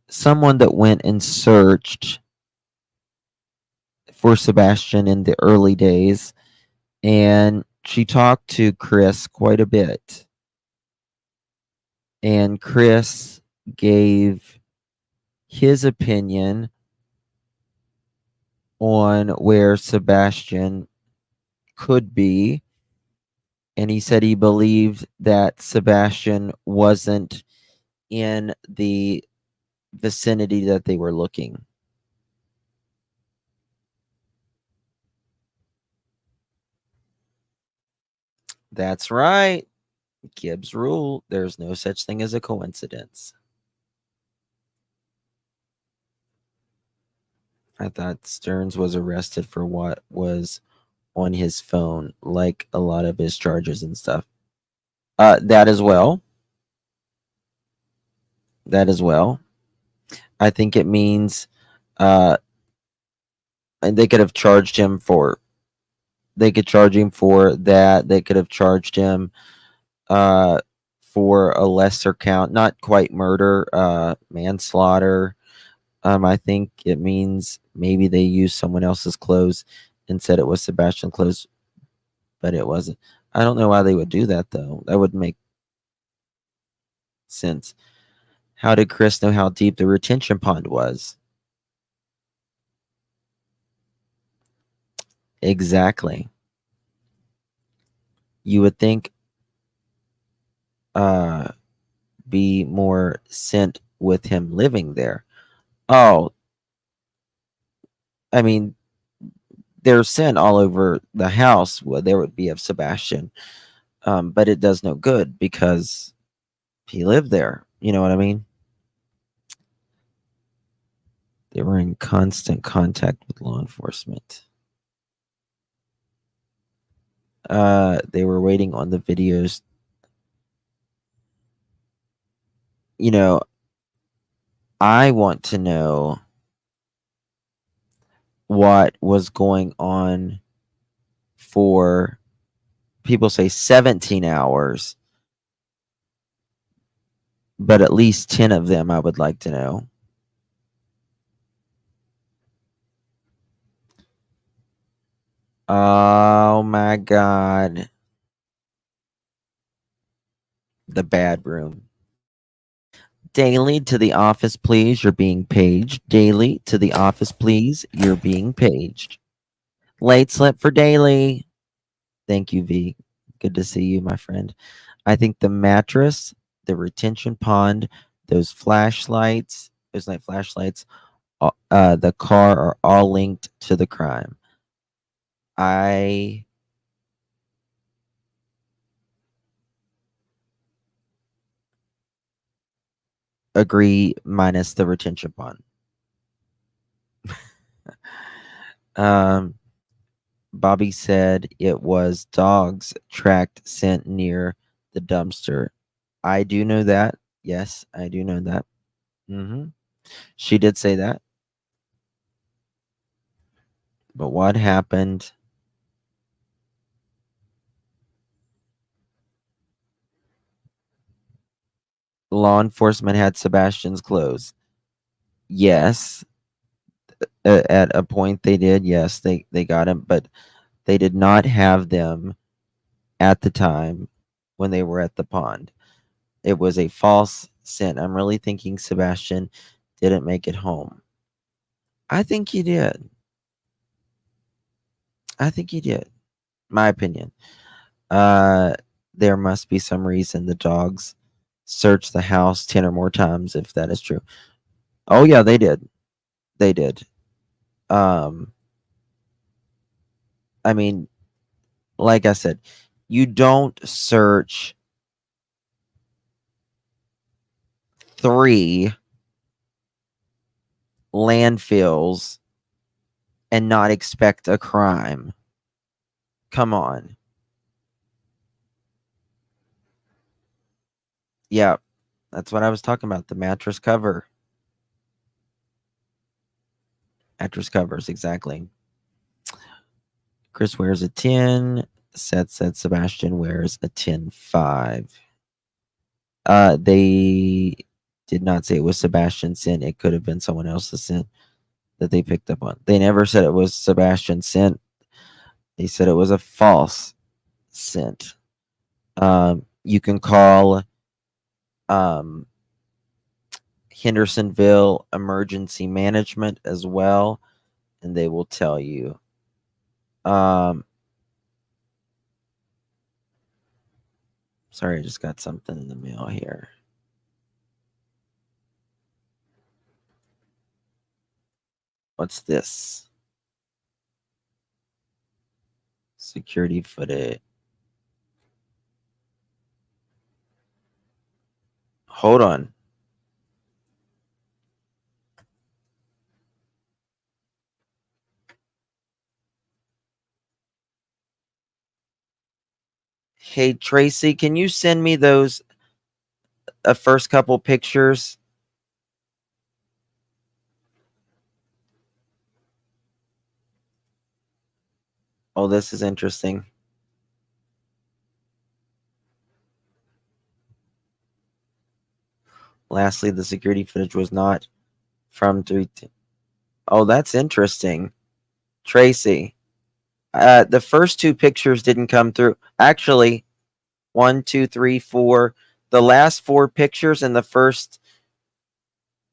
someone that went and searched for Sebastian in the early days, and she talked to Chris quite a bit. And Chris gave his opinion on where Sebastian could be. And he said he believed that Sebastian wasn't in the vicinity that they were looking. That's right. Gibbs rule. There's no such thing as a coincidence. I thought Stearns was arrested for what was on his phone, like a lot of his charges and stuff. That as well. That as well. I think it means and they could have charged him for, they could charge him for that. They could have charged him for a lesser count, not quite murder, manslaughter. I think it means maybe they used someone else's clothes and said it was Sebastian's clothes, but it wasn't. I don't know why they would do that, though. That would make sense. How did Chris know how deep the retention pond was? Exactly. You would think be more scent with him living there. Oh, I mean, there's scent all over the house. Well, there would be of Sebastian, but it does no good because he lived there. You know what I mean? They were in constant contact with law enforcement. They were waiting on the videos. You know, I want to know what was going on for, people say 17 hours, but at least 10 of them I would like to know. Oh my God. The bad room. Daily to the office, please. You're being paged. Daily to the office, please. You're being paged. Late slip for Daily. Thank you, V. Good to see you, my friend. I think the mattress, the retention pond, those flashlights, those night flashlights, the car are all linked to the crime. I agree, minus the retention pond. Bobby said it was dogs tracked scent near the dumpster. I do know that. Yes, I do know that. She did say that. But what happened? Law enforcement had Sebastian's clothes. Yes. At a point they did. Yes, they got him, but they did not have them at the time when they were at the pond. It was a false scent. I'm really thinking Sebastian didn't make it home. I think he did. I think he did. My opinion. There must be some reason the dogs searched the house 10 or more times if that is true. Oh yeah, they did. They did. I mean, like I said, you don't search 3 landfills and not expect a crime. Come on. Yeah, that's what I was talking about. The mattress cover. Mattress covers, exactly. Chris wears a 10. Seth said Sebastian wears a 10-5. They did not say it was Sebastian's scent. It could have been someone else's scent that they picked up on. They never said it was Sebastian's scent. They said it was a false sent. You can call Hendersonville Emergency Management as well, and they will tell you. Sorry, I just got something in the mail here. What's this? Security footage. Hold on. Hey, Tracy, can you send me those first couple pictures? Oh, this is interesting. Lastly, the security footage was not from 3. Oh, that's interesting. Tracy, the first 2 pictures didn't come through. Actually, 1, 2, 3, 4. The last 4 pictures and the first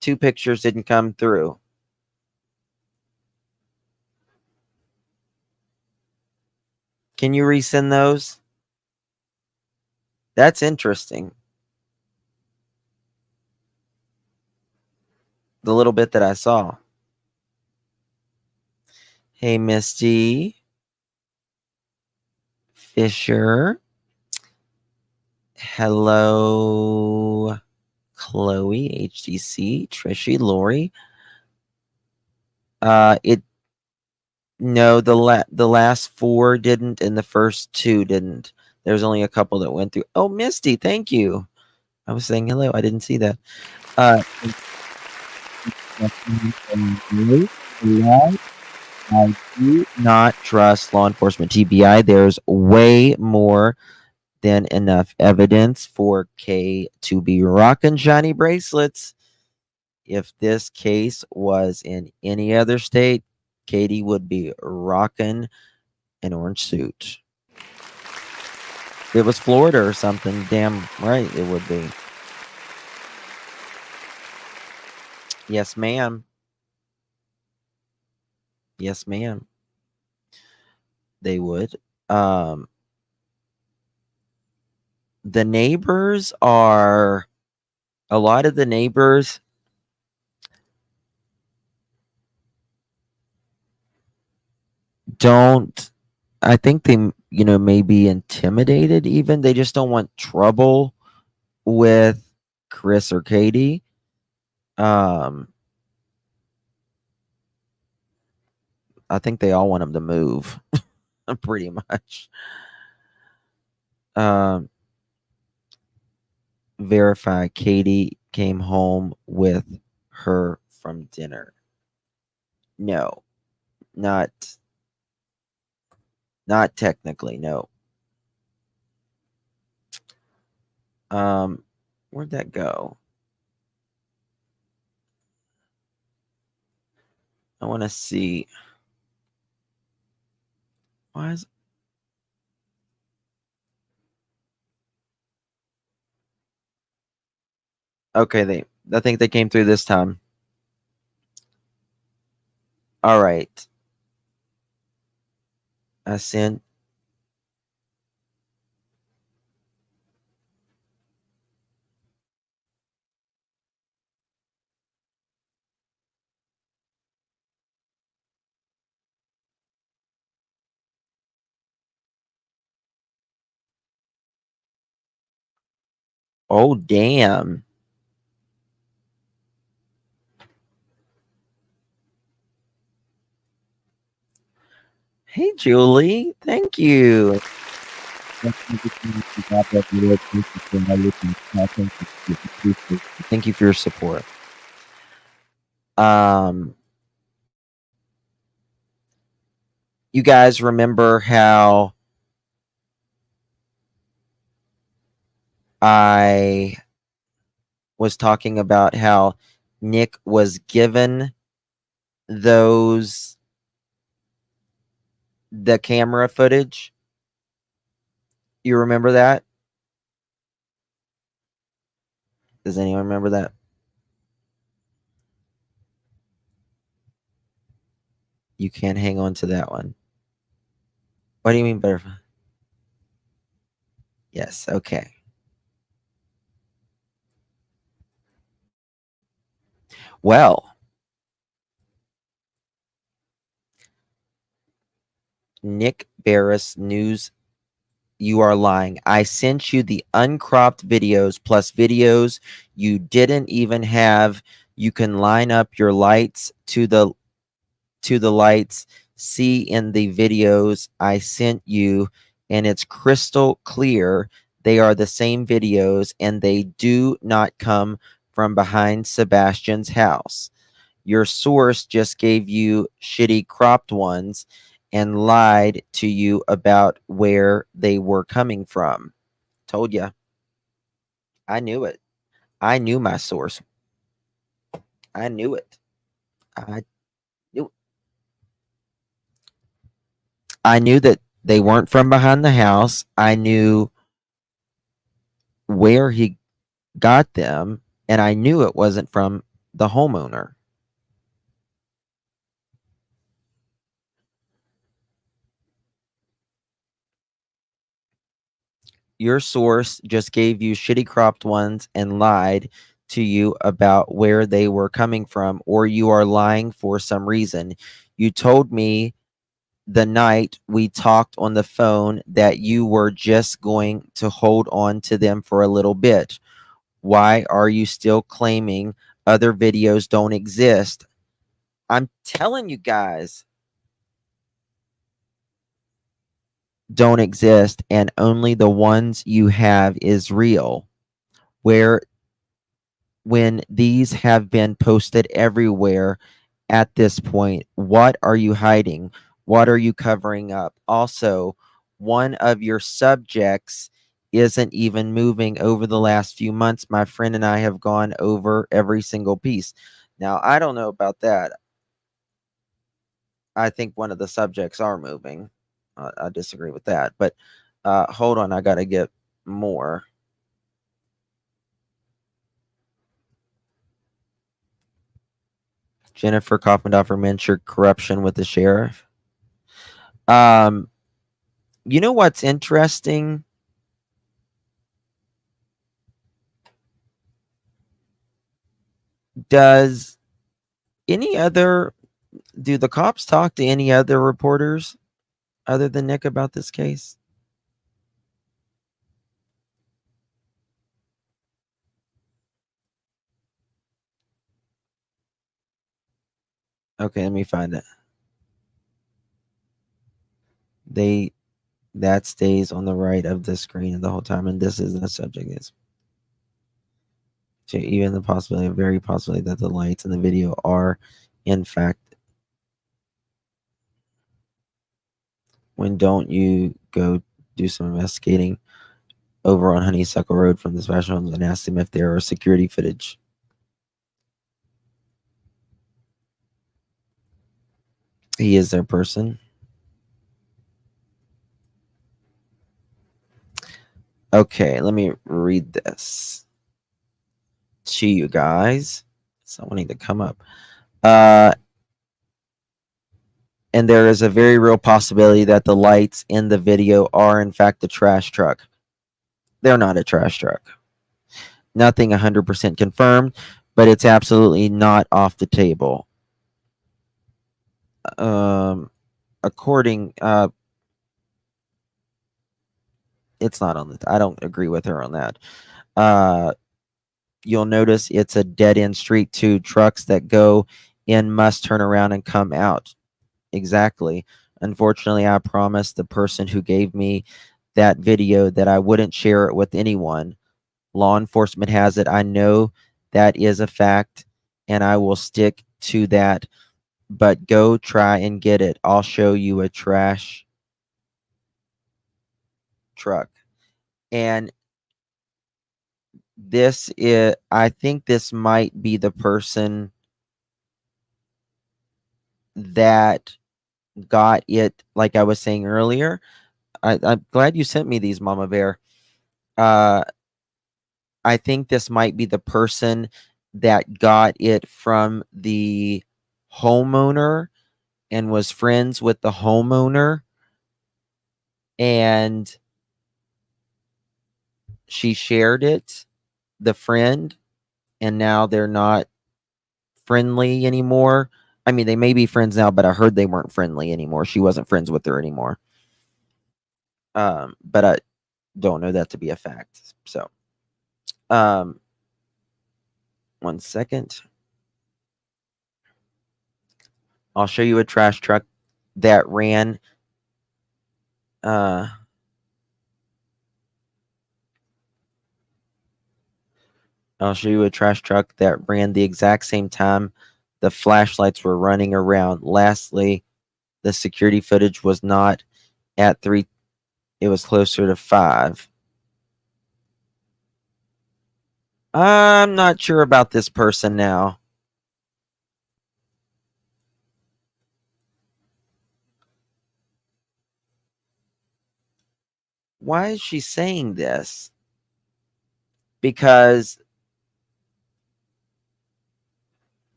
2 pictures didn't come through. Can you resend those? That's interesting. The little bit that I saw. Hey, Misty. Fisher. Hello, Chloe, HDC, Trishy, Lori. No, the last 4 didn't, and the first 2 didn't. There's only a couple that went through. Oh, Misty, thank you. I was saying hello. I didn't see that. I do not trust law enforcement. TBI, there's way more than enough evidence for Kay to be rocking shiny bracelets. If this case was in any other state, Katie would be rocking an orange suit. If it was Florida or something, damn right it would be. Yes, ma'am. Yes, ma'am. They would. The neighbors are, a lot of the neighbors don't, I think they, may be intimidated even. They just don't want trouble with Chris or Katie. I think they all want him to move, pretty much. Verify Katie came home with her from dinner. No, not technically, no. Where'd that go? I want to see. Why is okay? I think they came through this time. All right. I sent. Oh, damn. Hey, Julie. Thank you. Thank you for your support. You guys remember how I was talking about how Nick was given the camera footage? You remember that? Does anyone remember that? You can't hang on to that one. What do you mean butterfly? Yes, okay. Well, Nick Barris News, you are lying. I sent you the uncropped videos plus videos you didn't even have. You can line up your lights to the lights, see in the videos I sent you, and it's crystal clear. They are the same videos, and they do not come from behind Sebastian's house. Your source just gave you shitty cropped ones and lied to you about where they were coming from. Told ya. I knew it. I knew my source. I knew it. I knew. I knew that they weren't from behind the house. I knew where he got them, and I knew it wasn't from the homeowner. Your source just gave you shitty cropped ones and lied to you about where they were coming from, or you are lying for some reason. You told me the night we talked on the phone that you were just going to hold on to them for a little bit. Why are you still claiming other videos don't exist? I'm telling you guys, don't exist, and only the ones you have is real. Where when these have been posted everywhere at this point, what are you hiding? What are you covering up? Also, one of your subjects isn't even moving over the last few months. My friend and I have gone over every single piece. Now, I don't know about that. I think one of the subjects are moving. I disagree with that. But hold on, I got to get more. Jennifer Kopendorfer mentioned corruption with the sheriff. You know what's interesting? Does do the cops talk to any other reporters other than Nick about this case? Okay, let me find it. That stays on the right of the screen the whole time, and this is the subject is. So even the possibility, very possibility that the lights in the video are, in fact, when don't you go do some investigating over on Honeysuckle Road from the special homes and ask them if there are security footage? He is their person. Okay, let me read this to you guys. Someone need to come up. And there is a very real possibility that the lights in the video are in fact a trash truck. They're not a trash truck. Nothing 100% confirmed, but it's absolutely not off the table. According, it's not on the. I don't agree with her on that. You'll notice it's a dead end street too. Trucks that go in must turn around and come out. Exactly. Unfortunately, I promised the person who gave me that video that I wouldn't share it with anyone. Law enforcement has it. I know that is a fact, and I will stick to that. But go try and get it. I'll show you a trash truck. And this is, I think this might be the person that got it, like I was saying earlier. I'm glad you sent me these, Mama Bear. I think this might be the person that got it from the homeowner and was friends with the homeowner, and she shared it, the friend, and now they're not friendly anymore. I mean, they may be friends now, but I heard they weren't friendly anymore. She wasn't friends with her anymore. But I don't know that to be a fact. So, 1 second. I'll show you a trash truck that ran. I'll show you a trash truck that ran the exact same time the flashlights were running around. Lastly, the security footage was not at 3, it was closer to 5. I'm not sure about this person now. Why is she saying this? Because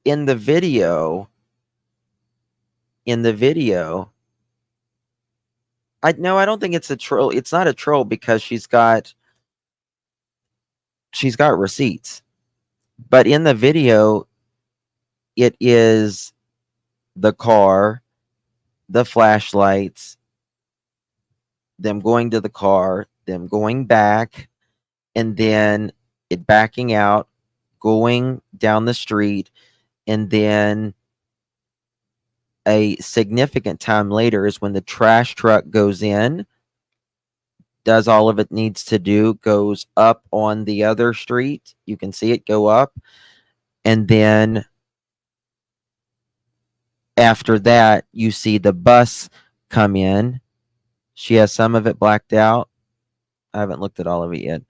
in the video, I don't think it's a troll. It's not a troll because she's got receipts. But in the video, it is the car, the flashlights, them going to the car, them going back, and then it backing out, going down the street, and then a significant time later is when the trash truck goes in, does all of it needs to do, goes up on the other street. You can see it go up. And then after that, you see the bus come in. She has some of it blacked out. I haven't looked at all of it yet.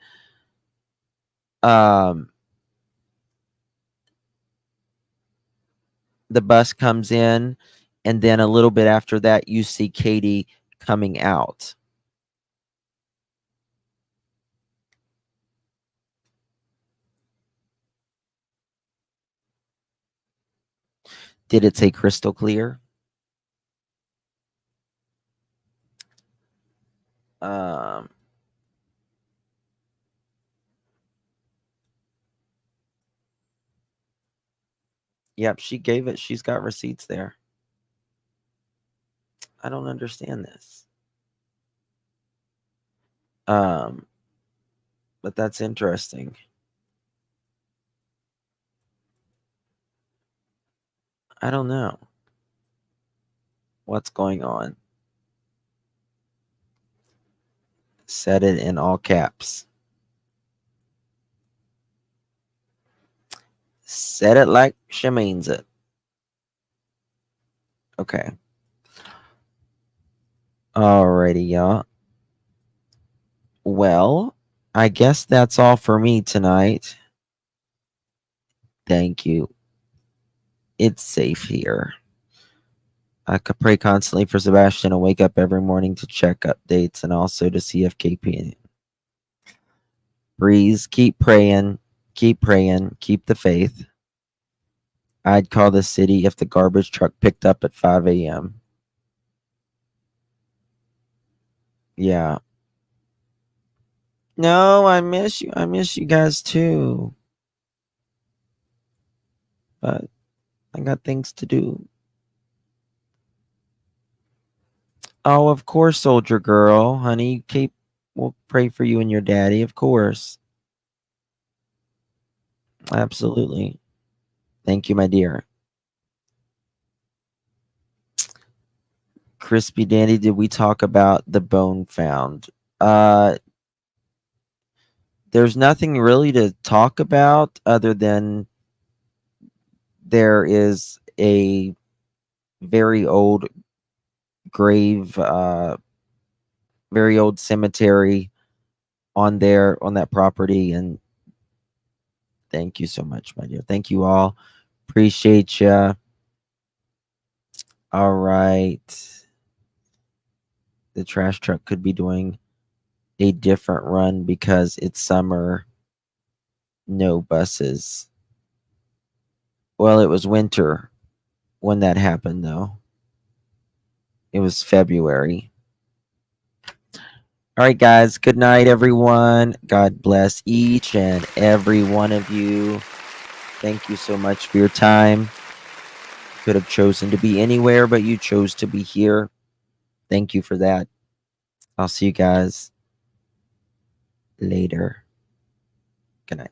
The bus comes in, and then a little bit after that, you see Katie coming out. Did it say crystal clear? Yep, she gave it. She's got receipts there. I don't understand this. But that's interesting. I don't know what's going on. Set it in all caps. Set it like she means it. Okay. Alrighty, y'all. Well, I guess that's all for me tonight. Thank you. It's safe here. I could pray constantly for Sebastian and wake up every morning to check updates and also to see if KP. Breeze, keep praying, keep the faith. I'd call the city if the garbage truck picked up at 5 a.m. Yeah. No, I miss you. I miss you guys too. But I got things to do. Oh, of course, soldier girl. Honey, we'll pray for you and your daddy, of course. Absolutely. Thank you, my dear. Crispy Dandy, did we talk about the bone found? There's nothing really to talk about other than there is a very old grave, very old cemetery on that property. And thank you so much, my dear. Thank you all. Appreciate you. All right. the trash truck could be doing a different run because it's summer, no buses. Well, it was winter when that happened, though. It was February. All right, guys. Good night, everyone. God bless each and every one of you. Thank you so much for your time. You could have chosen to be anywhere, but you chose to be here. Thank you for that. I'll see you guys later. Good night.